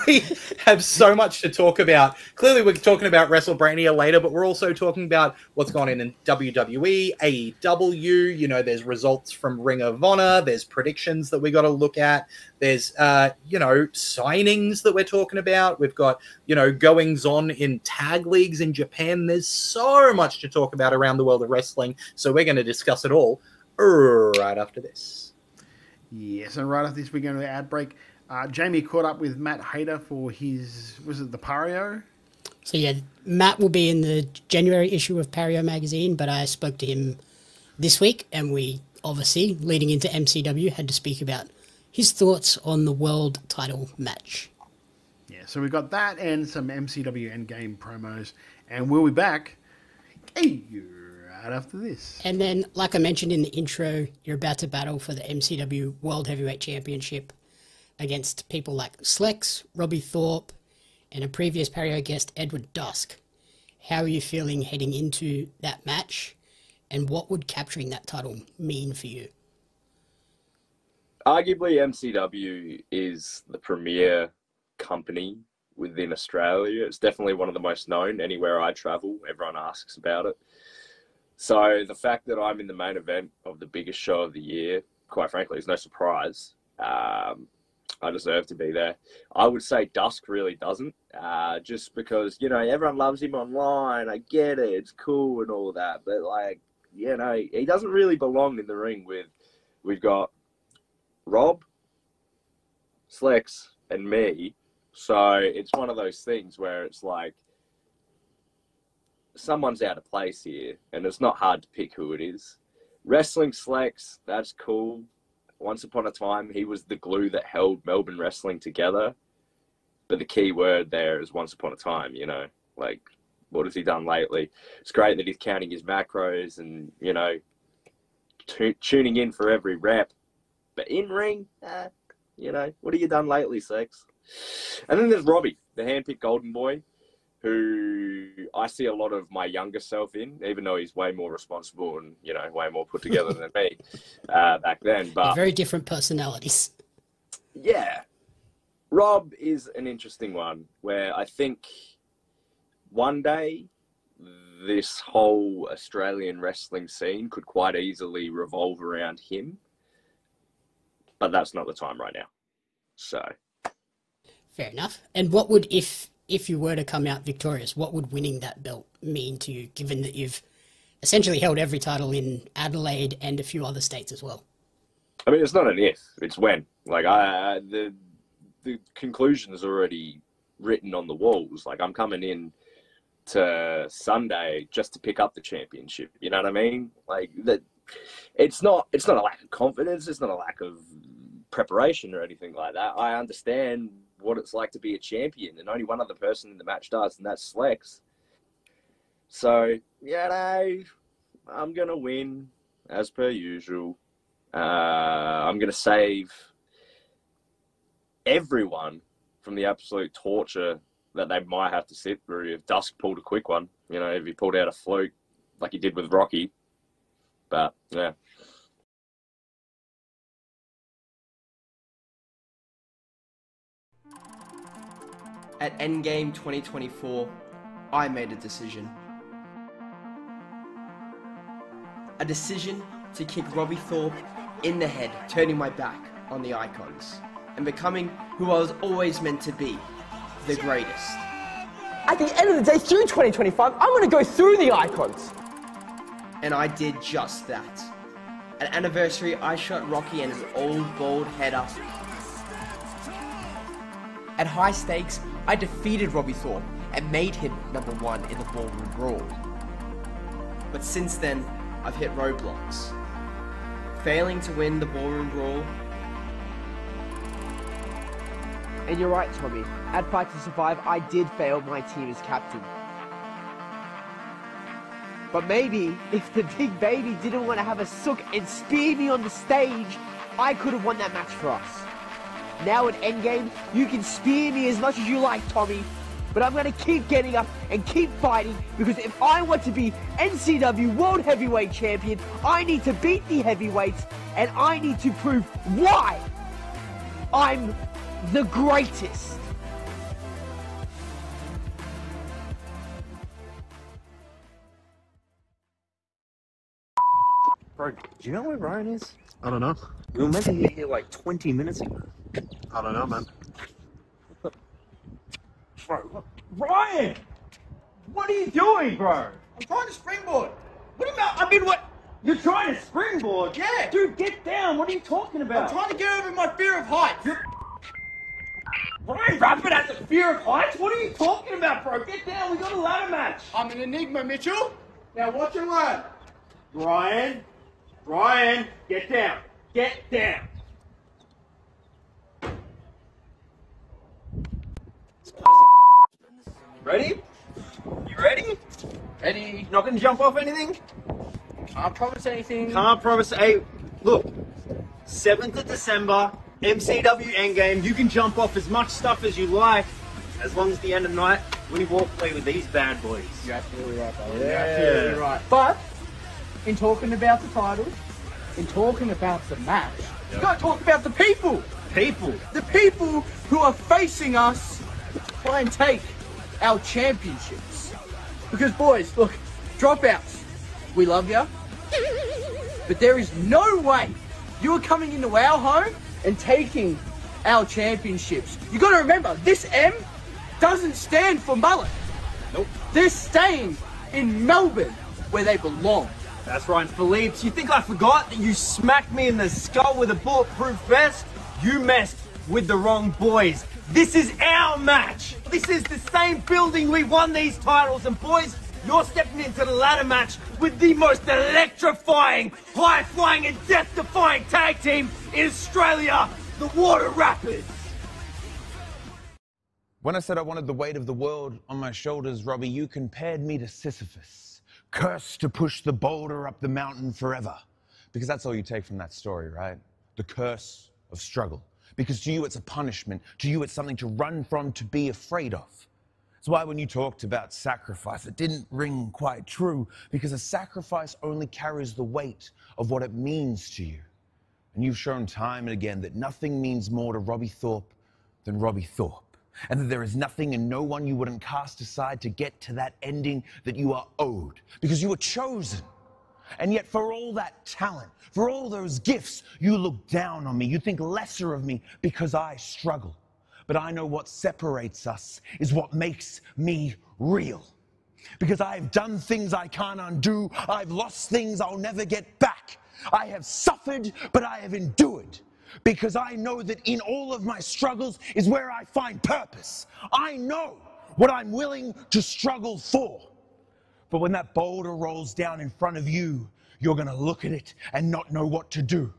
we have so much to talk about. Clearly, we're talking about WrestleBrania later, but we're also talking about what's gone in WWE, AEW. You know, there's results from Ring of Honor. There's predictions that we got to look at. There's, signings that we're talking about. We've got, goings on in tag leagues in Japan. There's so much to talk about around the world of wrestling. So we're going to discuss it all right after this. Yes, and right after this, we're going to the ad break. Jamie caught up with Matt Hayter for his, was it the Pario? So yeah, Matt will be in the January issue of Pario magazine, but I spoke to him this week, and we obviously, leading into MCW, had to speak about his thoughts on the world title match. Yeah, so we got that and some MCW Endgame promos, and we'll be back right after this. And then, like I mentioned in the intro, you're about to battle for the MCW World Heavyweight Championship against people like Slex, Robbie Thorpe, and a previous Pario guest, Edward Dusk. How are you feeling heading into that match, and what would capturing that title mean for you? Arguably, MCW is the premier company within Australia. It's definitely one of the most known. Anywhere I travel, everyone asks about it. So the fact that I'm in the main event of the biggest show of the year, quite frankly, is no surprise. I deserve to be there. I would say Dusk really doesn't, just because, everyone loves him online. I get it. It's cool and all that. But, he doesn't really belong in the ring with, we've got Rob, Slex, and me. So it's one of those things where it's like, someone's out of place here, and it's not hard to pick who it is. Wrestling Slex, that's cool. Once upon a time, he was the glue that held Melbourne wrestling together. But the key word there is once upon a time, what has he done lately? It's great that he's counting his macros and, tuning in for every rep. But in ring, what have you done lately, Slex? And then there's Robbie, the handpicked golden boy, who I see a lot of my younger self in, even though he's way more responsible and, way more put together than me back then. But they're very different personalities. Yeah. Rob is an interesting one where I think one day this whole Australian wrestling scene could quite easily revolve around him. But that's not the time right now. So. Fair enough. And what would, if you were to come out victorious, what would winning that belt mean to you, given that you've essentially held every title in Adelaide and a few other states as well? I mean, it's not an if, it's when. The conclusion is already written on the walls. I'm coming in to Sunday just to pick up the championship. You know what I mean? it's not a lack of confidence. It's not a lack of preparation or anything like that. I understand what it's like to be a champion, and only one other person in the match does, and that's Slex. So, I'm going to win as per usual. I'm going to save everyone from the absolute torture that they might have to sit through if Dusk pulled a quick one. You know, if he pulled out a fluke like he did with Rocky. But, yeah. At Endgame 2024, I made a decision. A decision to kick Robbie Thorpe in the head, turning my back on the Icons, and becoming who I was always meant to be, the greatest. At the end of the day, through 2025, I'm going to go through the Icons. And I did just that. At Anniversary, I shot Rocky and his old bald head up. At High Stakes, I defeated Robbie Thorpe and made him #1 in the Ballroom Brawl. But since then, I've hit roadblocks. Failing to win the Ballroom Brawl. And you're right, Tommy. At Fight to Survive, I did fail my team as captain. But maybe, if the big baby didn't want to have a sook and spear me on the stage, I could have won that match for us. Now at Endgame, you can spear me as much as you like, Tommy, but I'm going to keep getting up and keep fighting, because if I want to be NCW World Heavyweight Champion, I need to beat the heavyweights, and I need to prove why I'm the greatest. Bro, do you know where Ryan is? I don't know. We were meant to be here like 20 minutes ago. I don't know, man. Bro, Ryan! What are you doing, bro? I'm trying to springboard. What do you mean? I mean, what? You're trying to springboard? Yeah. Dude, get down. What are you talking about? I'm trying to get over my fear of heights. Ryan Rapid has a fear of heights? What are you talking about, bro? Get down. We got a ladder match. I'm an enigma, Mitchell. Now watch and learn. Ryan, get down. Get down. Ready? You ready? Ready. Not gonna jump off anything? Can't promise anything. Can't promise. Hey, look. 7th of December, MCW Endgame. You can jump off as much stuff as you like, as long as the end of the night we walk play with these bad boys. You're absolutely right, brother. Yeah. You're absolutely right. But in talking about the titles, in talking about the match, you got to talk about the people. The people who are facing us to try and take our championships. Because boys, look, dropouts, we love you, but there is no way you are coming into our home and taking our championships. You got to remember, this M doesn't stand for mullet. Nope. They're staying in Melbourne where they belong. That's right, Philippe. You think I forgot that you smacked me in the skull with a bulletproof vest? You messed with the wrong boys. This is our match. This is the same building we won these titles. And boys, you're stepping into the ladder match with the most electrifying, high-flying and death-defying tag team in Australia, the Water Rapids. When I said I wanted the weight of the world on my shoulders, Robbie, you compared me to Sisyphus, cursed to push the boulder up the mountain forever. Because that's all you take from that story, right? The curse of struggle. Because to you it's a punishment, to you it's something to run from, to be afraid of. That's why when you talked about sacrifice, it didn't ring quite true, because a sacrifice only carries the weight of what it means to you. And you've shown time and again that nothing means more to Robbie Thorpe than Robbie Thorpe. And that there is nothing and no one you wouldn't cast aside to get to that ending that you are owed, because you were chosen. And yet for all that talent, for all those gifts, you look down on me. You think lesser of me because I struggle. But I know what separates us is what makes me real. Because I've done things I can't undo. I've lost things I'll never get back. I have suffered, but I have endured. Because I know that in all of my struggles is where I find purpose. I know what I'm willing to struggle for. But when that boulder rolls down in front of you, you're going to look at it and not know what to do.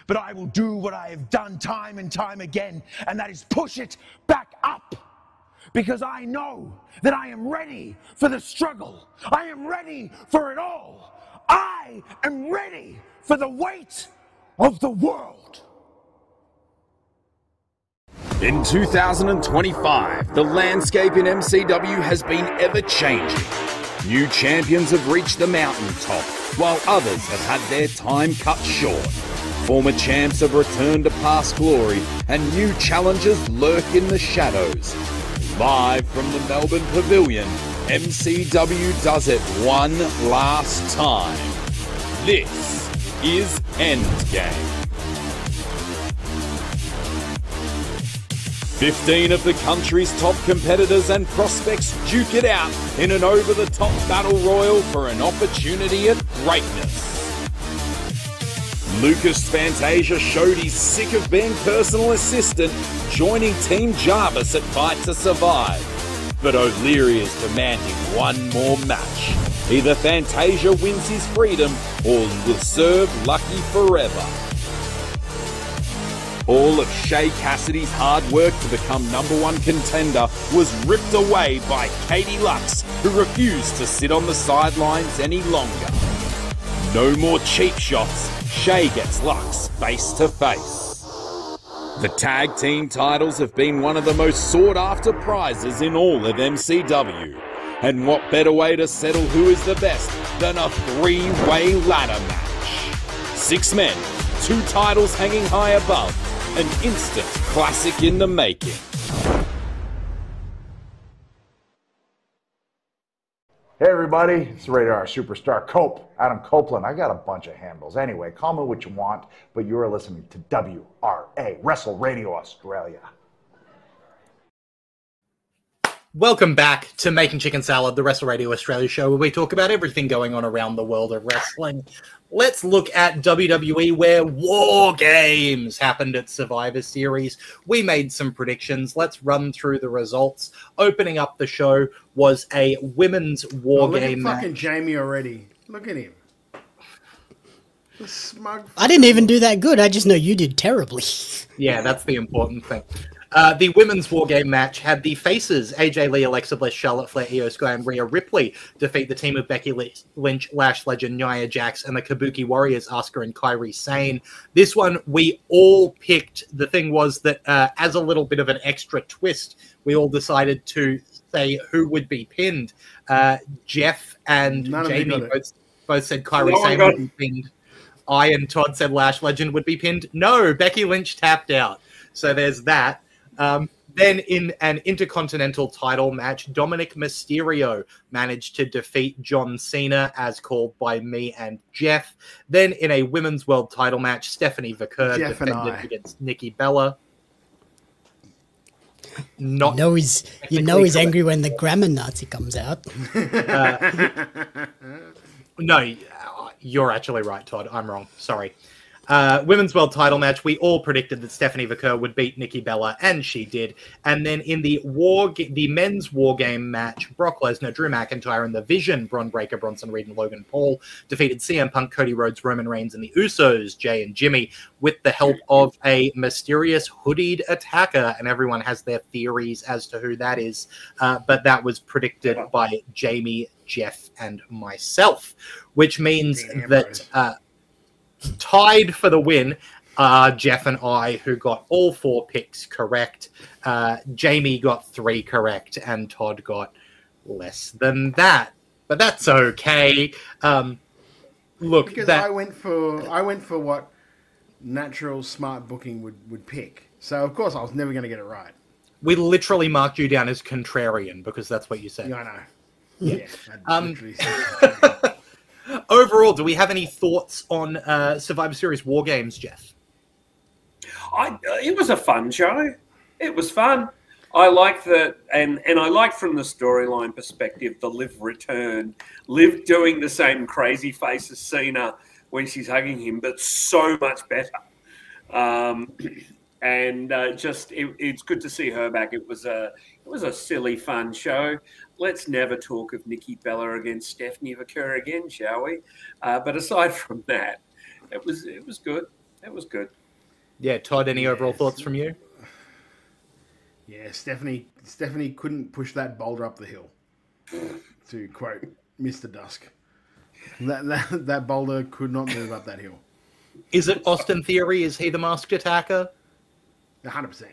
But I will do what I have done time and time again, and that is push it back up. Because I know that I am ready for the struggle. I am ready for it all. I am ready for the weight of the world. In 2025, the landscape in MCW has been ever-changing. New champions have reached the mountaintop, while others have had their time cut short. Former champs have returned to past glory, and new challengers lurk in the shadows. Live from the Melbourne Pavilion, MCW does it one last time. This is Endgame. 15 of the country's top competitors and prospects duke it out in an over-the-top battle royal for an opportunity at greatness. Lucas Fantasia showed he's sick of being personal assistant, joining Team Jarvis at Fight to Survive. But O'Leary is demanding one more match. Either Fantasia wins his freedom or will serve Lucky forever. All of Shay Cassidy's hard work to become #1 contender was ripped away by Katie Lux, who refused to sit on the sidelines any longer. No more cheap shots. Shay gets Lux face to face. The tag team titles have been one of the most sought after prizes in all of MCW. And what better way to settle who is the best than a 3-way ladder match? 6 men, 2 titles hanging high above, an instant classic in the making. Hey everybody, it's Radar Superstar Adam Copeland. I got a bunch of handles. Anyway, call me what you want, but you're listening to WRA, Wrestle Radio Australia. Welcome back to Making Chicken Salad, the Wrestle Radio Australia show, where we talk about everything going on around the world of wrestling. Let's look at WWE, where War Games happened at Survivor Series. We made some predictions. Let's run through the results. Opening up the show was a women's War Game Look at fucking match. Jamie already. Look at him. The smug. I didn't even do that good. I just know you did terribly. Yeah, that's the important thing. The women's War Game match had the faces AJ Lee, Alexa Bliss, Charlotte Flair, Io Sky, and Rhea Ripley defeat the team of Becky Lynch, Lash Legend, Nia Jax, and the Kabuki Warriors, Asuka and Kairi Sane. This one we all picked. The thing was that as a little bit of an extra twist, we all decided to say who would be pinned. Jeff and Jamie both said Kairi Sane would be pinned. I and Todd said Lash Legend would be pinned. No, Becky Lynch tapped out. So there's that. Then in an Intercontinental title match, Dominic Mysterio managed to defeat John Cena, as called by me and Jeff. Then in a Women's World title match, Stephanie Vaquer defended against Nikki Bella. You know he's angry when the grammar Nazi comes out. No, you're actually right, Todd. I'm wrong. Sorry. Women's World title match, we all predicted that Stephanie Vaquer would beat Nikki Bella, and she did. And then in the men's War Game match, Brock Lesnar, Drew McIntyre, and The Vision, Bron Breakker, Bronson Reed, and Logan Paul defeated CM Punk, Cody Rhodes, Roman Reigns, and the Usos, Jay and Jimmy, with the help of a mysterious hoodied attacker. And everyone has their theories as to who that is. But that was predicted by Jamie, Jeff, and myself, which means that... tied for the win, Jeff and I, who got all 4 picks correct. Jamie got 3 correct, and Todd got less than that. But that's okay. Look, because I went for what natural smart booking would pick. So of course I was never going to get it right. We literally marked you down as contrarian because that's what you said. Yeah, I know. Yeah. I literally said overall, do we have any thoughts on Survivor Series War Games, Jeff? It was a fun show. It was fun. I liked that, and I liked from the storyline perspective, the Liv return. Liv doing the same crazy face as Cena when she's hugging him, but so much better. and it's good to see her back. It was a silly, fun show. Let's never talk of Nikki Bella against Stephanie Vaquer again, shall we? But aside from that, it was good. It was good. Yeah, Todd, any overall thoughts from you? Yeah, Stephanie couldn't push that boulder up the hill, to quote Mr. Dusk. That boulder could not move up that hill. Is it Austin Theory? Is he the masked attacker? 100%.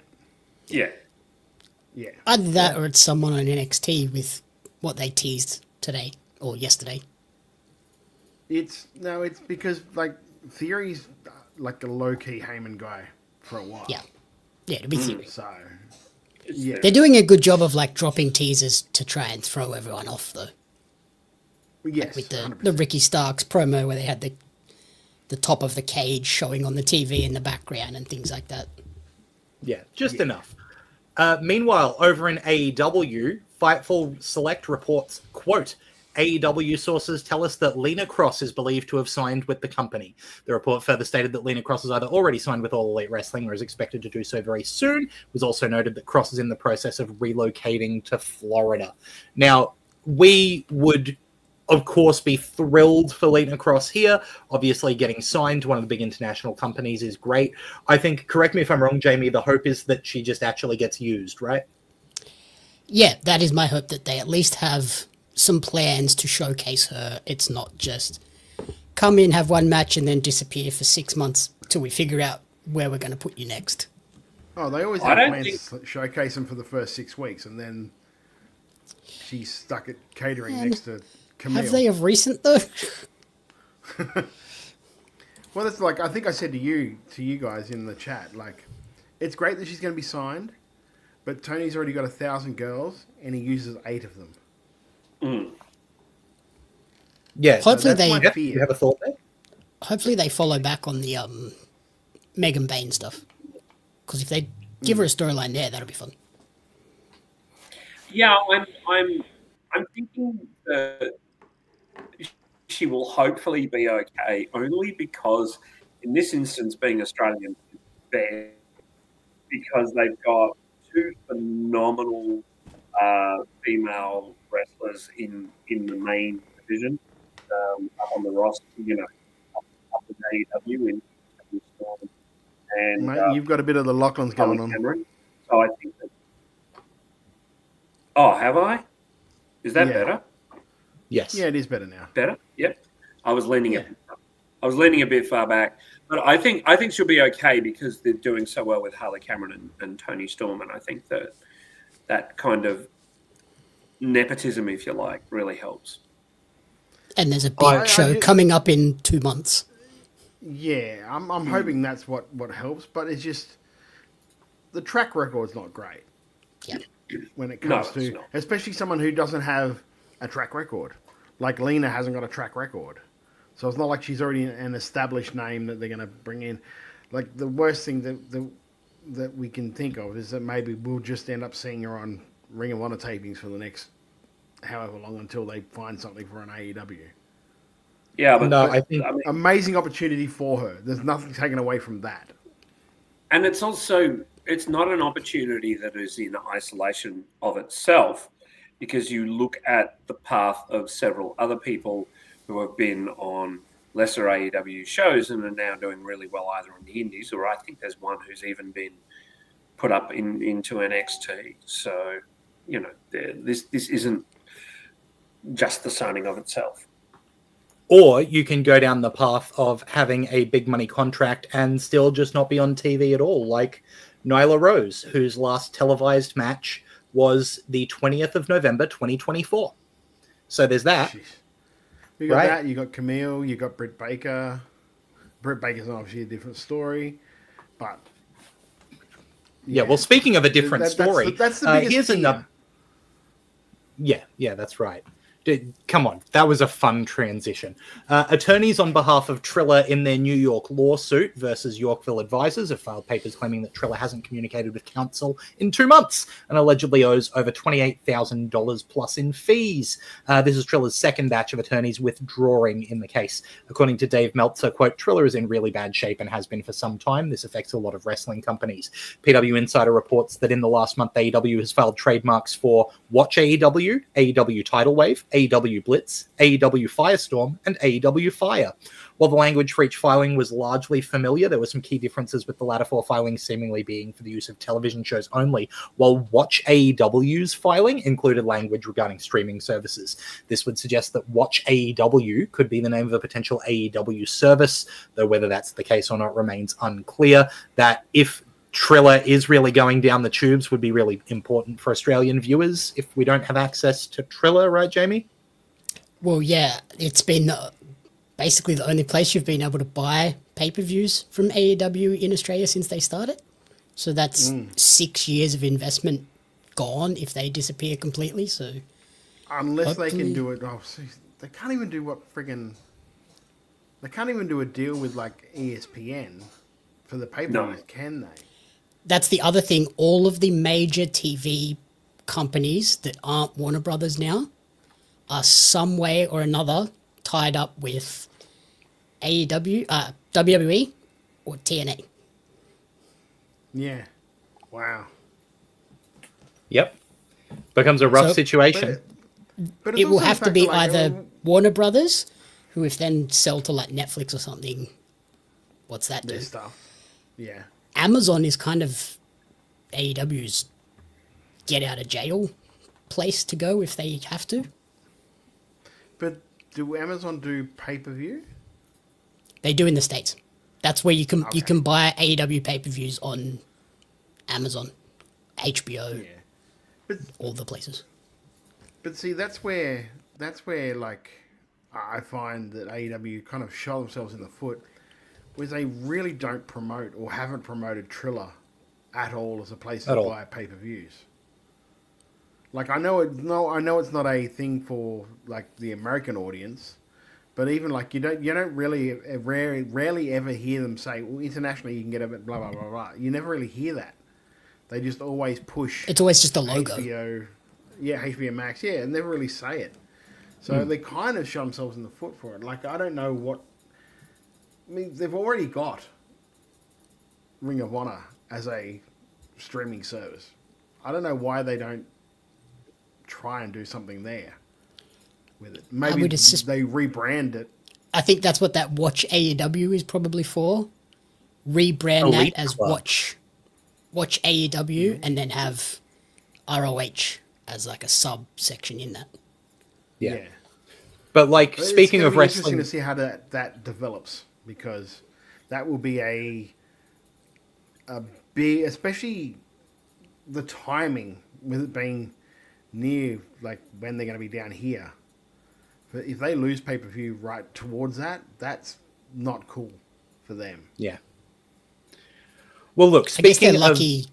Yeah. Yeah. Either that or it's someone on NXT with what they teased today or yesterday. It's because like Theory's like a low-key Heyman guy for a while. Yeah. Yeah, it'll be Theory. So, yeah. They're doing a good job of like dropping teasers to try and throw everyone off though. Yes. Like with the Ricky Starks promo where they had the top of the cage showing on the TV in the background and things like that. Yeah, just enough. Meanwhile, over in AEW, Fightful Select reports, quote, AEW sources tell us that Lena Cross is believed to have signed with the company. The report further stated that Lena Cross has either already signed with All Elite Wrestling or is expected to do so very soon. It was also noted that Cross is in the process of relocating to Florida. Now, we would, of course, be thrilled for Lena Cross here. Obviously, getting signed to one of the big international companies is great. I think, correct me if I'm wrong, Jamie, the hope is that she just actually gets used, right? Yeah, that is my hope, that they at least have some plans to showcase her. It's not just come in, have one match, and then disappear for 6 months till we figure out where we're going to put you next. Oh, they always have plans to showcase them for the first 6 weeks, and then she's stuck at catering next to Camille. Have they of recent, though? Well, that's like, I think I said to you guys in the chat, like, it's great that she's going to be signed, but Tony's already got 1,000 girls, and he uses 8 of them. Yeah. Hopefully You have a thought there? Hopefully they follow back on the Megan Bain stuff. Because if they give her a storyline there, that'll be fun. Yeah, I'm thinking that she will hopefully be okay, only because in this instance, being Australian, fair, because they've got 2 phenomenal female wrestlers in the main division, up on the roster, up in AEW in Storm. And mate, you've got a bit of the Lachlan's going on. Cameron. So I think that. Oh, have I? Is that better? Yes. Yeah, it is better now. Better? Yep. I was leaning a bit far back, but I think she'll be okay because they're doing so well with Harley Cameron and Tony Storm, and I think that kind of nepotism, if you like, really helps. And there's a big show coming up in 2 months. Yeah, I'm hoping that's what helps, but it's just the track record's not great. Yeah. When it comes to, especially someone who doesn't have a track record. Like Lena hasn't got a track record. So it's not like she's already an established name that they're going to bring in. Like the worst thing that we can think of is that maybe we'll just end up seeing her on Ring of Honor tapings for the next however long until they find something for an AEW. Yeah, but I think amazing opportunity for her. There's nothing taken away from that. And it's also, it's not an opportunity that is in isolation of itself, because you look at the path of several other people who have been on lesser AEW shows and are now doing really well either on the indies, or I think there's one who's even been put up into NXT. So, this isn't just the signing of itself. Or you can go down the path of having a big money contract and still just not be on TV at all, like Nyla Rose, whose last televised match was the 20th of November, 2024. So there's that. Jeez. You got that, you got Camille, you got Britt Baker. Britt Baker's obviously a different story, but... Yeah, well, speaking of a different story... That's the biggest here's fear. another... Yeah, that's right. Come on, that was a fun transition. Attorneys on behalf of Triller in their New York lawsuit versus Yorkville Advisors have filed papers claiming that Triller hasn't communicated with counsel in 2 months and allegedly owes over $28,000 plus in fees. This is Triller's second batch of attorneys withdrawing in the case. According to Dave Meltzer, quote, Triller is in really bad shape and has been for some time. This affects a lot of wrestling companies. PW Insider reports that in the last month, AEW has filed trademarks for Watch AEW, AEW Tidal Wave, AEW Blitz, AEW Firestorm, and AEW Fire. While the language for each filing was largely familiar, there were some key differences, with the latter 4 filings seemingly being for the use of television shows only, while Watch AEW's filing included language regarding streaming services. This would suggest that Watch AEW could be the name of a potential AEW service, though whether that's the case or not remains unclear. That if Triller is really going down the tubes would be really important for Australian viewers if we don't have access to Triller, right, Jamie? Well, yeah, it's been basically the only place you've been able to buy pay-per-views from AEW in Australia since they started. So that's 6 years of investment gone if they disappear completely. So unless they can do it, they can't even do what friggin'. They can't even do a deal with like ESPN for the pay-per-views, can they? That's the other thing. All of the major TV companies that aren't Warner Brothers now are some way or another tied up with AEW, WWE, or TNA. Yeah. Wow. Yep. Becomes a rough situation. But it will have to be either Warner Brothers, who if then sell to like Netflix or something, what's that do? Stuff. Yeah. Amazon is kind of AEW's get out of jail place to go if they have to. But do Amazon do pay-per-view? They do in the States. That's where you can buy AEW pay-per-views on Amazon, HBO, all the places. But see, that's where like I find that AEW kind of shot themselves in the foot, where they really don't promote or haven't promoted Triller at all as a place to buy pay-per-views. Like I know it's not a thing for like the American audience, but even like you don't really rarely ever hear them say, well, internationally you can get a bit blah blah blah blah. You never really hear that. They just always push. It's always just a logo. HBO, HBO Max, and never really say it. So they kind of shot themselves in the foot for it. Like I don't know what. I mean, they've already got Ring of Honor as a streaming service. I don't know why they don't try and do something there with it. Maybe they rebrand it. I think that's what that Watch AEW is probably for. Rebrand that as Watch AEW and then have ROH as like a subsection in that. Yeah. But like, speaking of wrestling, interesting to see how that develops, because that will be a big, especially the timing with it being near like when they're going to be down here. But if they lose pay-per-view right towards that, that's not cool for them. Yeah. Well, look, I guess they're lucky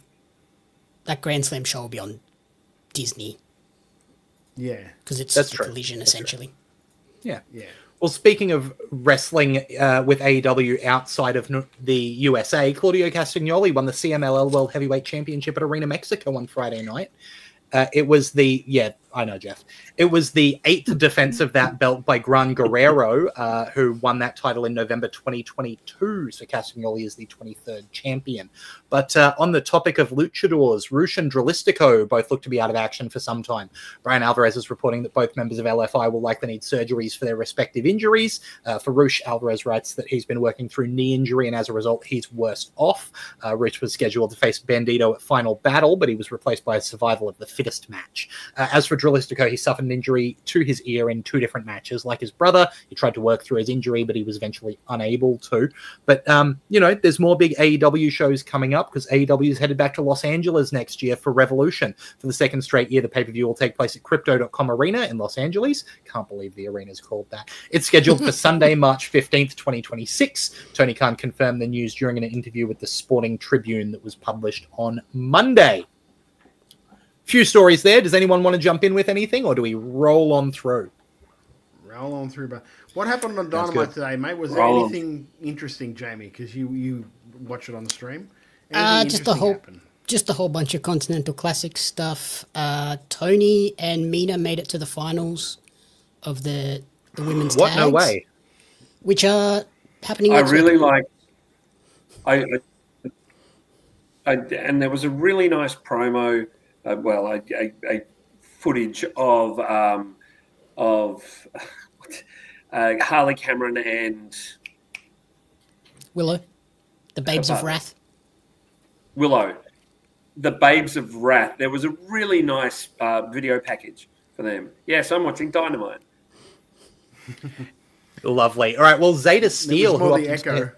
that Grand Slam show will be on Disney. Yeah. Because it's That's a true. collision, essentially. Yeah. Yeah. Well, speaking of wrestling with AEW outside of the USA, Claudio Castagnoli won the CMLL World Heavyweight Championship at Arena Mexico on Friday night. It was the, I know, Jeff. It was the 8th defense of that belt by Gran Guerrero, who won that title in November 2022. So Castagnoli is the 23rd champion. But on the topic of luchadors, Rush and Dralistico both look to be out of action for some time. Brian Alvarez is reporting that both members of LFI will likely need surgeries for their respective injuries. For Rush, Alvarez writes that he's been working through knee injury, and as a result, he's worse off. Rush was scheduled to face Bandito at Final Battle, but he was replaced by a survival of the fittest match. As for Dralistico, he suffered an injury to his ear in 2 different matches. Like his brother, he tried to work through his injury, but he was eventually unable to. But, there's more big AEW shows coming up, because AEW is headed back to Los Angeles next year for Revolution. For the 2nd straight year, the pay-per-view will take place at Crypto.com Arena in Los Angeles. Can't believe the arena is called that. It's scheduled for Sunday, March 15th, 2026. Tony Khan confirmed the news during an interview with the Sporting Tribune that was published on Monday. Few stories there. Does anyone want to jump in with anything, or do we roll on through? roll on through. But what happened on Sounds Dynamite good. today, mate? Was there Roll on. anything interesting, Jamie? Because you watch it on the stream. Just a Anything whole, happen? just a whole bunch of Continental Classic stuff. Tony and Mina made it to the finals of the women's What? tags. No way. Which are happening. I next really week. like. And there was a really nice promo. A footage of Harley Cameron and Willow, the Babes of Wrath. Willow, the Babes of Wrath. There was a really nice video package for them. Yes, I'm watching Dynamite. Lovely. All right. Well, Zeta Steel, more who the echo.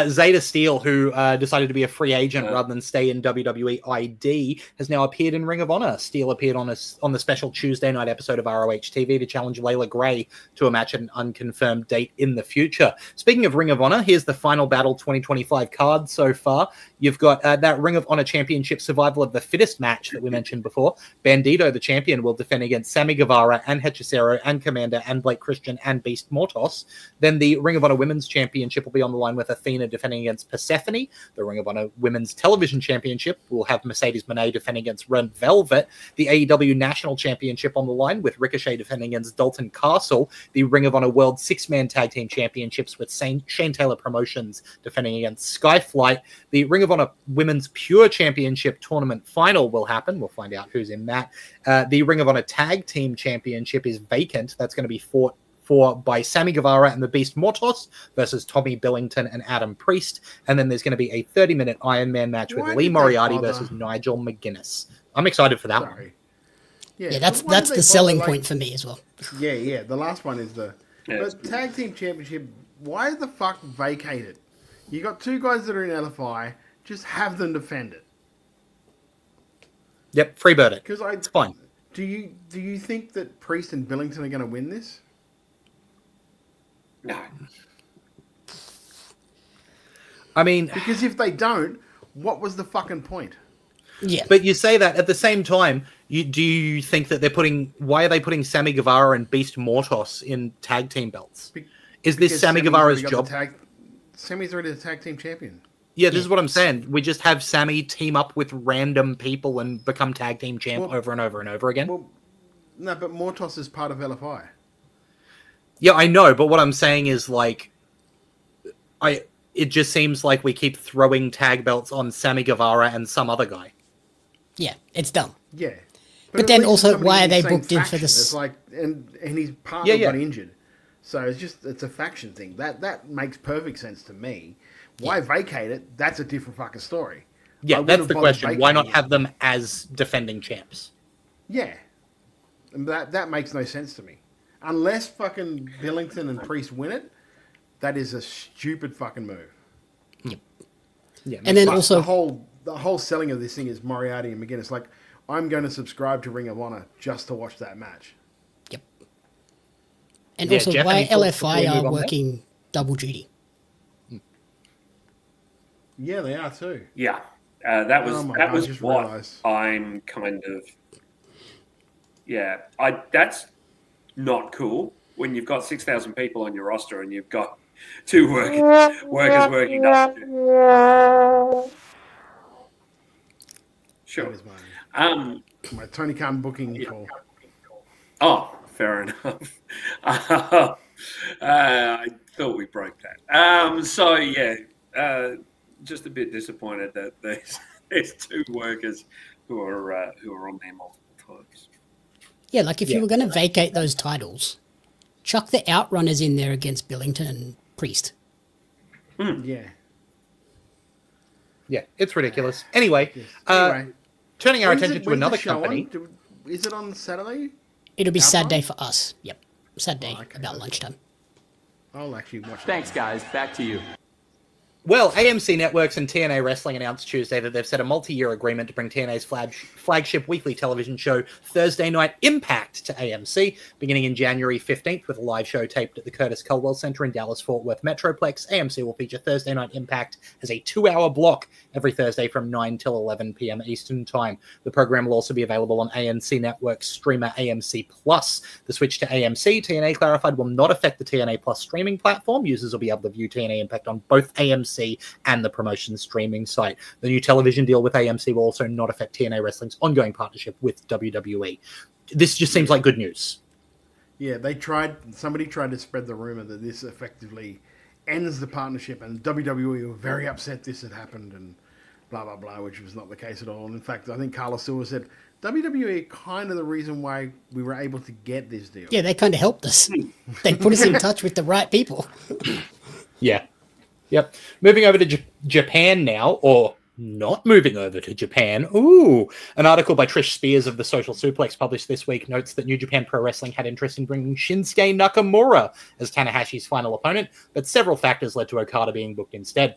Zeta Steel, who decided to be a free agent rather than stay in WWE ID, has now appeared in Ring of Honor. Steel appeared on the special Tuesday night episode of ROH TV to challenge Layla Gray to a match at an unconfirmed date in the future. Speaking of Ring of Honor, here's the Final Battle 2025 card so far. You've got that Ring of Honor Championship Survival of the Fittest match that we mentioned before. Bandito, the champion, will defend against Sammy Guevara and Hechicero and Commander and Blake Christian and Beast Mortos. Then the Ring of Honor Women's Championship will be on the line with Athena defending against Persephone. The Ring of Honor Women's Television Championship will have Mercedes Moné defending against Red Velvet. The AEW National Championship on the line with Ricochet defending against Dalton Castle. The Ring of Honor World Six-Man Tag Team Championships with Shane Taylor Promotions defending against Skyflight. The Ring of Honor Women's Pure Championship Tournament Final will happen. We'll find out who's in that. The Ring of Honor Tag Team Championship is vacant. That's going to be fought by Sammy Guevara and the Beast Mortos versus Tommy Billington and Adam Priest. And then there's going to be a 30-minute Iron Man match with Lee Moriarty versus Nigel McGuinness. I'm excited for that one. Yeah, that's the selling point for me as well. Yeah. The last one is the Tag Team Championship. Why the fuck vacate it? You got two guys that are in LFI. Just have them defend it. Yep, freebird it. Because it's fine. Do you think that Priest and Billington are going to win this? No. I mean, because if they don't, what was the fucking point? Yeah. But you say that at the same time, do you think that why are they putting Sammy Guevara and Beast Mortos in tag team belts? Is this Sammy Guevara's job? Sammy's already the tag team champion. Yeah, this is what I'm saying. We just have Sammy team up with random people and become tag team champ over and over and over again. Well, no, but Mortos is part of LFI. Yeah, I know, but what I'm saying is it just seems like we keep throwing tag belts on Sammy Guevara and some other guy. Yeah, it's dumb. Yeah. But then also, why are they booked in for this? It's like, and his partner got injured. So it's a faction thing. That makes perfect sense to me. Why vacate it? That's a different fucking story. Yeah, that's the question. Why not have them as defending champs? Yeah. And that makes no sense to me. Unless fucking Billington and Priest win it, that is a stupid fucking move. Yep. Yeah. And then also the whole selling of this thing is Moriarty and McGuinness. Like, I'm going to subscribe to Ring of Honor just to watch that match. Yep. And also, Jeff, why any thoughts LFI before we move are on working double duty? Yeah, they are too. Yeah, that was what realized. I'm kind of. Yeah, that's not cool when you've got 6,000 people on your roster and you've got two workers working up. Sure. My Tony Khan booking call. Oh, fair enough. I thought we broke that. So yeah, just a bit disappointed that there's two workers who are on there multiple times. Yeah, like if you were going to vacate those titles, chuck the Outrunners in there against Billington and Priest. Yeah. Yeah, it's ridiculous. Anyway, turning our attention to another company. Is it on Saturday? It'll be Saturday for us. Yep. Saturday, about lunchtime. I'll actually watch it. Thanks, guys. Back to you. Well, AMC Networks and TNA Wrestling announced Tuesday that they've set a multi-year agreement to bring TNA's flagship weekly television show, Thursday Night Impact, to AMC, beginning in January 15th with a live show taped at the Curtis Culwell Center in Dallas-Fort Worth Metroplex. AMC will feature Thursday Night Impact as a 2-hour block every Thursday from 9 till 11 p.m. Eastern Time. The program will also be available on AMC Network's streamer AMC Plus. The switch to AMC, TNA clarified, will not affect the TNA Plus streaming platform. Users will be able to view TNA Impact on both AMC and the promotion's streaming site. The new television deal with AMC will also not affect TNA Wrestling's ongoing partnership with WWE. This just seems like good news. Yeah, somebody tried to spread the rumor that this effectively ends the partnership, and WWE were very upset this had happened and blah, blah, blah, which was not the case at all. And in fact, I think Carlos Silva said, WWE are kind of the reason why we were able to get this deal. Yeah, they kind of helped us. They put us in touch with the right people. Yeah. Yep. Moving over to Japan now, or not moving over to Japan. Ooh. An article by Trish Spears of the Social Suplex published this week notes that New Japan Pro Wrestling had interest in bringing Shinsuke Nakamura as Tanahashi's final opponent, but several factors led to Okada being booked instead.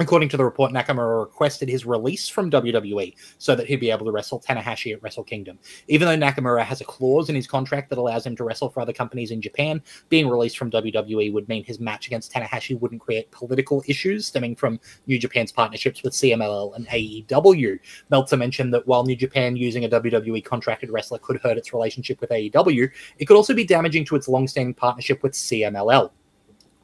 According to the report, Nakamura requested his release from WWE so that he'd be able to wrestle Tanahashi at Wrestle Kingdom. Even though Nakamura has a clause in his contract that allows him to wrestle for other companies in Japan, being released from WWE would mean his match against Tanahashi wouldn't create political issues stemming from New Japan's partnerships with CMLL and AEW. Meltzer mentioned that while New Japan using a WWE contracted wrestler could hurt its relationship with AEW, it could also be damaging to its long-standing partnership with CMLL.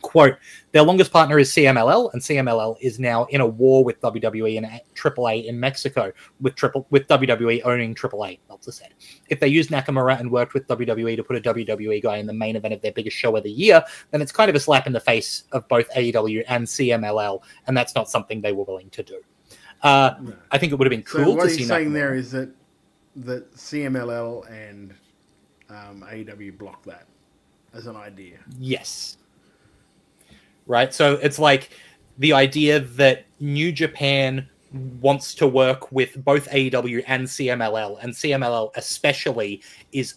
Quote, their longest partner is CMLL, and CMLL is now in a war with WWE and AAA in Mexico, with WWE owning AAA, Meltzer said. If they used Nakamura and worked with WWE to put a WWE guy in the main event of their biggest show of the year, then it's kind of a slap in the face of both AEW and CMLL, and that's not something they were willing to do. I think it would have been cool to see What he's saying Nakamura. there is that CMLL and AEW blocked that as an idea. Yes. Right, so it's like the idea that New Japan wants to work with both AEW and CMLL especially is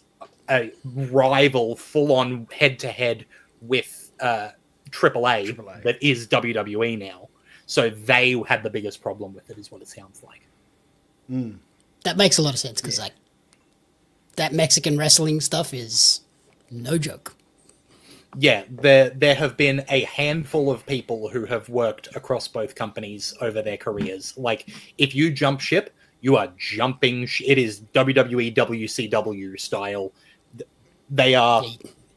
a rival full-on head-to-head with AAA that is WWE now. So they had the biggest problem with it, is what it sounds like. That makes a lot of sense, because like that Mexican wrestling stuff is no joke. Yeah, there have been a handful of people who have worked across both companies over their careers. Like, if you jump ship, you are jumping. It is WWE WCW style. They are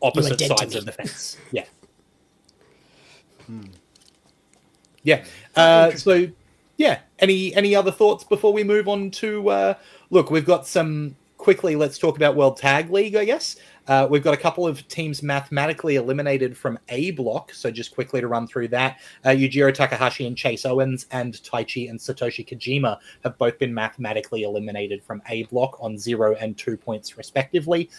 opposite sides of the fence. Yeah. Yeah. So, yeah. Any other thoughts before we move on to? Look, we've got some. Quickly, let's talk about World Tag League, I guess. We've got a couple of teams mathematically eliminated from A block, so just quickly to run through that. Yujiro Takahashi and Chase Owens and Taichi and Satoshi Kojima have both been mathematically eliminated from A block on 0 and 2 points, respectively.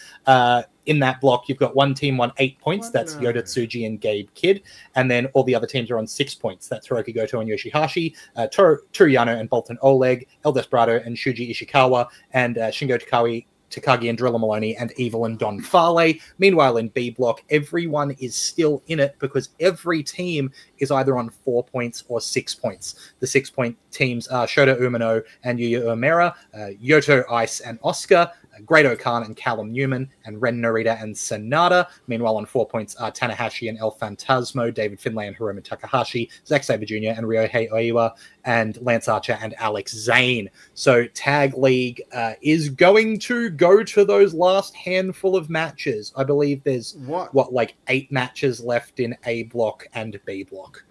In that block, you've got one team on 8 points. That's Yota Tsuji and Gabe Kidd. And then all the other teams are on 6 points. That's Hiroki Goto and Yoshihashi, Toru Yano and Bolton Oleg, El Desperado and Shuji Ishikawa, and Shingo Takagi and Drilla Maloney, and Evil and Don Farley. Meanwhile, in B block, everyone is still in it because every team is either on 4 points or 6 points. The 6 point teams are Shota Umino and Yuya Uemura, Yoto, Ice, and Oscar, Great Khan and Callum Newman, and Ren Narita and Sonata. Meanwhile, on 4 points are Tanahashi and El Fantasmo, David Finlay and Hiromu Takahashi, Zack Sabre Jr. and Ryohei Oiwa, and Lance Archer and Alex Zane. So Tag League is going to go to those last handful of matches. I believe there's, like 8 matches left in A block and B block.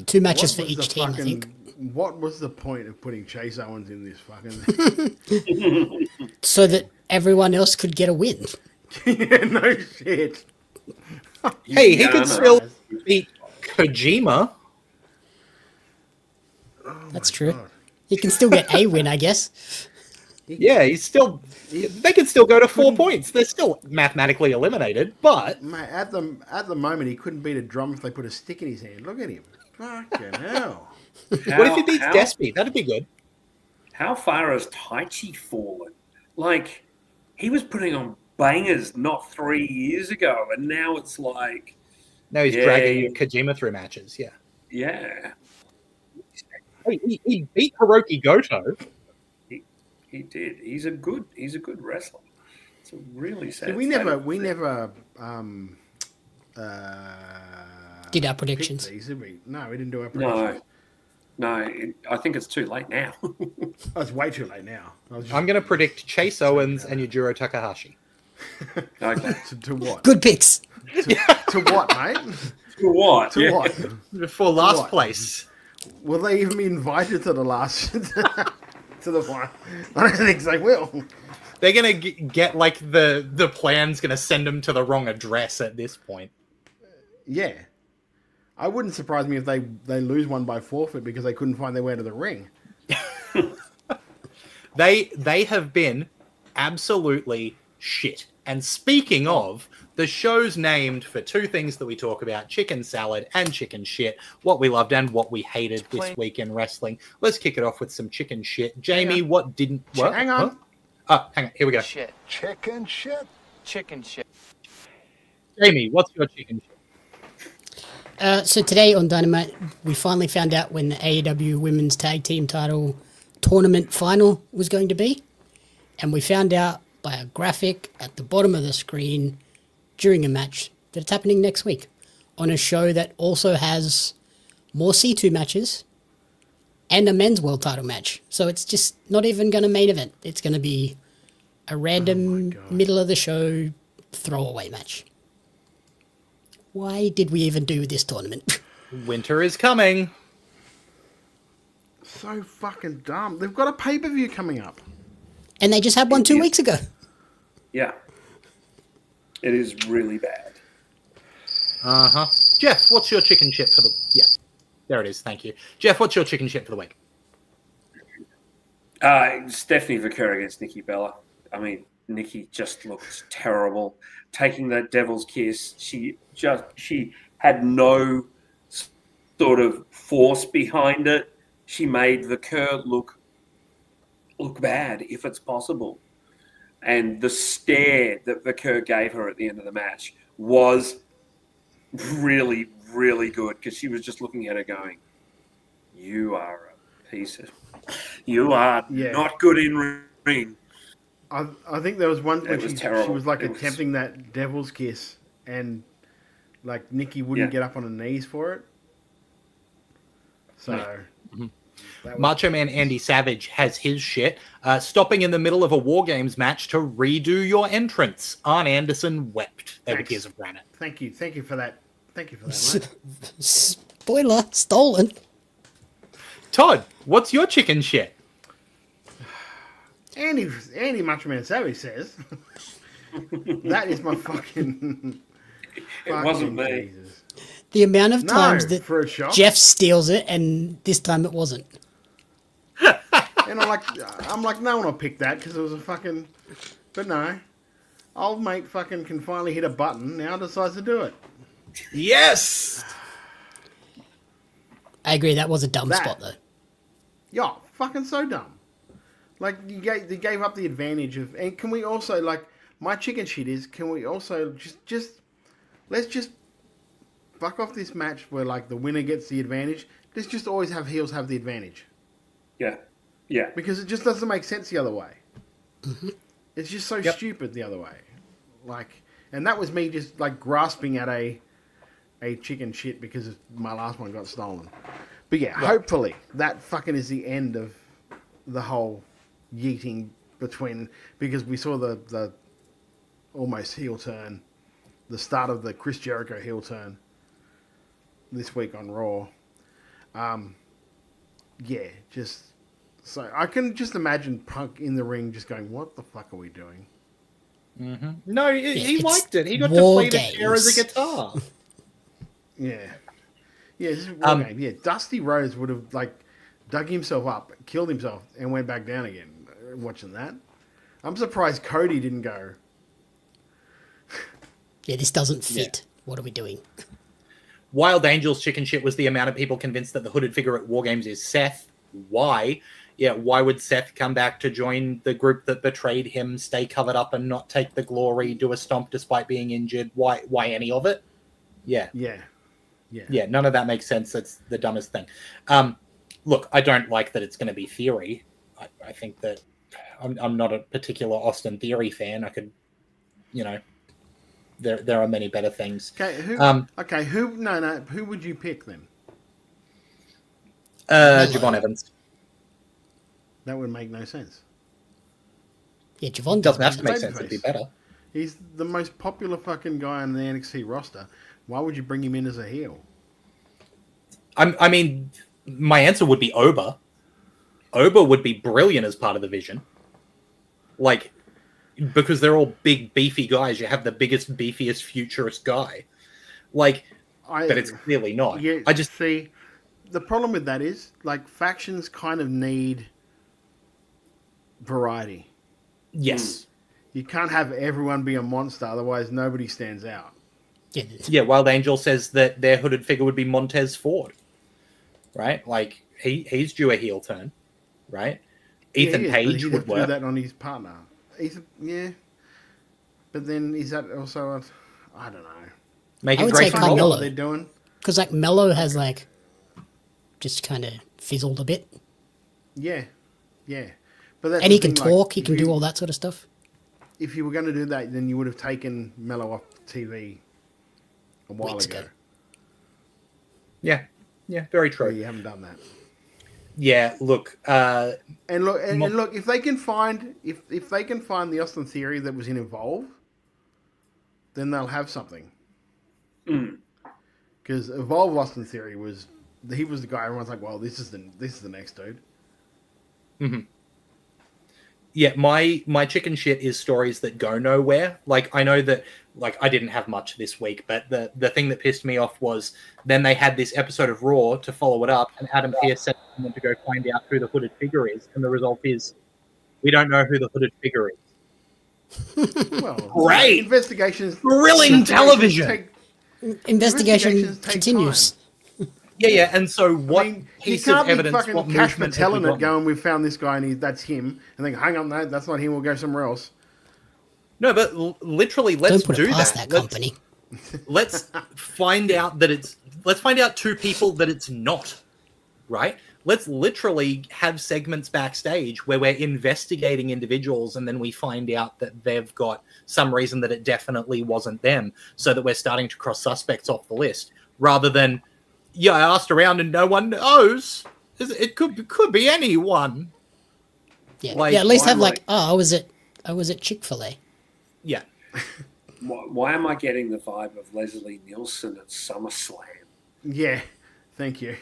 2 matches for each team, I think. What was the point of putting Chase Owens in this fucking... So that everyone else could get a win. Yeah, no shit. Hey, he could still beat Kojima. That's true. He can still get a win, I guess. Yeah, they could still go to 4 points. They're still mathematically eliminated, but... Mate, at the moment, he couldn't beat a drum if they put a stick in his hand. Look at him. Fucking hell. What if he beats Despy? That'd be good. How far has Taichi fallen? Like, he was putting on bangers not 3 years ago, and now it's like... Now he's dragging Kojima through matches, yeah. Yeah. He beat Hiroki Goto. He did. He's a good wrestler. It's a really sad. We never did our predictions. These, did we? No, we didn't do our predictions. No, I think it's too late now. Oh, it's way too late now. I'm going to predict Chase Owens and Yujiro Takahashi. Okay. To what? Good picks. To what, mate? To what? To Yeah. what? For last what? place. Will they even be invited to the last to the one? I don't think they will. They're gonna get like the plan's gonna send them to the wrong address at this point. Yeah, I wouldn't surprise me if they lose one by forfeit because they couldn't find their way to the ring. They have been absolutely shit. And speaking of, the show's named for two things that we talk about: chicken salad and chicken shit. What we loved and what we hated this week in wrestling. Let's kick it off with some chicken shit. Jamie, what didn't? What? Hang on. Huh? Oh, hang on. Here we go. Shit. Chicken shit. Chicken shit. Jamie, what's your chicken shit? So today on Dynamite, we finally found out when the AEW Women's Tag Team Title Tournament Final was going to be. And we found out by a graphic at the bottom of the screen during a match that it's happening next week on a show that also has more C2 matches and a men's world title match. So it's just not even going to main event. It's going to be a random middle of the show throwaway match. Why did we even do this tournament? Winter is coming. So fucking dumb. They've got a pay-per-view coming up. And they just had one 2 weeks ago. Yeah. It is really bad. Uh-huh. Jeff, what's your chicken shit for the... Yeah, there it is. Thank you. Jeff, what's your chicken shit for the week? Stephanie Vaquero against Nikki Bella. I mean, Nikki just looked terrible. Taking that devil's kiss, she had no sort of force behind it. She made Vaquero look bad, if it's possible. And the stare that Vaquero gave her at the end of the match was really, really good, because she was just looking at her going, you are a piece of... You are not good in ring. I think there was one when was she terrible. was like attempting that devil's kiss, and like Nikki wouldn't get up on her knees for it. So... Mm-hmm. Macho Man Andy Savage has his shit. Stopping in the middle of a War Games match to redo your entrance. Arn Anderson wept. They were tears of granite. Thank you for that. Thank you for that, mate. Spoiler, stolen. Todd, what's your chicken shit? Andy Macho Man Savage says that is my fucking... It wasn't me. Jesus. The amount of times that for a shot. Jeff steals it, and this time it wasn't. And I'm like, no one will pick that because it was a fucking... But no. Old mate fucking can finally hit a button, now decides to do it. Yes! I agree, that was a dumb spot, though. Yeah, fucking so dumb. Like, you gave up the advantage of... And can we also, like, my chicken shit is, can we also just let's just fuck off this match where, like, the winner gets the advantage. Let's just always have heels have the advantage. Yeah. Yeah. Because it just doesn't make sense the other way. Mm-hmm. It's just so stupid the other way. Like, and that was me just, like, grasping at a chicken shit because my last one got stolen. But yeah, hopefully that fucking is the end of the whole yeeting between, because we saw the almost heel turn, the start of the Chris Jericho heel turn this week on Raw. Yeah, just so I can just imagine Punk in the ring just going, "What the fuck are we doing?" Mm-hmm. No, he liked it. He got to War play the chair as a guitar. Yeah, this is War Game. Yeah, Dusty Rhodes would have like dug himself up, killed himself, and went back down again. Watching that, I'm surprised Cody didn't go. Yeah, this doesn't fit. Yeah. What are we doing? Wild Angel's chicken shit was the amount of people convinced that the hooded figure at War Games is Seth. Why? Yeah, why would Seth come back to join the group that betrayed him, stay covered up and not take the glory, do a stomp despite being injured? Why any of it? Yeah. Yeah. Yeah, none of that makes sense. That's the dumbest thing. look, I don't like that it's going to be Theory. I think that I'm not a particular Austin Theory fan. I could, you know, there are many better things. Okay, who would you pick then? Javon Evans. That would make no sense. Yeah, Javon doesn't have to make sense. It'd be better. He's the most popular fucking guy on the NXT roster. Why would you bring him in as a heel? I mean, my answer would be Oba. Oba would be brilliant as part of the Vision. Like, because they're all big, beefy guys. You have the biggest, beefiest, futurist guy. Like, but it's clearly not. Yeah, I just see, the problem with that is, like, factions kind of need variety. Yes. You can't have everyone be a monster, otherwise nobody stands out. Yeah, Wild Angel says that their hooded figure would be Montez Ford. Right? Like, he's due a heel turn. Right? Ethan Page would have to work. do that on his partner. Yeah. But then is that also I don't know. Make I it would great say for Carmelo. What they're doing. Because, like, Mello has, like, just kind of fizzled a bit. Yeah. Yeah. But that's And the he can thing, like, talk, he if can you- do all that sort of stuff. If you were going to do that, then you would have taken Mello off TV a while Weeks ago. ago. Yeah. Yeah, very true. You haven't done that. Yeah, look. And look, if they can find if they can find the Austin Theory that was in Evolve, then they'll have something. Because Evolve Austin Theory was the guy everyone's like, well, this is the next dude. Mm-hmm. Yeah, my chicken shit is stories that go nowhere. Like, I know that, like, I didn't have much this week, but the thing that pissed me off was then they had this episode of Raw to follow it up, and Adam Pearce sent someone to go find out who the hooded figure is, and the result is we don't know who the hooded figure is. Well, Great! Investigations. Thrilling television! Investigation continues. Yeah, and so what You piece can't of be evidence, fucking what Cash movement have we Pateling it gotten? going, we found this guy and that's him. And then, hang on, no, that's not him, we'll go somewhere else. No, but literally, let's Don't put do it past that. that company. Let's find out that it's. Let's find out two people that it's not. Right? Let's literally have segments backstage where we're investigating individuals, and then we find out that they've got some reason that it definitely wasn't them, so that we're starting to cross suspects off the list, rather than, yeah, I asked around and no one knows. It could be anyone. Yeah, Like, yeah. At least why have am I- like, I was at Chick-fil-A. Yeah. Why am I getting the vibe of Leslie Nielsen at SummerSlam? Yeah, thank you.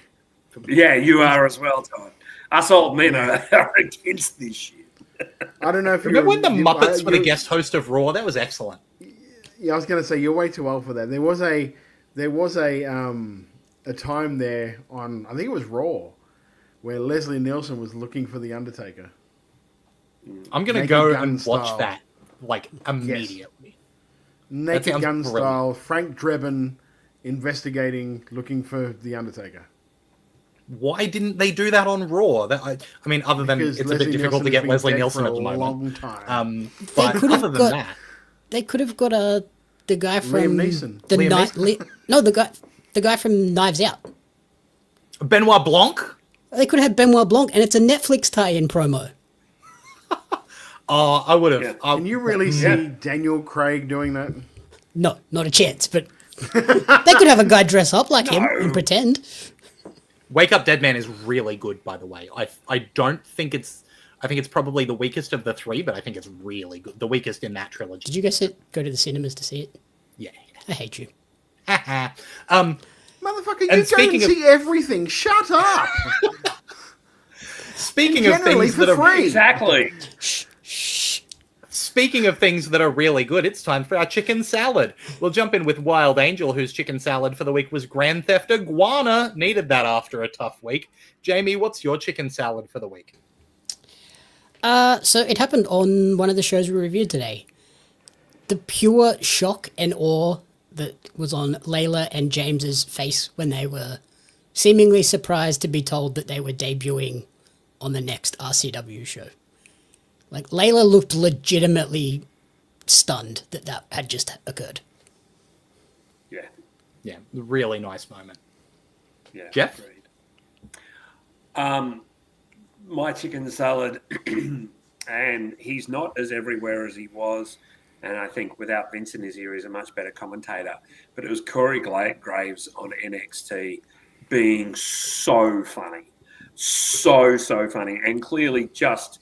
Yeah, you are as well, Todd. Us old men are against this shit. I don't know if Remember when the Muppets were the you- guest host of Raw? That was excellent. Yeah, I was going to say, you're way too old for that. There was a time there on, I think it was Raw, where Leslie Nielsen was looking for The Undertaker. I'm going to Naked go Gun and watch style. that, like, immediately. Naked sounds Gun brilliant. style, Frank Drebin investigating, looking for The Undertaker. Why didn't they do that on Raw? I mean, other than Because it's a Leslie bit difficult to Nielsen has get been Leslie dead Nielsen for at the a moment. long time. But could have other than got- that, They could have got the guy from Liam Neeson. the Liam no, the guy from Knives Out. Benoit Blanc. They could have had Benoit Blanc, and it's a Netflix tie-in promo. Oh, I would have. Can you really see Daniel Craig doing that? No, not a chance. But they could have a guy dress up like him and pretend. Wake Up Dead Man is really good, by the way. I don't think it's. I think it's probably the weakest of the three, but I think it's really good. The weakest in that trilogy. Did you guys go to the cinemas to see it? Yeah. I hate you. Motherfucker, you And go speaking and of- see everything. Shut up. Speaking And of generally things for that are free. Exactly. Speaking of things that are really good, it's time for our chicken salad. We'll jump in with Wild Angel, whose chicken salad for the week was Grand Theft Iguana. Needed that after a tough week. Jamie, what's your chicken salad for the week? So it happened on one of the shows we reviewed today. The pure shock and awe that was on Layla and James's face when they were seemingly surprised to be told that they were debuting on the next RCW show. Like, Layla looked legitimately stunned that that had just occurred. Yeah. Yeah, really nice moment. Yeah. Jeff? Agreed. My chicken salad, and he's not as everywhere as he was. And I think without Vince in his ear, he's a much better commentator. But it was Corey Graves on NXT being so funny. So funny. And clearly just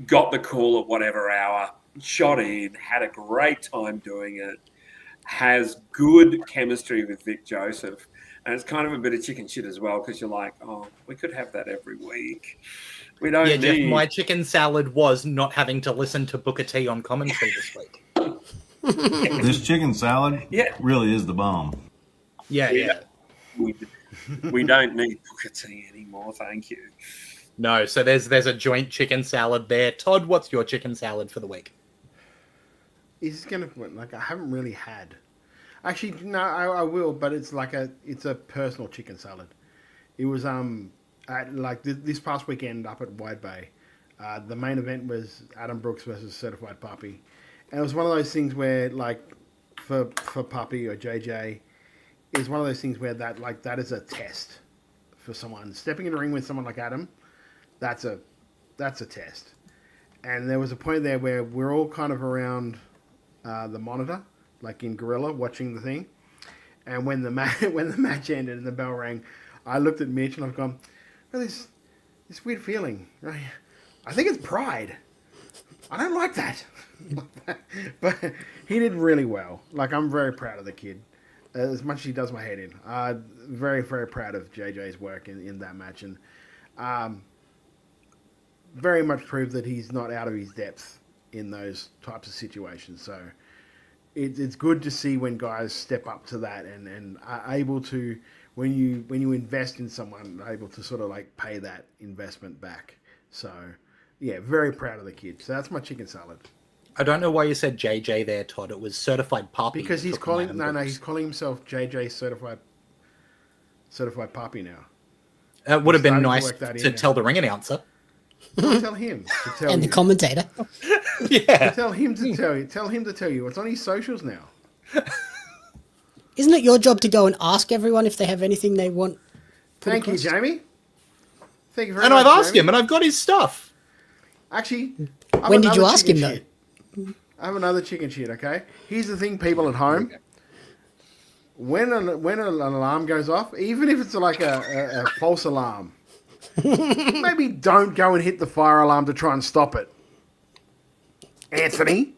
got the call at whatever hour, shot in, had a great time doing it, has good chemistry with Vic Joseph. And it's kind of a bit of chicken shit as well, because you're like, oh, we could have that every week. We don't need... Jeff, my chicken salad was not having to listen to Booker T on commentary this week. This chicken salad really is the bomb. Yeah. We don't need Booker T anymore, thank you. No, so there's a joint chicken salad there. Todd, what's your chicken salad for the week? Is gonna I haven't really had. Actually, no, I will, but it's a personal chicken salad. It was at this past weekend up at Wide Bay. The main event was Adam Brooks versus Certified Puppy, and it was one of those things where for Puppy or JJ, it's one of those things where that is a test for someone stepping in the ring with someone like Adam. That's a test, and there was a point there where we're all kind of around the monitor, like in Gorilla, watching the thing. And when the match ended and the bell rang, I looked at Mitch and I've gone, well, this weird feeling. Right? I think it's pride. I don't like that. But he did really well. I'm very proud of the kid. As much as he does my head in. Very, very proud of JJ's work in that match. And very much proved that he's not out of his depth in those types of situations. So it's good to see when guys step up to that and are able to, when you invest in someone, able to sort of pay that investment back. So yeah, very proud of the kid. So that's my chicken salad. I don't know why you said JJ there, Todd. It was Certified Puppy. Because he's calling he's calling himself JJ Certified Puppy now. It would have been nice to tell the ring announcer. Tell him to tell and you. the commentator. Yeah. Tell him to tell you. Tell him to tell you. It's on his socials now. Isn't it your job to go and ask everyone if they have anything they want? Thank you, Jamie. Thank you very much. And I've asked him, and I've got his stuff. Actually, when did you ask him though? I have another chicken shit. Okay. Here's the thing, people at home. When an alarm goes off, even if it's a false alarm, maybe don't go and hit the fire alarm to try and stop it. Anthony.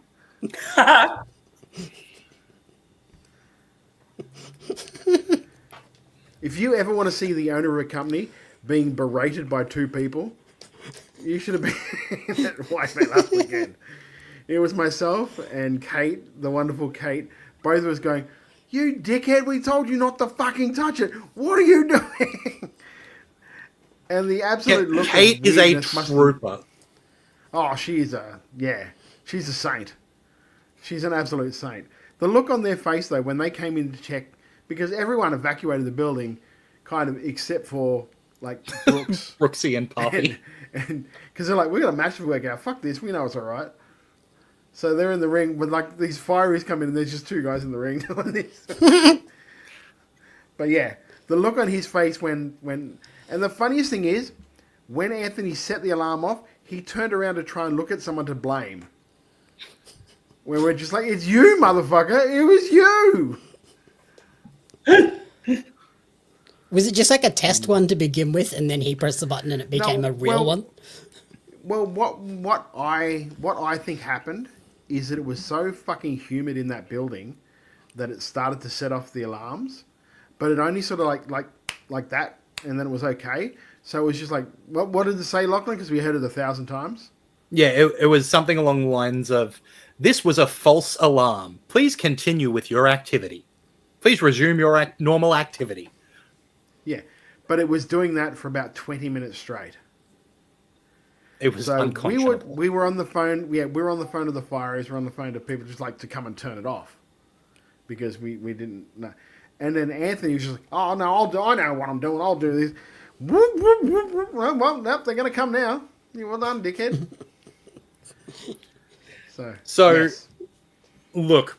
If you ever want to see the owner of a company being berated by two people, you should have been at White Bay last weekend. It was myself and Kate, the wonderful Kate, both of us going, "You dickhead, we told you not to fucking touch it. What are you doing?" And the absolute look of Kate is a weirdness trooper. Oh, she's a saint. She's an absolute saint. The look on their face, though, when they came in to check, because everyone evacuated the building, kind of, except for, Brooks. Brooksy and Puppy. And because they're like, we got a match to work out. Fuck this. We know it's all right. So they're in the ring with, these fireys come in, and there's just two guys in the ring doing this. But, yeah, the look on his face when... And the funniest thing is, when Anthony set the alarm off, he turned around to try and look at someone to blame. Where we're just like, it's you, motherfucker. It was you. Was it just a test one to begin with, and then he pressed the button and it became a real one? Well, what I think happened is that it was so fucking humid in that building that it started to set off the alarms, but it only sort of like that, and then it was okay. So it was just like, what did it say, Lachlan? Because we heard it 1,000 times. Yeah, it was something along the lines of, "This was a false alarm. Please continue with your activity. Please resume your normal activity." Yeah, but it was doing that for about 20 minutes straight. It was unconscionable. We were on the phone. Yeah, we were on the phone to the fireys. We're on the phone to people just to come and turn it off because we didn't know. And then Anthony was just like, "Oh no, I know what I'm doing. I'll do this." Well, nope, they're gonna come now. Yeah, well done, dickhead. So yes. Look,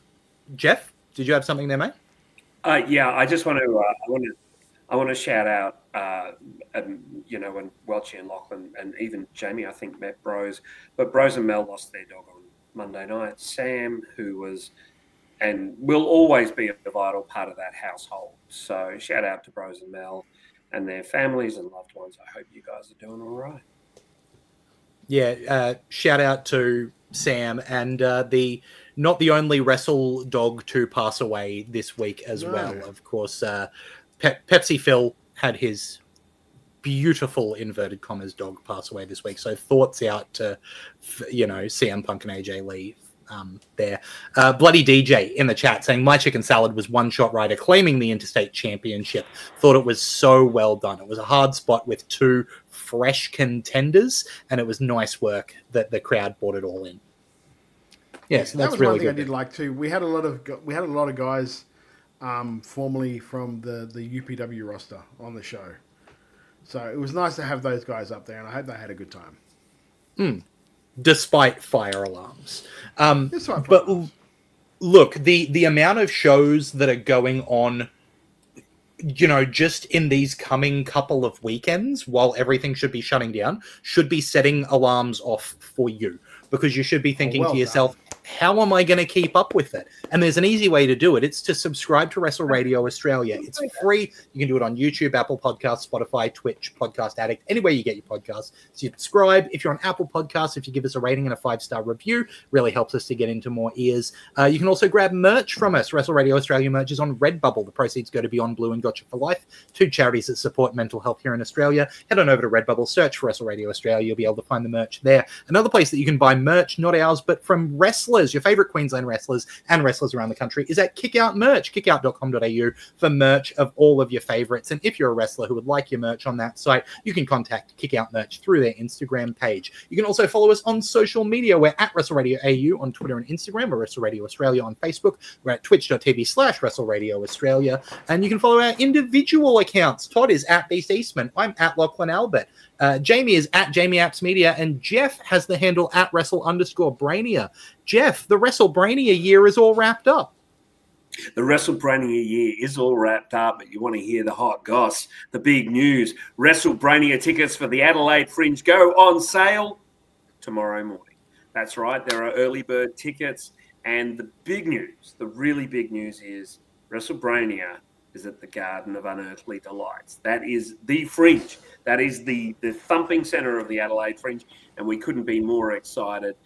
Jeff, did you have something there, mate? Yeah, I just want to. I want to shout out, and Welchie and Lachlan and even Jamie, I think, met Bros. But Bros and Mel lost their dog on Monday night. Sam, who was and will always be a vital part of that household. So shout out to Bros and Mel and their families and loved ones. I hope you guys are doing all right. Yeah, shout out to Sam and not the only wrestle dog to pass away this week as well. Of course, Pepsi Phil had his beautiful inverted commas dog pass away this week. So thoughts out to CM Punk and AJ Lee there. Bloody DJ in the chat saying my chicken salad was One Shot Rider claiming the interstate championship. Thought it was so well done. It was a hard spot with two fresh contenders, and it was nice work that the crowd brought it all in. Yes, that was really one thing good. I did like too. We had a lot of guys formerly from the UPW roster on the show, so it was nice to have those guys up there, and I hope they had a good time. Despite fire alarms. But look, the amount of shows that are going on, just in these coming couple of weekends, while everything should be shutting down, should be setting alarms off for you, because you should be thinking to yourself, how am I going to keep up with it? And there's an easy way to do it. It's to subscribe to Wrestle Radio Australia. It's free. You can do it on YouTube, Apple Podcasts, Spotify, Twitch, Podcast Addict, anywhere you get your podcasts. So you subscribe. If you're on Apple Podcasts, if you give us a rating and a 5-star review, really helps us to get into more ears. You can also grab merch from us. Wrestle Radio Australia merch is on Redbubble. The proceeds go to Beyond Blue and Gotcha for Life, two charities that support mental health here in Australia. Head on over to Redbubble, search for Wrestle Radio Australia. You'll be able to find the merch there. Another place that you can buy merch, not ours, but from wrestlers, your favorite Queensland wrestlers and wrestlers around the country, is at Kickout Merch, kickout.com.au for merch of all of your favorites. And if you're a wrestler who would like your merch on that site, you can contact Kickout Merch through their Instagram page. You can also follow us on social media. We're at Wrestle Radio AU on Twitter and Instagram. We're Wrestle Radio Australia on Facebook. We're at twitch.tv/Wrestle Radio Australia. And you can follow our individual accounts. Todd is at Beast Eastman. I'm at Lachlan Albert. Jamie is at Jamie Apps Media, and Jeff has the handle at Wrestle_Brainia. Jeff, the WrestleBrainia year is all wrapped up. The WrestleBrainia year is all wrapped up, but you want to hear the hot goss, the big news. WrestleBrainia tickets for the Adelaide Fringe go on sale tomorrow morning. That's right, there are early bird tickets, and the big news, the really big news is WrestleBrainia is at the Garden of Unearthly Delights. That is the Fringe. That is the thumping centre of the Adelaide Fringe, and we couldn't be more excited.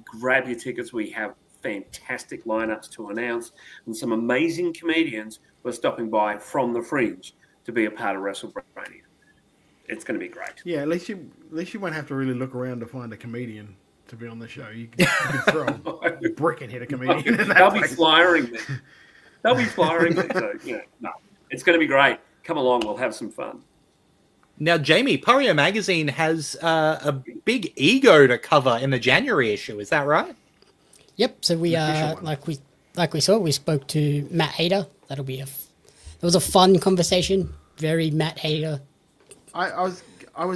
Grab your tickets. We have fantastic lineups to announce, and some amazing comedians who are stopping by from the Fringe to be a part of WrestleBrainia. It's going to be great. Yeah, at least you won't have to really look around to find a comedian to be on the show. You can throw a brick and hit a comedian. They'll be flyering me. They'll be flyering me. So, no, it's going to be great. Come along. We'll have some fun. Now, Jamie, Pario Magazine has a big ego to cover in the January issue. Is that right? Yep. So we like we saw, we spoke to Matt Hayter. That was a fun conversation. Very Matt Hayter. I was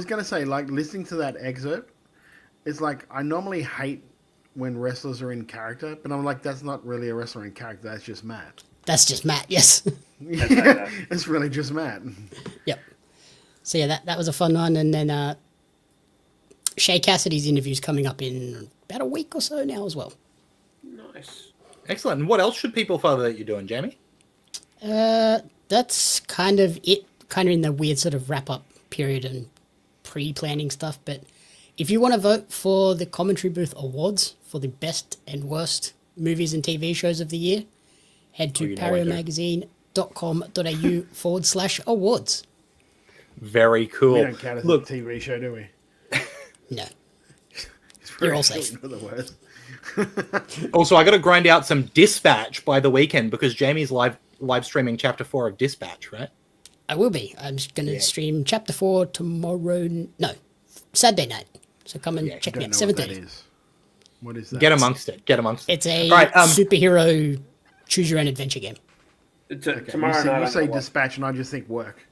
gonna say, like, listening to that excerpt, it's like I normally hate when wrestlers are in character, but I'm like, that's not really a wrestler in character. That's just Matt. That's just Matt. Yes. Yeah, it's really just Matt. Yep. So yeah, that was a fun one, and then Shay Cassidy's interview's coming up in about a week or so now as well. Nice, excellent. And what else should people follow that you're doing, Jamie? That's kind of it. Kind of in the weird sort of wrap up period and pre-planning stuff. But if you want to vote for the Commentary Booth Awards for the best and worst movies and TV shows of the year, head to pariomagazine.com.au/awards. Very cool. We don't count as a TV show, do we? No. You're all safe. Also, I got to grind out some Dispatch by the weekend because Jamie's live streaming Chapter 4 of Dispatch, right? I will be. I'm just going to stream Chapter 4 Saturday night. So come and check me out. 7:30. What is that? Get amongst it. It's a superhero choose your own adventure game. Tomorrow night. You say Dispatch, and I just think work.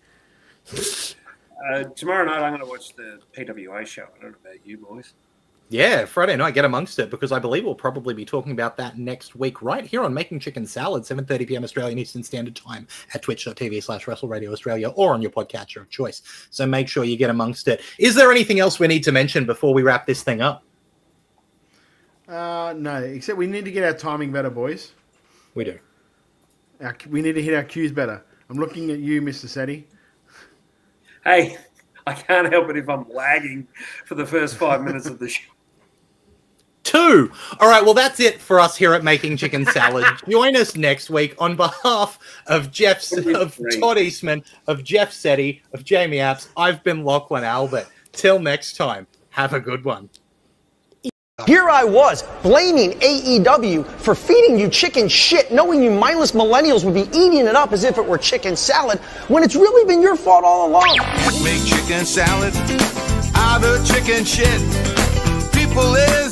Tomorrow night, I'm going to watch the PWA show. I don't know about you boys. Yeah, Friday night, get amongst it, because I believe we'll probably be talking about that next week right here on Making Chicken Salad, 7:30 p.m. Australian Eastern Standard Time at twitch.tv/WrestleRadio or on your podcatcher of choice. So make sure you get amongst it. Is there anything else we need to mention before we wrap this thing up? No, except we need to get our timing better, boys. We do. We need to hit our cues better. I'm looking at you, Mr. Seti. Hey, I can't help it if I'm lagging for the first 5 minutes of the show. 2. All right, well, that's it for us here at Making Chicken Salad. Join us next week on behalf of Todd Eastman, of Jeff Seti, of Jamie Apps. I've been Lachlan Albert. Till next time, have a good one. Here I was, blaming AEW for feeding you chicken shit, knowing you mindless millennials would be eating it up as if it were chicken salad, when it's really been your fault all along. Make chicken salad out of chicken shit. People live